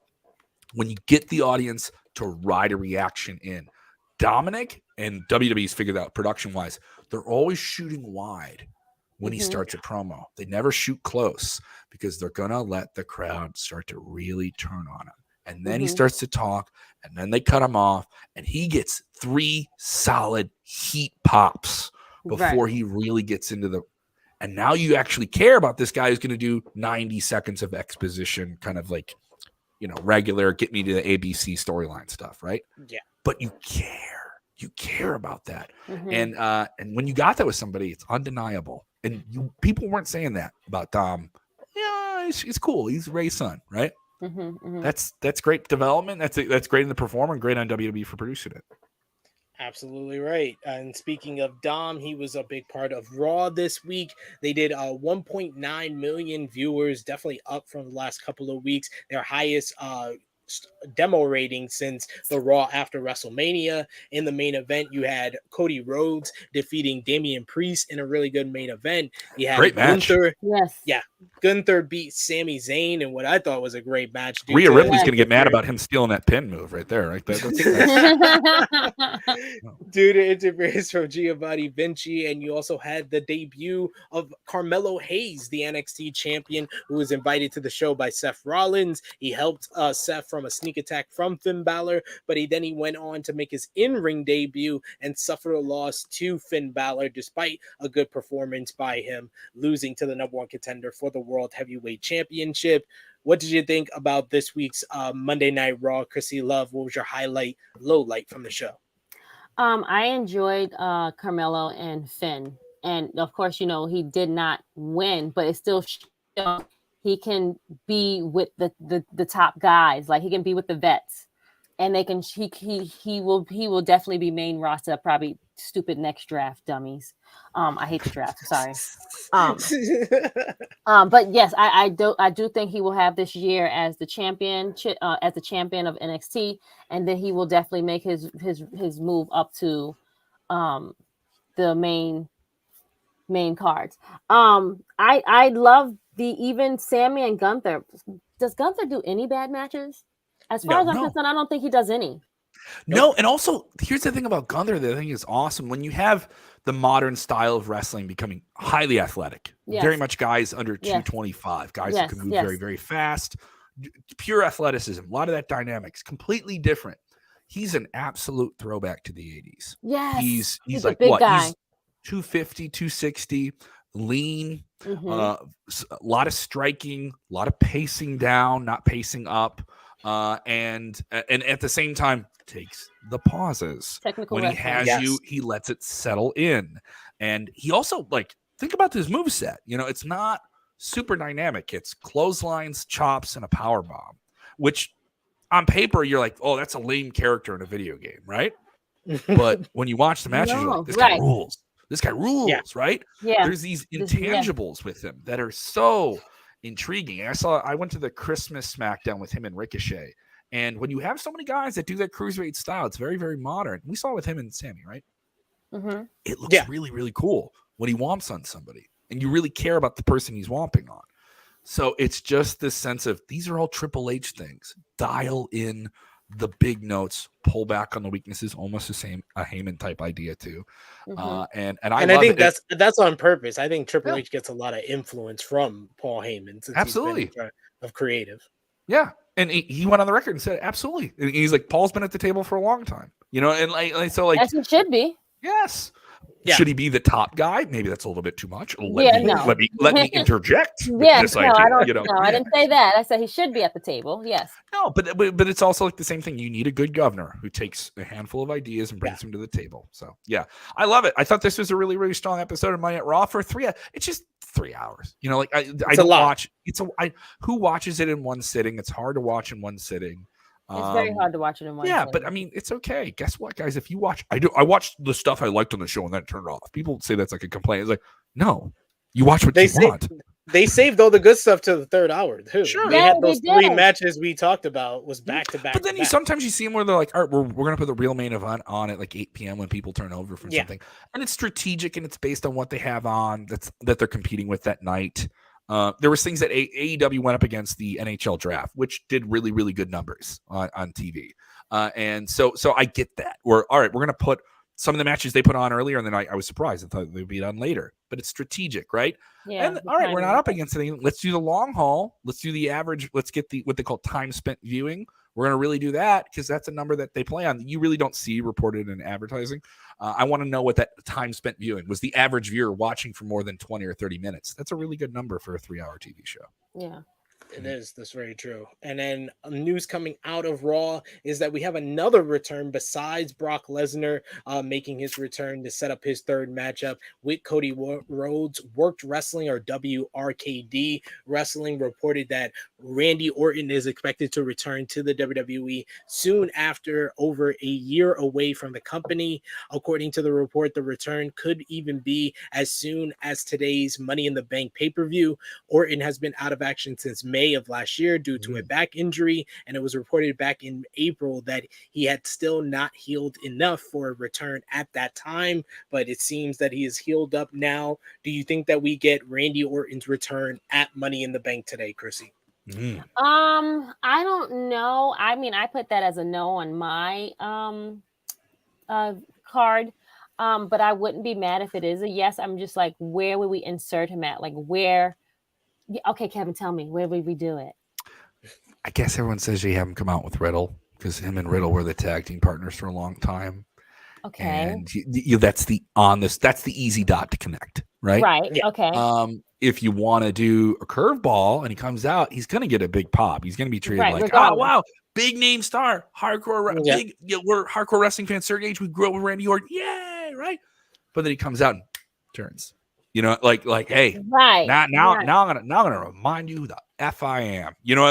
when you get the audience to ride a reaction in, Dominic and WWE's figured out production-wise, they're always shooting wide when he starts a promo. They never shoot close because they're going to let the crowd start to really turn on him. And then he starts to talk, and then they cut him off, and he gets 3 solid heat pops before he really gets into the – And now you actually care about this guy who's going to do 90 seconds of exposition, kind of like, regular, get me to the ABC storyline stuff, right? Yeah. But you care about that. And when you got that with somebody, it's undeniable. And people weren't saying that about Dom. Yeah, he's cool. He's Ray's son, right? That's great development. That's great in the performer and great on WWE for producing it. Absolutely right. And speaking of Dom, he was a big part of Raw this week. They did 1.9 million viewers, definitely up from the last couple of weeks. Their highest demo rating since the Raw after WrestleMania. In the main event, you had Cody Rhodes defeating Damian Priest in a really good main event. You had great match. Gunther. Yes. Yeah. Gunther beat Sami Zayn in what I thought was a great match. Rhea Ripley's going to get mad about him stealing that pin move right there. Right? That's due to interference from Giovanni Vinci. And you also had the debut of Carmelo Hayes, the NXT champion, who was invited to the show by Seth Rollins. He helped Seth from a sneak attack from Finn Balor, but he went on to make his in-ring debut and suffer a loss to Finn Balor despite a good performance by him, losing to the number one contender for the World Heavyweight Championship. What did you think about this week's Monday Night Raw? Krssi Luv, what was your highlight, low light from the show? I enjoyed Carmelo and Finn, and of course, he did not win, but it still showed he can be with the top guys, like he can be with the vets, and they can he will definitely be main roster. Probably stupid next draft dummies. I hate the draft. Sorry. But yes, I do think he will have this year as the champion of NXT, and then he will definitely make his move up to the main cards. I love even Sami and Gunther. Does Gunther do any bad matches? As far as I'm concerned, I don't think he does any. No, and also here's the thing about Gunther that I think is awesome. When you have the modern style of wrestling becoming highly athletic, very much guys under 225, guys who can move very, very fast, pure athleticism, a lot of that dynamics, completely different. He's an absolute throwback to the 80s. Yes. He's like what? Guy. He's 250, 260, lean, a lot of striking, a lot of pacing down, not pacing up. And at the same time takes the pauses. Technical when he has you, he lets it settle in. And he also think about this moveset. It's not super dynamic. It's clotheslines, chops, and a power bomb, which on paper you're like, oh, that's a lame character in a video game, right? But when you watch the matches, you're like, this guy rules. This guy rules, right? Yeah. There's these intangibles with him that are so intriguing. I went to the Christmas Smackdown with him and Ricochet, and when you have so many guys that do that cruiserweight style, it's very, very modern. We saw it with him and Sami, right? It looks really, really cool when he womps on somebody, and you really care about the person he's womping on. So it's just this sense of these are all Triple H things. Dial in the big notes, pull back on the weaknesses, almost the same a Heyman type idea too. And I think that's on purpose. I think Triple H gets a lot of influence from Paul Heyman. Absolutely. Of creative. Yeah. And he went on the record and said, absolutely. And he's like, Paul's been at the table for a long time, and so as he should be. Yes. Yeah. Should he be the top guy? Maybe that's a little bit too much. Let me interject. Yes, I didn't say that. I said he should be at the table. Yes. No, but it's also like the same thing. You need a good governor who takes a handful of ideas and brings them to the table. So yeah, I love it. I thought this was a really, really strong episode of Monday Night Raw for 3 hours. It's just 3 hours. I don't watch. Who watches it in one sitting? It's hard to watch in one sitting. It's very hard to watch it in one. Yeah, but I mean, it's okay. Guess what, guys? If you watch, I watched the stuff I liked on the show and then turned it off. People say that's like a complaint. It's like, no, you watch what you want. They saved all the good stuff to the third hour too. Sure, they had those 3 matches we talked about was back to back. But then sometimes you see them where they're like, all right, we're gonna put the real main event on at like 8 p.m. when people turn over from something, and it's strategic and it's based on what they have on that they're competing with that night. There was things that AEW went up against the NHL draft, which did really, really good numbers on TV. And so I get that. All right, we're going to put some of the matches they put on earlier in the night. I was surprised. I thought they'd be done later, but it's strategic, right? Yeah. And all right, we're not up against anything. Let's do the long haul. Let's do the average. Let's get what they call time spent viewing. we're going to really do that because that's a number that they play on. You really don't see reported in advertising. I want to know what that time spent viewing was. The average viewer watching for more than 20 or 30 minutes. That's a really good number for a 3-hour TV show. Yeah. It is. That's very true. And then news coming out of Raw is that we have another return besides Brock Lesnar making his return to set up his third matchup with Cody Rhodes. Worked Wrestling, or WRKD Wrestling, reported that Randy Orton is expected to return to the WWE soon after, over a year away from the company. According to the report, the return could even be as soon as today's Money in the Bank pay-per-view. Orton has been out of action since May of last year due to a back injury, and it was reported back in April that he had still not healed enough for a return at that time, but it seems that he is healed up now. Do you think that we get Randy Orton's return at Money in the Bank today, Krssi? I don't know. I mean, I put that as a no on my card. But I wouldn't be mad if it is a yes. I'm just like, where would we insert him at? Like, where? Okay, Kevin, tell me, where would we do it? I guess everyone says you have him come out with Riddle because him and Riddle were the tag team partners for a long time. Okay. And that's the easy dot to connect, right? Right. Yeah. Okay. If you want to do a curveball and he comes out, he's going to get a big pop. He's going to be treated like, regardless. oh, wow, big name star, hardcore, we're hardcore wrestling fans. Certain age, we grew up with Randy Orton. Yay, right? But then he comes out and turns. You know, like, hey, right. Now I'm gonna remind you who the F I am. You know,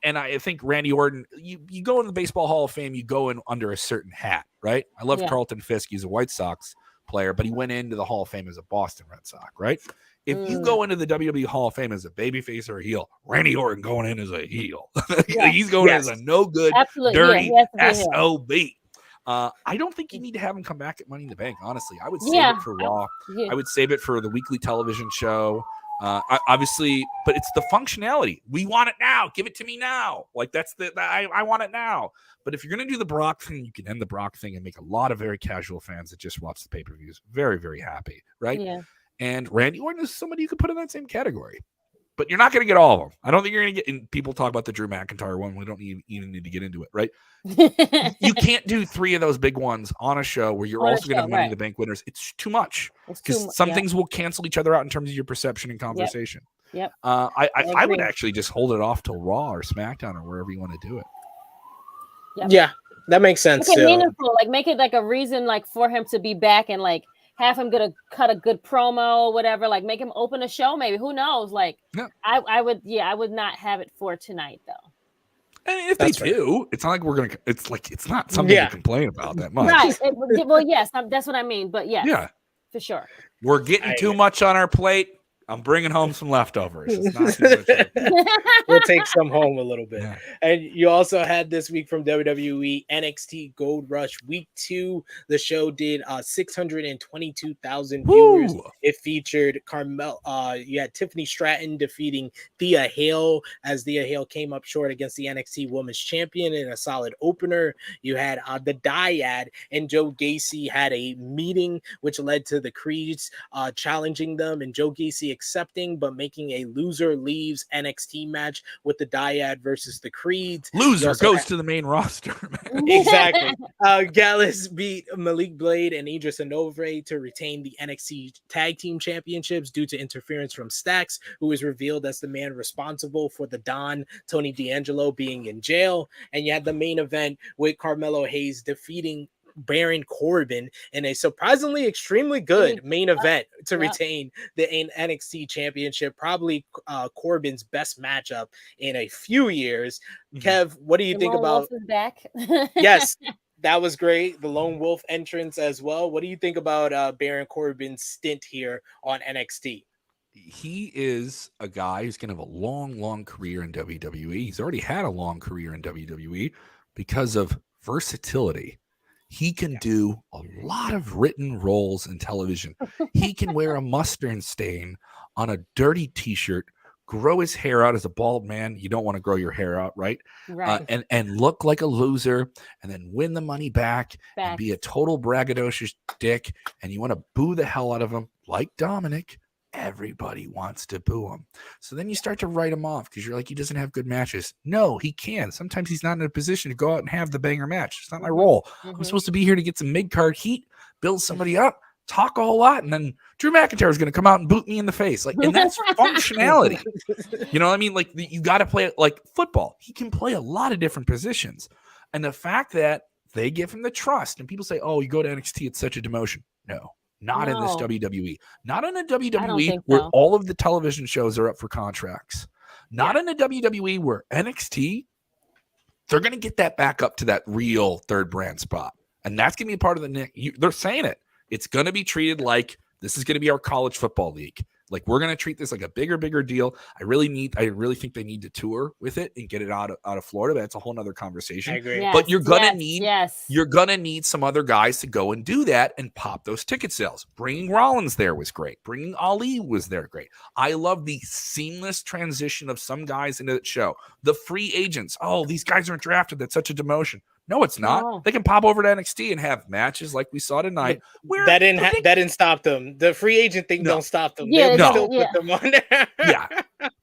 and I think Randy Orton, you go in the Baseball Hall of Fame, you go in under a certain hat, right? I love Carlton Fisk. He's a White Sox player, but he went into the Hall of Fame as a Boston Red Sox, right? If you go into the WWE Hall of Fame as a babyface or a heel, Randy Orton going in as a heel. He's going in as a no good, dirty SOB. I don't think you need to have him come back at Money in the Bank. Honestly, I would save it for Raw. I would save it for the weekly television show. Obviously, but it's the functionality. We want it now. Give it to me now. Like that's I want it now. But if you're going to do the Brock thing, you can end the Brock thing and make a lot of very casual fans that just watch the pay-per-views very, very happy, right? Yeah. And Randy Orton is somebody you could put in that same category. But you're not going to get all of them. I don't think you're going to get. And people talk about the Drew McIntyre one. We don't even need to get into it, right? You can't do 3 of those big ones on a show where you're also going to have Money in the Bank winners. It's too much because some things will cancel each other out in terms of your perception and conversation. Yep. I would actually just hold it off till Raw or SmackDown or wherever you want to do it. Yep. Yeah, that makes sense. Make it meaningful. Like make it like a reason, like for him to be back and like have him gonna cut a good promo or whatever. Like make him open a show, maybe. Who knows? Like I would not have it for tonight though. And if they do, it's not like we're gonna. It's like it's not something to complain about that much, right? Well, yes, that's what I mean. But yes, for sure. We're getting too much on our plate. I'm bringing home some leftovers. It's not too much. We'll take some home a little bit. Yeah. And you also had this week from WWE NxT Gold Rush Week 2. The show did 622,000 viewers. It featured you had Tiffany Stratton defeating Thea Hale as Thea Hale came up short against the NXT Women's Champion in a solid opener. You had the Dyad and Joe Gacy had a meeting which led to the Creeds challenging them, and Joe Gacy accepting but making a loser leaves NXT match with the Dyad versus the Creeds. Loser goes to the main roster. Exactly. Gallus beat Malik Blade and Idris Anove to retain the NXT Tag Team Championships due to interference from Stax, who was revealed as the man responsible for the Don Tony D'Angelo being in jail. And you had the main event with Carmelo Hayes defeating Baron Corbin in a surprisingly extremely good main event to retain the NXT Championship. Probably Corbin's best matchup in a few years. Kev, what do you think about? Wolf is back. Yes, that was great. The Lone Wolf entrance as well. What do you think about Baron Corbin's stint here on NXT? He is a guy who's going to have a long career in WWE. He's already had a long career in WWE because of versatility. He can do a lot of written roles in television. He can wear a mustard stain on a dirty T-shirt, grow his hair out as a bald man. You don't want to grow your hair out, right? Right. And look like a loser, and then win the money back. And be a total braggadocious dick. And you want to boo the hell out of him, like Dominic, everybody wants to boo him. So then you start to write him off because you're like, he doesn't have good matches. No, he can. Sometimes he's not in a position to go out and have the banger match. It's not my role. I'm supposed to be here to get some mid-card heat, build somebody up, talk a whole lot, and then Drew McIntyre is going to come out and boot me in the face. Like, and that's functionality. You know what I mean? Like, you got to play it like football. He can play a lot of different positions. And the fact that they give him the trust, and people say, oh, you go to NXT, it's such a demotion. No, not in this WWE. Not in a WWE where all of the television shows are up for contracts. Not in a WWE where NXT, they're going to get that back up to that real third brand spot. And that's going to be a part of the they're saying it. It's going to be treated like this is going to be our college football league. Like, we're going to treat this like a bigger deal. I really think they need to tour with it and get it out of Florida. But that's a whole nother conversation. I agree. Yes, but you're going to need some other guys to go and do that and pop those ticket sales. Bringing Rollins there was great. Bringing Ali was there great. I love the seamless transition of some guys into the show. The free agents. Oh, these guys aren't drafted. That's such a demotion. No, it's not. No. They can pop over to NXT and have matches like we saw tonight. That didn't stop them. The free agent thing don't stop them. Yeah, they still put them on there. Yeah,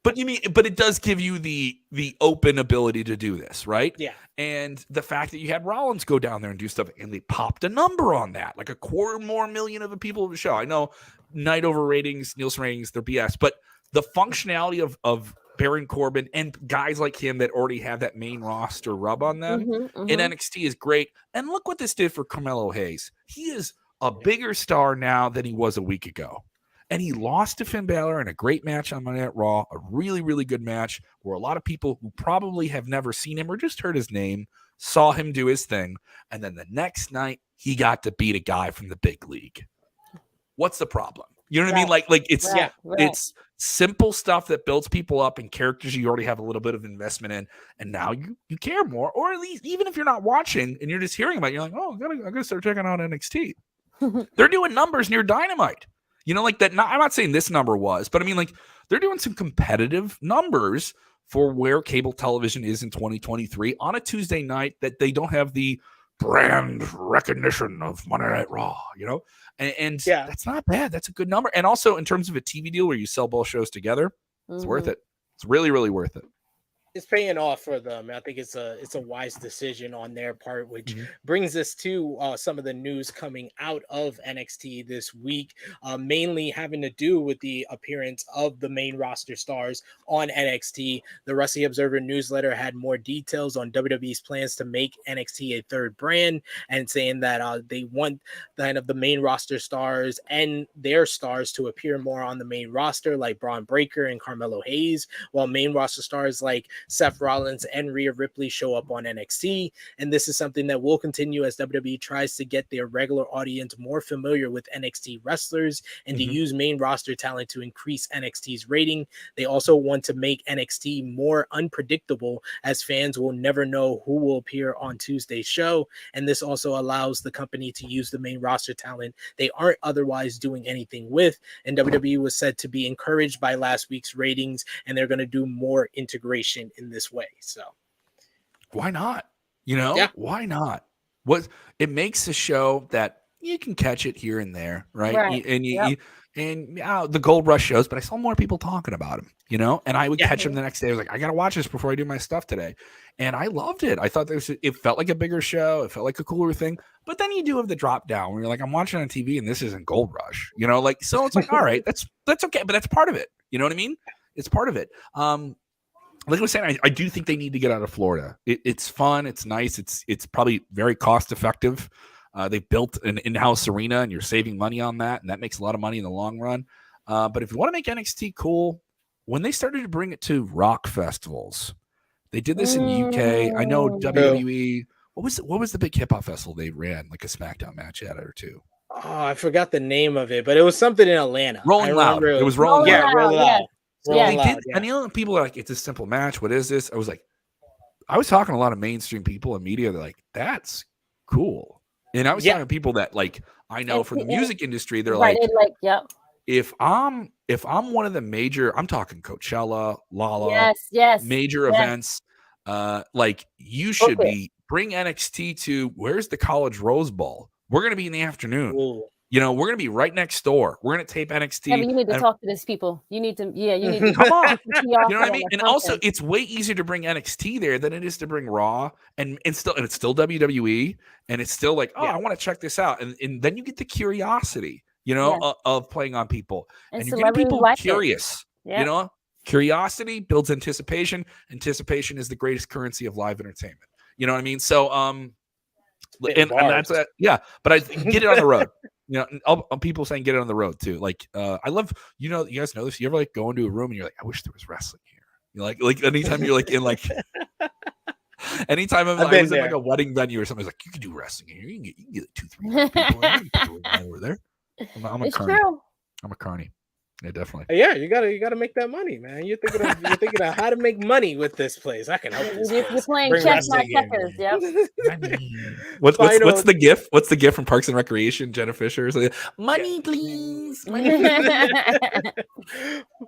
but it does give you the open ability to do this, right? Yeah. And the fact that you had Rollins go down there and do stuff, and they popped a number on that, like 250,000 of the people of the show. I know night over ratings, Nielsen ratings, they're BS, but the functionality of Baron Corbin and guys like him that already have that main roster rub on them in NXT is great. And look what this did for Carmelo Hayes. He is a bigger star now than he was a week ago. And he lost to Finn Balor in a great match on Monday Night Raw, a really, really good match where a lot of people who probably have never seen him or just heard his name saw him do his thing. And then the next night, he got to beat a guy from the big league. What's the problem? You know what I mean? Like it's simple stuff that builds people up and characters you already have a little bit of investment in, and now you care more. Or at least, even if you're not watching and you're just hearing about it, you're like, oh, I gotta start checking out NXT. They're doing numbers near Dynamite. You know, like that. I'm not saying this number was, but I mean, like, they're doing some competitive numbers for where cable television is in 2023 on a Tuesday night that they don't have the brand recognition of Monday Night Raw, you know? And that's not bad. That's a good number. And also in terms of a TV deal where you sell both shows together, it's worth it. It's really, really worth it. It's paying off for them. I think it's a wise decision on their part, which brings us to some of the news coming out of NXT this week, mainly having to do with the appearance of the main roster stars on NXT. The Wrestling Observer newsletter had more details on WWE's plans to make NXT a third brand, and saying that they want the main roster stars and their stars to appear more on the main roster, like Braun Breaker and Carmelo Hayes, while main roster stars like Seth Rollins and Rhea Ripley show up on NXT. And this is something that will continue as WWE tries to get their regular audience more familiar with NXT wrestlers and to use main roster talent to increase NXT's rating. They also want to make NXT more unpredictable, as fans will never know who will appear on Tuesday's show. And this also allows the company to use the main roster talent they aren't otherwise doing anything with. And WWE was said to be encouraged by last week's ratings, and they're going to do more integration in this way. So why not? You know, why not? It makes a show that you can catch it here and there, right? The Gold Rush shows, but I saw more people talking about them, you know, and I would catch them the next day. I was like, I gotta watch this before I do my stuff today, and I loved it. I thought it felt like a bigger show. It felt like a cooler thing. But then you do have the drop down where you're like, I'm watching on TV and this isn't Gold Rush, you know, like, so it's like, all right, that's okay, but that's part of it. You know what I mean? It's part of it. Like I was saying, I do think they need to get out of Florida. It's fun. It's nice. It's probably very cost effective. They built an in-house arena, and you're saving money on that, and that makes a lot of money in the long run. But if you want to make NXT cool, when they started to bring it to rock festivals, they did this in the UK. I know WWE. What was the big hip hop festival they ran, like a SmackDown match at it or two? Oh, I forgot the name of it, but it was something in Atlanta. Rolling Loud. It was Rolling Loud. Rolling Loud. So they did, and you know, people are like, it's a simple match. What is this? I was talking to a lot of mainstream people and media. They're like, that's cool. And I was talking to people that, like, I know from the music industry, they're like, if I'm one of the major, I'm talking Coachella, Lala, major events, like, you should bring NXT to, where's the College Rose Bowl? We're going to be in the afternoon. You know, we're going to be right next door. We're going to tape NXT. Yeah, but you need to talk to these people. You need to, you need to come on. You know what I mean? And also, it's way easier to bring NXT there than it is to bring Raw, and it's still WWE, and it's still like, I want to check this out, and then you get the curiosity, you know, of playing on people, and you're getting people curious. You know, curiosity builds anticipation. Anticipation is the greatest currency of live entertainment. You know what I mean? So, and that's it. Yeah, but I get it on the road. You know, people saying get it on the road too. Like, I love, you know, you guys know this. You ever like go into a room and you're like, I wish there was wrestling here. You like anytime you're like in like, anytime I was in like a wedding venue or something, it's like you can do wrestling here. You can get 2-3 people over there. I'm a carny. I'm a carny. Yeah, definitely. Yeah, you gotta make that money, man. You're thinking of how to make money with this place. I can help you. You're playing chess, not checkers. Yep. What's the gift? What's the gift from Parks and Recreation? Jenna Fisher. Like, money, please. Money.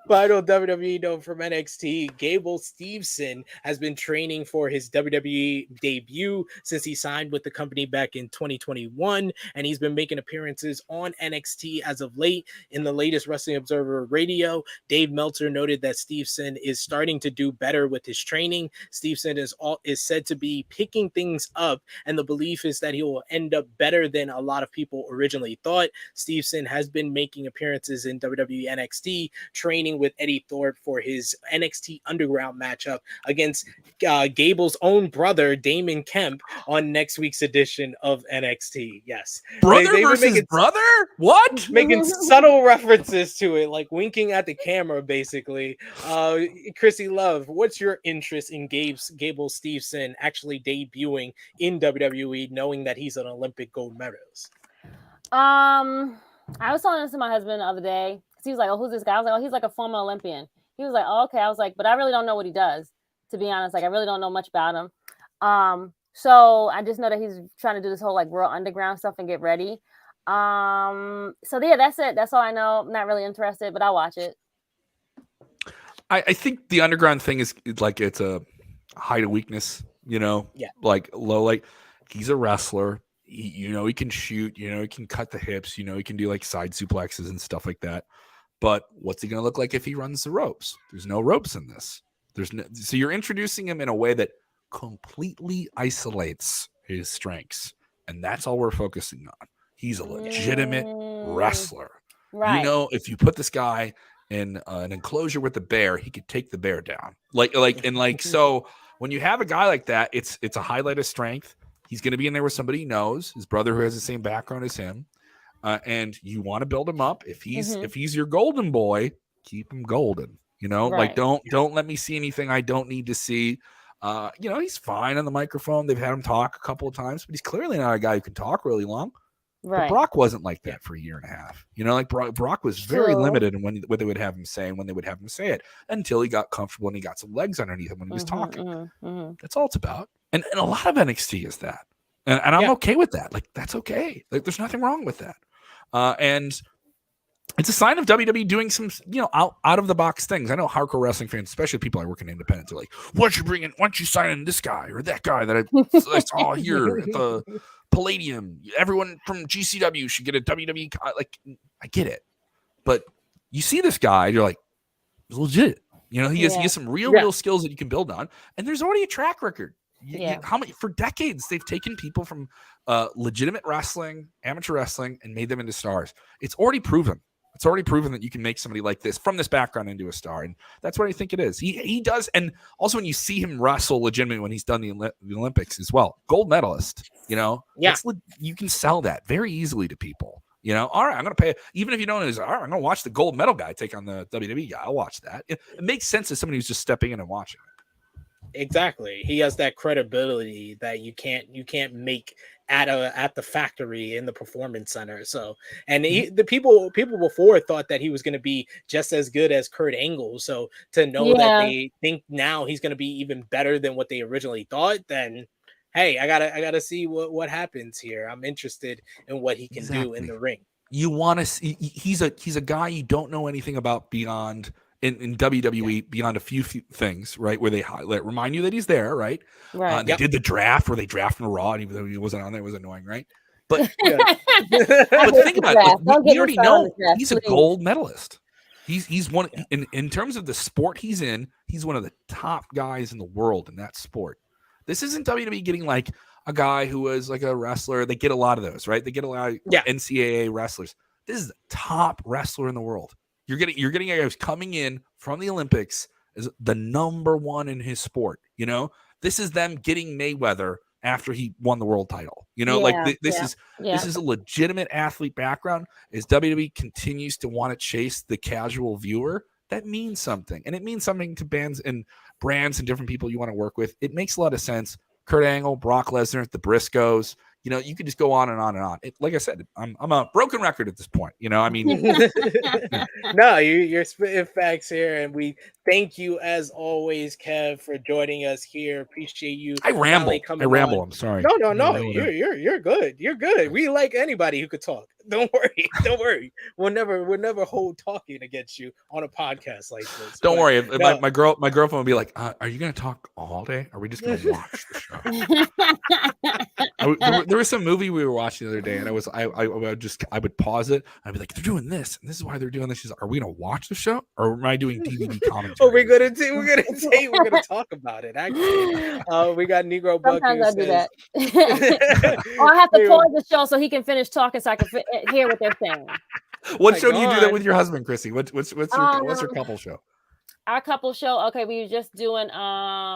Final WWE note from NXT: Gable Steveson has been training for his WWE debut since he signed with the company back in 2021, and he's been making appearances on NXT as of late. In the latest Wrestling Observer Radio, Dave Meltzer noted that Steveson is starting to do better with his training. Steveson is said to be picking things up, and the belief is that he will end up better than a lot of people originally thought. Steveson has been making appearances in WWE NXT, training with Eddie Thorpe for his NXT Underground matchup against Gable's own brother, Damon Kemp, on next week's edition of NXT. Yes. Brother versus brother? What? Making subtle references to it, like winking at the camera, basically. Krssi Luv, what's your interest in Gable Steveson actually debuting in WWE, knowing that he's an Olympic gold medalist? I was telling this to my husband the other day, because he was like, oh, who's this guy? I was like, oh, he's like a former Olympian. He was like, oh, okay. I was like, but I really don't know what he does, to be honest. Like, I really don't know much about him. So I just know that he's trying to do this whole like Raw Underground stuff and get ready. So yeah, that's it. That's all I know. I'm not really interested, but I'll watch it. I think the Underground thing is like, it's a height of weakness, you know, like low, like he's a wrestler. He can shoot, he can cut the hips, he can do like side suplexes and stuff like that. But what's he going to look like if he runs the ropes? There's no ropes in this. So you're introducing him in a way that completely isolates his strengths. And that's all we're focusing on. He's a legitimate wrestler. Right. If you put this guy in an enclosure with a bear, he could take the bear down. So when you have a guy like that, it's a highlight of strength. He's going to be in there with somebody he knows, his brother who has the same background as him. And you want to build him up. If he's your golden boy, keep him golden. Like don't let me see anything I don't need to see. He's fine on the microphone. They've had him talk a couple of times, but he's clearly not a guy who can talk really long. Right. But Brock wasn't like that for a year and a half. Like Brock was very limited in what they would have him say and when they would have him say it until he got comfortable and he got some legs underneath him when he was talking. That's all it's about. And a lot of NXT is that. And I'm okay with that. Like, that's okay. Like, there's nothing wrong with that. And it's a sign of WWE doing some, out of the box things. I know hardcore wrestling fans, especially people I work in independents, are like, why don't you sign in this guy or that guy that I saw here at the Palladium? Everyone from GCW should get a WWE. Like, I get it. But you see this guy, you're like, he's legit. He has some real skills that you can build on. And there's already a track record. For decades they've taken people from legitimate wrestling, amateur wrestling, and made them into stars. It's already proven that you can make somebody like this from this background into a star, and that's what I think it is. He does. And also when you see him wrestle legitimately when he's done the Olympics as well, gold medalist, you can sell that very easily to people. All right, I'm going to pay, even if you don't know, all right, I'm going to watch the gold medal guy take on the WWE guy. I'll watch that. It makes sense as somebody who's just stepping in and watching it. Exactly. He has that credibility that you can't make at the factory in the performance center. So, and the people before thought that he was going to be just as good as Kurt Angle. So to know that they think now he's going to be even better than what they originally thought, then hey, I gotta see what happens here. I'm interested in what he can do in the ring. You want to see? He's a guy you don't know anything about beyond. In WWE, beyond a few things, right, where they remind you that he's there, right? Right. They did the draft where they drafted him to Raw, and even though he wasn't on there, it was annoying, right? But I but hate think the about draft. it. Don't We get me already started on know the draft, he's a please. gold medalist. He's one in terms of the sport he's in. He's one of the top guys in the world in that sport. This isn't WWE getting like a guy who was like a wrestler. They get a lot of those, right? They get a lot of NCAA wrestlers. This is the top wrestler in the world. You're getting a guy who's coming in from the Olympics as the number one in his sport. You know, this is them getting Mayweather after he won the world title. You know, this is a legitimate athlete background. As WWE continues to want to chase the casual viewer, that means something. And it means something to bands and brands and different people you want to work with. It makes a lot of sense. Kurt Angle, Brock Lesnar, the Briscoes, you know, you could just go on and on and on. Like I said, I'm a broken record at this point. You know, I mean, no, you're spitting facts here, and we thank you as always, Kev, for joining us here. Appreciate you. I ramble. I'm sorry. No. You're good. You're good. We like anybody who could talk. Don't worry. We'll never hold talking against you on a podcast like this. Don't worry. My girlfriend will be like, "Are you going to talk all day? Are we just going to watch the show?" There was some movie we were watching the other day, and I would pause it. I'd be like, "They're doing this, and this is why they're doing this." She's like, "Are we going to watch the show, or am I doing DVD commentary?" Oh, we're gonna talk about it. Actually, we got Negro Buck. Sometimes I do that. Or I have to pause the show so he can finish talking, so I can hear what they're saying. What show do you do that with your husband, Krssi? What's your couple show? Our couple show. Okay, we were just doing.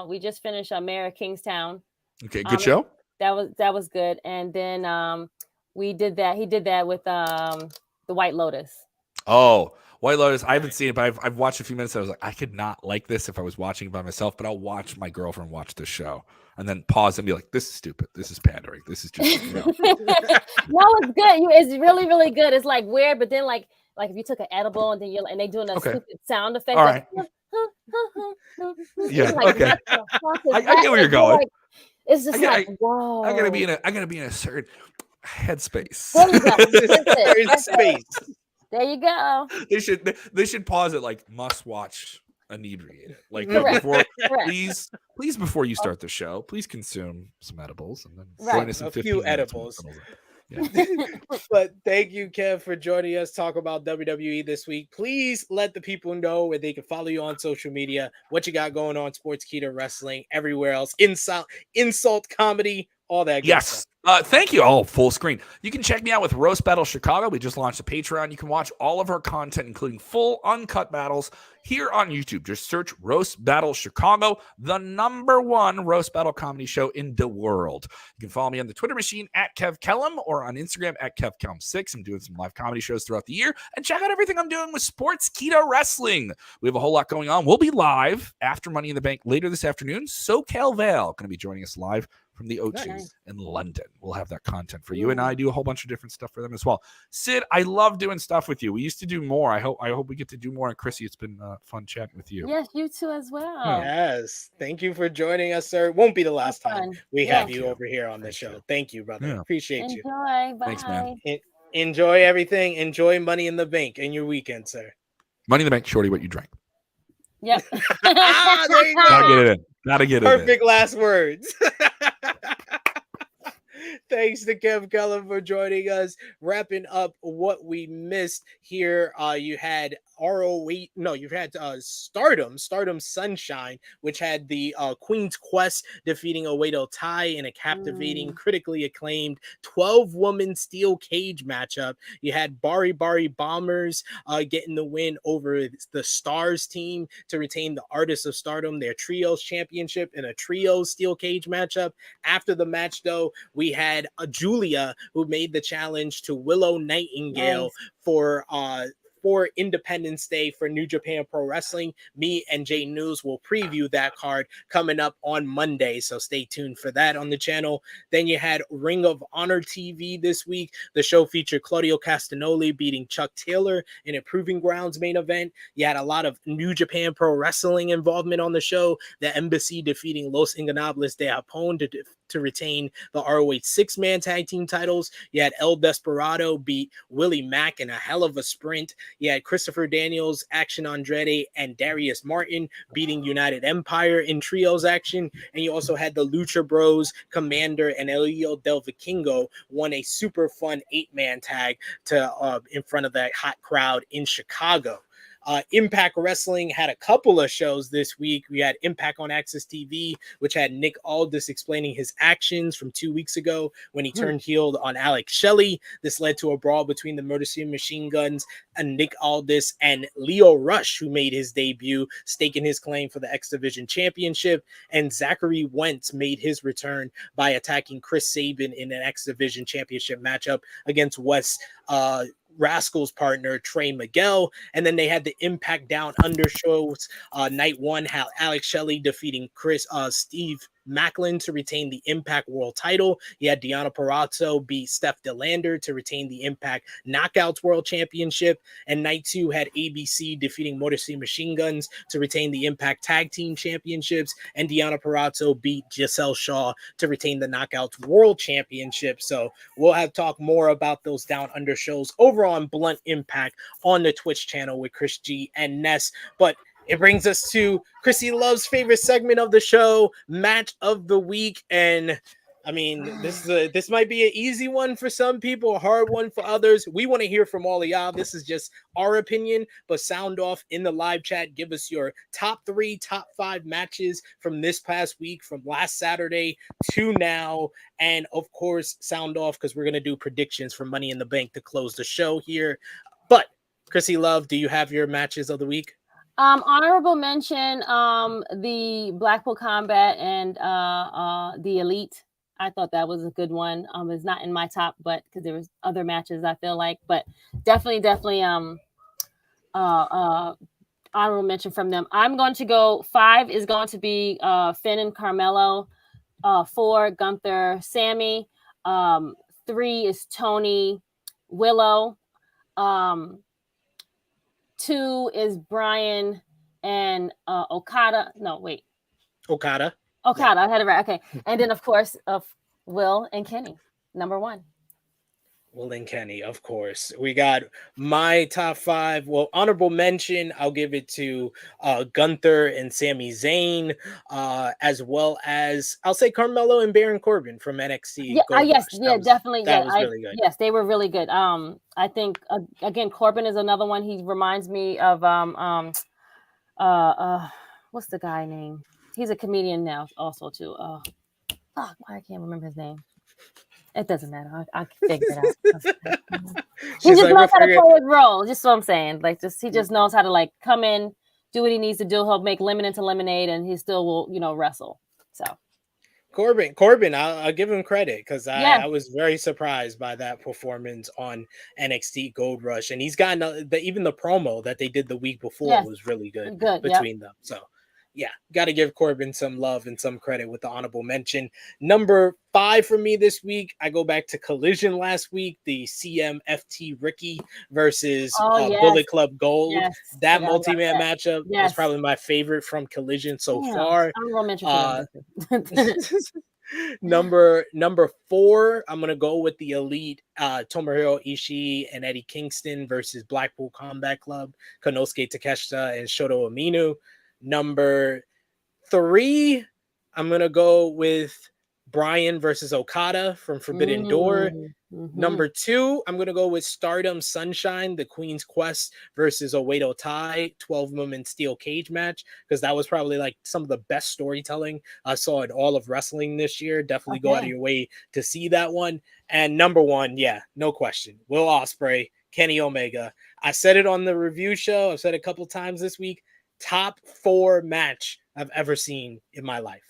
We just finished Mayor of Kingstown. Okay, good show. That was good, and then we did that. He did that with the White Lotus. Oh, White Lotus. I haven't seen it, but I've watched a few minutes. I was like, I could not like this if I was watching it by myself, but I'll watch my girlfriend watch the show and then pause and be like, "This is stupid. This is pandering. This is just." No, it's good. It's really, really good. It's like weird, but then like if you took an edible and then and they doing a stupid sound effect. All right. Yeah. Like, okay. I get where you're going. Like, it's just whoa. I gotta be in a certain headspace. There you go. There you go. They should pause it like must watch inebriated. Like Correct. please before you start the show, please consume some edibles and then join us in a 15 few minutes. edibles. Yeah. But thank you, Kev, for joining us. Talk about WWE this week. Please let the people know where they can follow you on social media, what you got going on, Sports Keto Wrestling, everywhere else, insult comedy, all that. Yes. Thank you. Oh, full screen. You can check me out with Roast Battle Chicago. We just launched a Patreon. You can watch all of our content, including full uncut battles, here on YouTube. Just search Roast Battle Chicago, the #1 roast battle comedy show in the world. You can follow me on the Twitter machine at Kev Kellum or on Instagram at KevKellum6. I'm doing some live comedy shows throughout the year. And check out everything I'm doing with Sports Keto Wrestling. We have a whole lot going on. We'll be live after Money in the Bank later this afternoon. SoCal Val going to be joining us live from the O2 in London. We'll have that content for you, and I do a whole bunch of different stuff for them as well. Sid, I love doing stuff with you. We used to do more. I hope we get to do more. And Krssi, it's been fun chatting with you. Yes, you too as well. Yes, thank you for joining us, sir. It won't be the last time we have you over here on the show. Thank you, brother. Yeah. Appreciate you. Bye. Thanks, man. Enjoy everything. Enjoy Money in the Bank and your weekend, sir. Money in the Bank, shorty, what you drank. Yep. There you go. Gotta get it in. Perfect last words. Thanks to Kev Kellum for joining us. Wrapping up what we missed here. You had ROH. No, you've had Stardom Sunshine, which had the Queen's Quest defeating Oedo Tai in a captivating, critically acclaimed 12-woman steel cage matchup. You had Bari Bombers getting the win over the Stars team to retain the Artists of Stardom, their Trios Championship in a Trios steel cage matchup. After the match, though, we had Julia, who made the challenge to Willow Nightingale for Independence Day for New Japan Pro Wrestling. Me and Jay News will preview that card coming up on Monday, so stay tuned for that on the channel. Then you had Ring of Honor TV this week. The show featured Claudio Castagnoli beating Chuck Taylor in a Proving Grounds main event. You had a lot of New Japan Pro Wrestling involvement on the show. The Embassy defeating Los Ingobernables de Japón to retain the ROH 6-man tag team titles. You had El Desperado beat Willie Mack in a hell of a sprint. You had Christopher Daniels, Action Andrade, and Darius Martin beating United Empire in trios action. And you also had the Lucha Bros, Commander, and Elio Del Vikingo won a super fun 8-man tag to in front of that hot crowd in Chicago. Impact Wrestling had a couple of shows this week. We had Impact on Access TV, which had Nick Aldis explaining his actions from 2 weeks ago when he turned heel on Alex Shelley. This led to a brawl between the Motor City Machine Guns and Nick Aldis and Leo Rush, who made his debut, staking his claim for the X Division Championship. And Zachary Wentz made his return by attacking Chris Sabin in an X Division Championship matchup against Wes Rascal's partner Trey Miguel. And then they had the Impact Down Under shows. Night one had Alex Shelley defeating Steve Macklin to retain the Impact World title. You had Deonna Purrazzo beat Steph DeLander to retain the Impact Knockouts World Championship. And night two had ABC defeating Motor City Machine Guns to retain the Impact Tag Team Championships. And Deonna Purrazzo beat Giselle Shaw to retain the Knockouts World Championship. So we'll have talk more about those Down Under shows over on Blunt Impact on the Twitch channel with Chris G and Ness. But it brings us to Krssi Luv's favorite segment of the show, Match of the Week. And I mean, this might be an easy one for some people, a hard one for others. We want to hear from all of y'all. This is just our opinion, but sound off in the live chat. Give us your top 3, top 5 matches from this past week, from last Saturday to now. And of course, sound off because we're going to do predictions for Money in the Bank to close the show here. But Krssi Luv, do you have your matches of the week? Honorable mention, the Blackpool Combat and the Elite. I thought that was a good one. It's not in my top, but because there was other matches I feel like, but definitely honorable mention from them. I'm going to go 5 is going to be Finn and Carmelo, 4 Gunther, Sammy, 3 is Tony, Willow, 2 is Bryan and Okada. No, wait. Okada. Yeah. I had it right. Okay. And then, of course, of Will and Kenny, number 1. Will and Kenny, of course. We got my top 5. Well, honorable mention, I'll give it to Gunther and Sami Zayn, as well as I'll say Carmelo and Baron Corbin from NXT. Definitely. That was really good. Yes, they were really good. I think again, Corbin is another one. He reminds me of what's the guy name? He's a comedian now, also too. I can't remember his name. It doesn't matter. I can figure it out. He just knows how to play his role. Just what I'm saying. He just knows how to come in, do what he needs to do. He'll make lemon into lemonade, and he still will, wrestle. So Corbin, I'll give him credit because I was very surprised by that performance on NXT Gold Rush, and he's gotten even the promo that they did the week before was really good between them. So. Yeah, got to give Corbin some love and some credit with the honorable mention. Number 5 for me this week, I go back to Collision last week, the CMFT Ricky versus Bullet Club Gold. Yes. That multi-man matchup is probably my favorite from Collision so far. Honorable mention. Number 4, I'm gonna go with the Elite, Tomohiro Ishii and Eddie Kingston versus Blackpool Combat Club, Konosuke Takeshita and Shota Umino. Number 3, I'm going to go with Bryan versus Okada from Forbidden Door. Mm-hmm. Number 2, I'm going to go with Stardom Sunshine, the Queen's Quest versus Oedo Tai, 12-woman steel cage match, because that was probably some of the best storytelling I saw in all of wrestling this year. Definitely go out of your way to see that one. And number 1, no question, Will Ospreay, Kenny Omega. I said it on the review show. I've said it a couple times this week. Top 4 match I've ever seen in my life.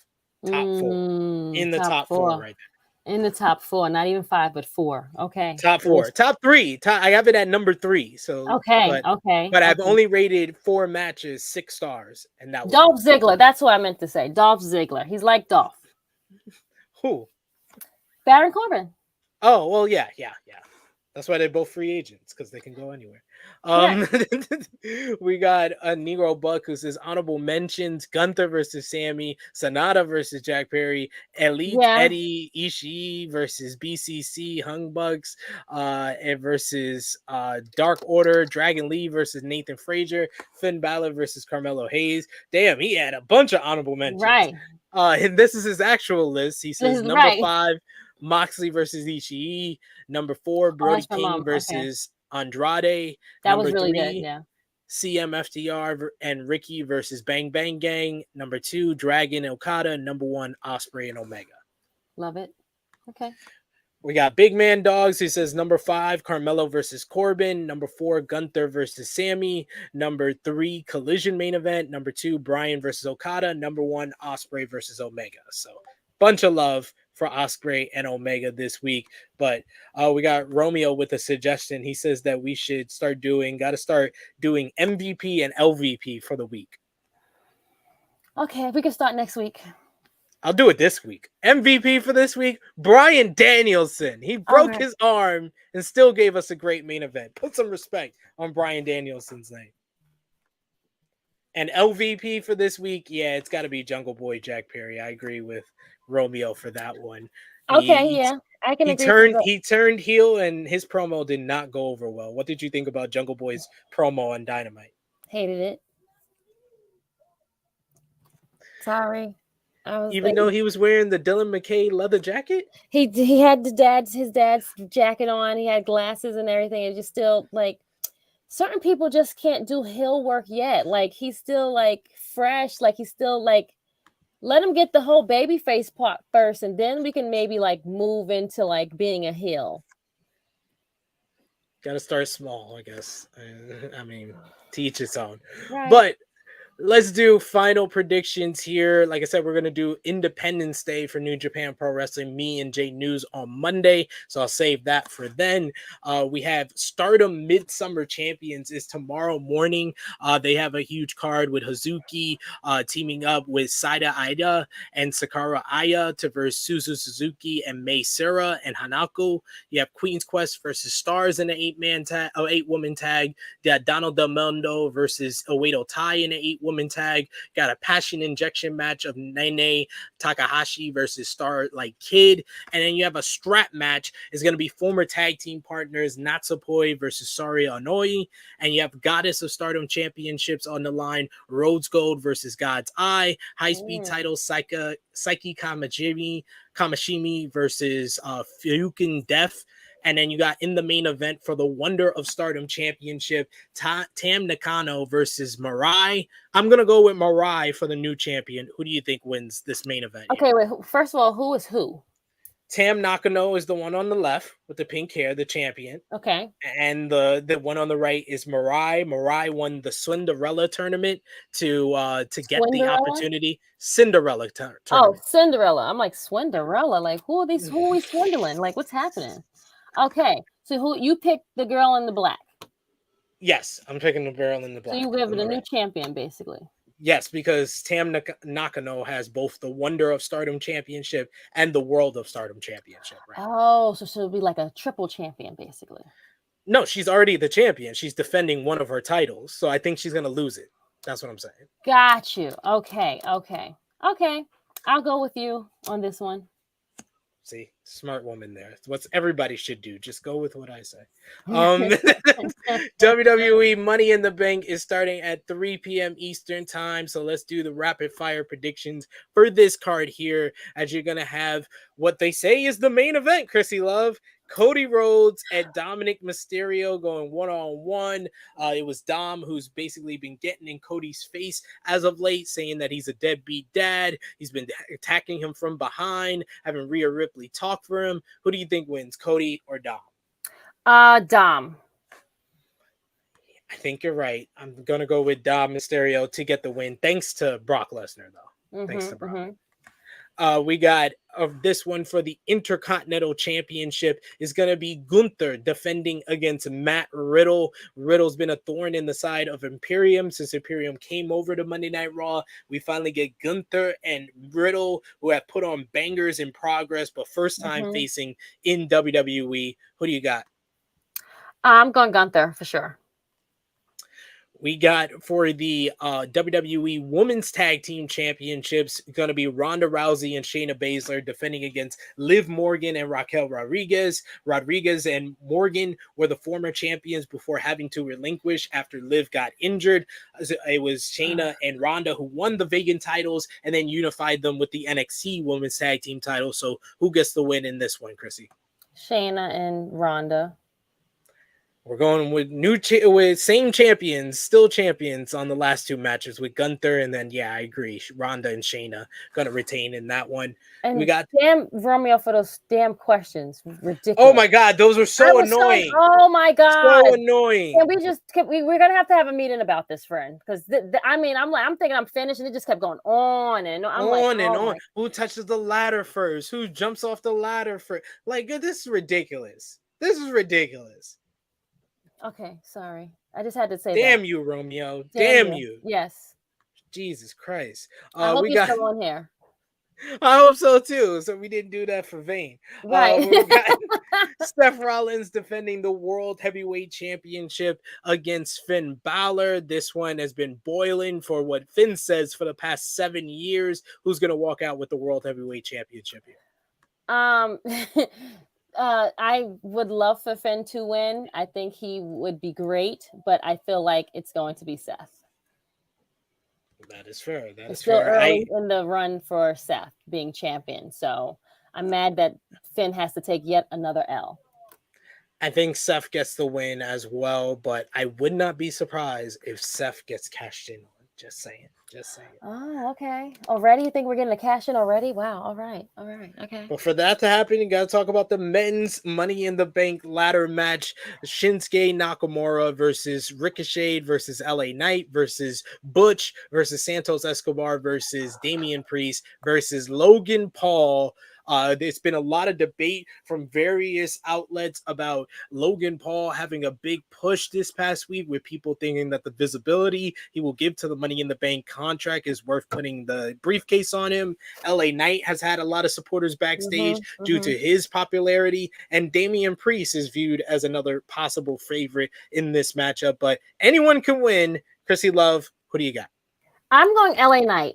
Top 4. In the top 4 right there. In the top 4, not even 5, but 4. Okay. Top 4. Top 3. I have it at number 3. So But I've only rated 4 matches 6 stars, and that was Dolph Ziggler. That's what I meant to say. Dolph Ziggler. He's like Dolph. Who? Baron Corbin. Oh well, yeah. That's why they're both free agents, because they can go anywhere. We got a Negro Buck who says honorable mentions: Gunther versus Sammy, Sanada versus Jack Perry, Elite Yeah. Eddie Ishii versus BCC Hung Bucks, and versus Dark Order, Dragon Lee versus Nathan Frazier, Finn Balor versus Carmelo Hayes. Damn, he had a bunch of honorable mentions. Right. And this is his actual list. He says is number right. 5, Moxley versus Ishii. Number 4, Brody that's my King mom. Okay. versus Andrade. That Number was really 3, good. Yeah. CMFDR and Ricky versus Bang Bang Gang. Number 2, Dragon Okada. Number 1, Ospreay and Omega. Love it. Okay. We got Big Man Dogs who says number 5, Carmelo versus Corbin. Number 4, Gunther versus Sammy. Number 3, Collision main event. Number 2, Bryan versus Okada. Number 1, Ospreay versus Omega. So bunch of love for Ospreay and Omega this week. But we got Romeo with a suggestion. He says that we should start doing MVP and LVP for the week. Okay, we can start next week. I'll do it this week. MVP for this week, Bryan Danielson. He broke his arm and still gave us a great main event. Put some respect on Bryan Danielson's name. And LVP for this week, yeah, it's got to be Jungle Boy Jack Perry. I agree with Romeo for that one. Okay, yeah, I can agree. He turned heel, and his promo did not go over well. What did you think about Jungle Boy's promo on Dynamite? Hated it. Sorry. Even though he was wearing the Dylan McKay leather jacket? He had his dad's jacket on. He had glasses and everything. It's just still like certain people just can't do heel work yet. Like he's still like fresh. Like he's still like let him get the whole baby face part first, and then we can maybe like move into like being a heel. Got to start small, I guess. I mean, to each its own. Right. But let's do final predictions here. Like I said, we're going to do Independence Day for New Japan Pro Wrestling, me and Jay News on Monday. So I'll save that for then. We have Stardom Midsummer Champions is tomorrow morning. They have a huge card with Hazuki teaming up with Saida Aida and Sakura Aya to verse Suzu Suzuki and Mei Sura and Hanako. You have Queen's Quest versus Stars in an 8-woman tag. You got Donald Del Mundo versus Oedo Tai in an 8-woman tag. Got a passion injection match of Nene Takahashi versus Starlight Kid. And then you have a strap match. It's going to be former tag team partners Natsupoi versus Sari Onoi. And you have Goddess of Stardom Championships on the line. Rhodes Gold versus God's Eye. High-speed title Psyche Kamashimi versus Fyukin Death. And then you got in the main event for the Wonder of Stardom Championship, Tam Nakano versus Mirai. I'm going to go with Mirai for the new champion. Who do you think wins this main event? Okay, wait. First of all, who is who? Tam Nakano is the one on the left with the pink hair, the champion. Okay. And the one on the right is Mirai. Mirai won the Cinderella tournament to get the opportunity. Cinderella tournament. Oh, Cinderella. I'm like, Swinderella. Like, who are we swindling? Like, what's happening? Okay, so who you picked the girl in the black? Yes, I'm picking the girl in the black. So you give it a new champion, basically. Yes, because Tam Nakano has both the Wonder of Stardom Championship and the World of Stardom Championship. Right? Oh, so she'll be like a triple champion, basically. No, she's already the champion. She's defending one of her titles, so I think she's going to lose it. That's what I'm saying. Got you. Okay. I'll go with you on this one. See, smart woman there. It's what everybody should do. Just go with what I say. WWE Money in the Bank is starting at 3 p.m. Eastern time. So let's do the rapid fire predictions for this card here, as you're going to have what they say is the main event, Krssi Luv. Cody Rhodes and Dominic Mysterio going one-on-one. It was Dom who's basically been getting in Cody's face as of late, saying that he's a deadbeat dad. He's been attacking him from behind, having Rhea Ripley talk for him. Who do you think wins, Cody or Dom? Dom. I think you're right. I'm going to go with Dom Mysterio to get the win, thanks to Brock Lesnar, though. Thanks to Brock. We got this one for the Intercontinental Championship is going to be Gunther defending against Matt Riddle. Riddle's been a thorn in the side of Imperium since Imperium came over to Monday Night Raw. We finally get Gunther and Riddle, who have put on bangers in progress, but first time facing in WWE. Who do you got? I'm going Gunther for sure. We got for the WWE Women's Tag Team Championships going to be Ronda Rousey and Shayna Baszler defending against Liv Morgan and Raquel Rodriguez. Rodriguez and Morgan were the former champions before having to relinquish after Liv got injured. It was Shayna and Ronda who won the vacant titles and then unified them with the NXT Women's Tag Team title. So who gets the win in this one, Krssi? Shayna and Ronda. We're going with with same champions, still champions on the last two matches with Gunther, and then I agree, Ronda and Shayna gonna retain in that one. And we got damn Romeo for those damn questions, ridiculous. Oh my god, those were so annoying. Oh my god, so annoying. And we're gonna have to have a meeting about this, friend, because I'm thinking I'm finished, and it just kept going on and on. Who touches the ladder first? Who jumps off the ladder first? Like, this is ridiculous. This is ridiculous. Okay, sorry. I just had to say Damn that. you, Romeo. Damn you. Yes. Jesus Christ. I hope you're still on here. I hope so too. So we didn't do that for vain. Right. We got Seth Rollins defending the World Heavyweight Championship against Finn Balor. This one has been boiling for what Finn says for the past 7 years. Who's going to walk out with the World Heavyweight Championship here? I would love for Finn to win. I think he would be great, but I feel like it's going to be Seth. That is fair. It's still early in the run for Seth being champion, so I'm mad that Finn has to take yet another L. I think Seth gets the win as well, but I would not be surprised if Seth gets cashed in on. Just saying. Oh, okay. Already? You think we're getting a cash in already? Wow. All right. Okay. But for that to happen, you got to talk about the men's Money in the Bank ladder match. Shinsuke Nakamura versus Ricochet versus LA Knight versus Butch versus Santos Escobar versus Damian Priest versus Logan Paul. There's been a lot of debate from various outlets about Logan Paul having a big push this past week, with people thinking that the visibility he will give to the Money in the Bank contract is worth putting the briefcase on him. LA Knight has had a lot of supporters backstage due to his popularity, and Damian Priest is viewed as another possible favorite in this matchup. But anyone can win. Krssi Luv, who do you got? I'm going LA Knight.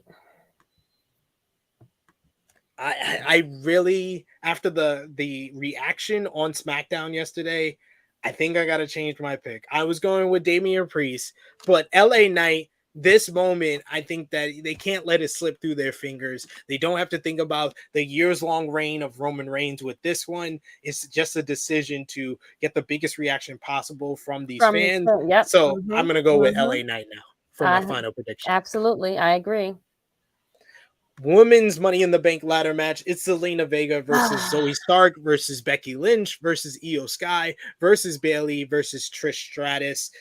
I really, after the reaction on SmackDown yesterday, I think I got to change my pick. I was going with Damian Priest, but LA Knight, this moment, I think that they can't let it slip through their fingers. They don't have to think about the years-long reign of Roman Reigns with this one. It's just a decision to get the biggest reaction possible from these fans. Yep. So I'm going to go with LA Knight now for my final prediction. Absolutely. I agree. Women's Money in the Bank ladder match. It's Zelina Vega versus Zoe Stark versus Becky Lynch versus Io Sky versus Bayley versus Trish Stratus.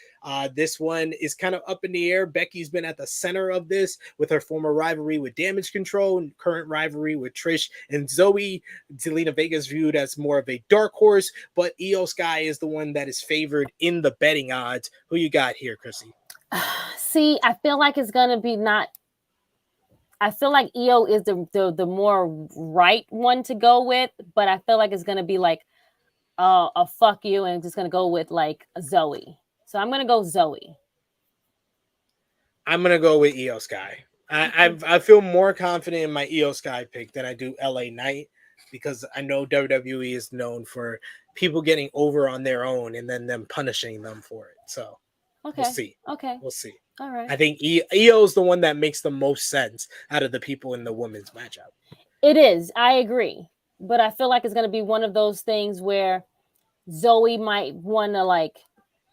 This one is kind of up in the air. Becky's been at the center of this with her former rivalry with Damage Control and current rivalry with Trish and Zoe. Zelina Vega is viewed as more of a dark horse, but Io Sky is the one that is favored in the betting odds. Who you got here, Krssi? See, I feel like it's going to be not. I feel like Io is the more right one to go with, but I feel like it's going to be like a fuck you, and just going to go with like Zoe. So I'm going to go Zoe. I'm going to go with Io Sky. I feel more confident in my Io Sky pick than I do LA Knight, because I know WWE is known for people getting over on their own and then them punishing them for it. So we'll see. We'll see. All right. I think Io is the one that makes the most sense out of the people in the women's matchup. It is. I agree. But I feel like it's going to be one of those things where Zoe might want to like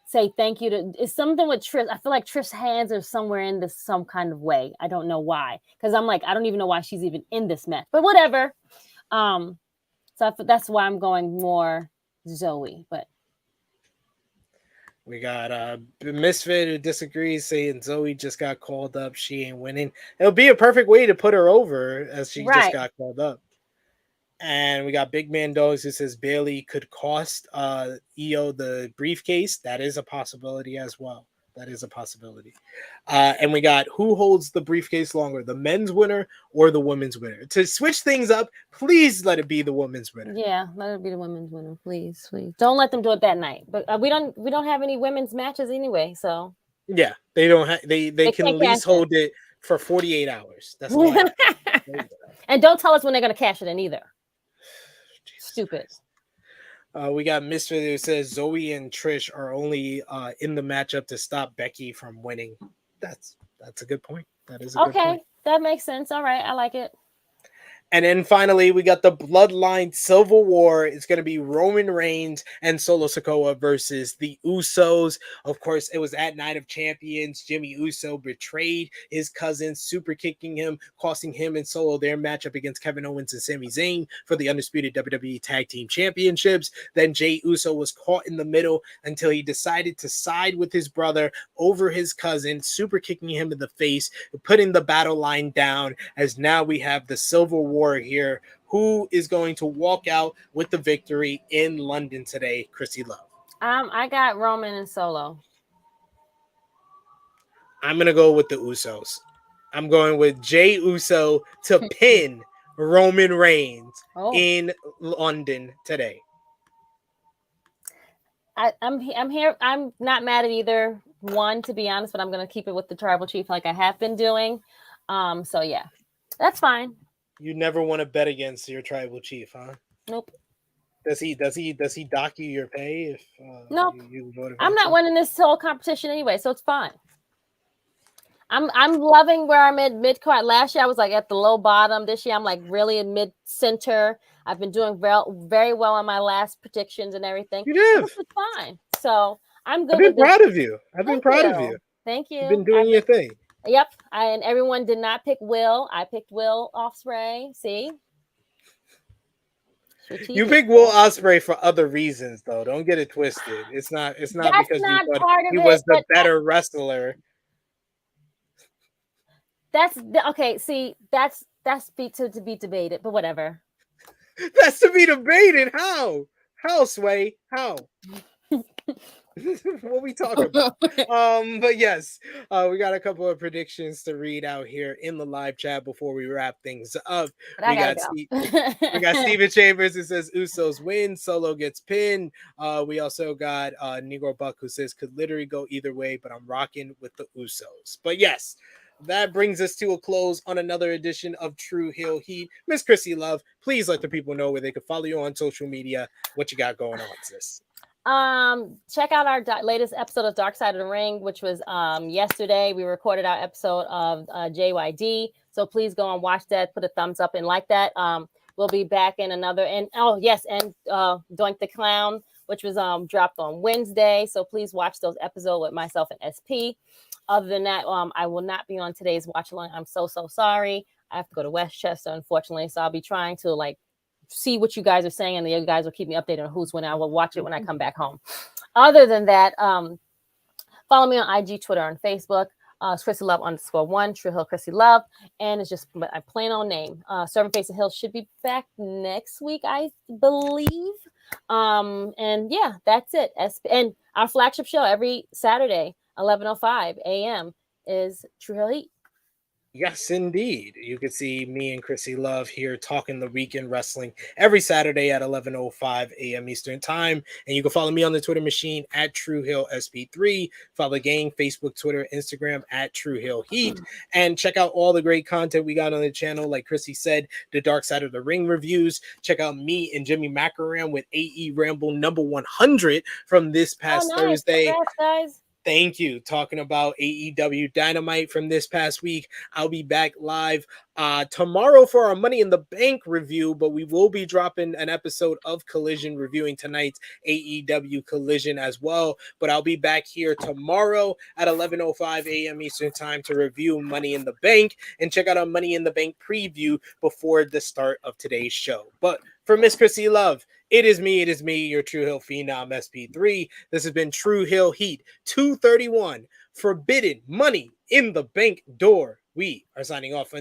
say thank you to. It's something with Trish. I feel like Trish's hands are somewhere in this some kind of way. I don't know why. Because I'm like, I don't even know why she's even in this match. But whatever. So that's why I'm going more Zoe. But we got Misfit who disagrees, saying Zoe just got called up. She ain't winning. It'll be a perfect way to put her over, as she just got called up. And we got Big Man Dogs who says Bayley could cost Io the briefcase. That is a possibility as well. That is a possibility. And we got who holds the briefcase longer, the men's winner or the women's winner. To switch things up, please let it be the women's winner. Yeah, let it be the women's winner, please. Don't let them do it that night. But we don't have any women's matches anyway, so Yeah, they don't have. They can can't at least cash it. hold it for 48 hours. That's all. And don't tell us when they're going to cash it in either. Stupid. We got Mr. who says Zoe and Trish are only in the matchup to stop Becky from winning. That's a good point. That is a good point. Okay, that makes sense. All right, I like it. And then finally, we got the Bloodline Civil War. It's going to be Roman Reigns and Solo Sikoa versus the Usos. Of course, it was at Night of Champions. Jimmy Uso betrayed his cousin, super kicking him, costing him and Solo their matchup against Kevin Owens and Sami Zayn for the undisputed WWE Tag Team Championships. Then Jey Uso was caught in the middle until he decided to side with his brother over his cousin, super kicking him in the face, putting the battle line down, as now we have the Civil War here. Who is going to walk out with the victory in London today? Krssi Luv. I got Roman and Solo. I'm gonna go with the Usos. I'm going with Jey Uso to pin Roman Reigns in London today. I'm here. I'm not mad at either one, to be honest, but I'm gonna keep it with the Tribal Chief like I have been doing. So yeah, that's fine. You never want to bet against your Tribal Chief, huh? Nope. Does he dock you your pay if nope. you voted? I'm not winning this whole competition anyway, so it's fine. I'm loving where I'm at mid-card. Last year I was like at the low bottom. This year I'm like really in mid-center. I've been doing very well on my last predictions and everything. You did. It's fine. So I'm good. I've been proud of you. I've been proud of you. Thank you. You've been doing your thing. Yep. And everyone did not pick Will. I picked Will Ospreay. See? You picked Will Ospreay for other reasons, though. Don't get it twisted. It's not because you thought he was the better wrestler. That's okay. See, that's to be debated, but whatever. That's to be debated. How, Sway? How? What we talking about? But yes, we got a couple of predictions to read out here in the live chat before we wrap things up. We got Steven Chambers who says Usos win, Solo gets pinned. We also got Negro Buck who says could literally go either way, but I'm rocking with the Usos. But yes, that brings us to a close on another edition of Tru Heel Heat. Miss Krssi Luv, please let the people know where they can follow you on social media. What you got going on, sis? Check out our latest episode of Dark Side of the Ring, which was yesterday. We recorded our episode of JYD, so please go and watch that, put a thumbs up and like that. We'll be back in another, and Doink the Clown, which was dropped on Wednesday, so please watch those episodes with myself and SP. Other than that, I will not be on today's watch along. I'm so sorry. I have to go to Westchester, unfortunately, so I'll be trying to see what you guys are saying, and the other guys will keep me updated on who's winning. I will watch it when I come back home. Other than that, follow me on IG, Twitter, and Facebook. It's Krssi Luv _1, Tru Heel Krssi Luv, and it's just my plain old name. Serving Face of Hill should be back next week, I believe. And yeah, that's it. And our flagship show every Saturday, 11:05 a.m. is Tru Heel Heat. Yes, indeed. You can see me and Krssi Luv here talking the weekend wrestling every Saturday at 11:05 a.m. Eastern Time. And you can follow me on the Twitter machine at Tru Heel SP3. Follow the gang, Facebook, Twitter, Instagram at Tru Heel Heat. And check out all the great content we got on the channel. Like Krssi said, the Dark Side of the Ring reviews. Check out me and Jimmy Macaram with AE Ramble number 100 from this past Thursday. Congrats, guys. Thank you. Talking about AEW Dynamite from this past week. I'll be back live tomorrow for our Money in the Bank review, but we will be dropping an episode of Collision reviewing tonight's AEW Collision as well. But I'll be back here tomorrow at 11:05 a.m. Eastern Time to review Money in the Bank and check out our Money in the Bank preview before the start of today's show. But for Miss Krssi Luv, it is me, your Tru Heel Phenom SP3. This has been Tru Heel Heat 231, Forbidden Money in the Bank Door. We are signing off.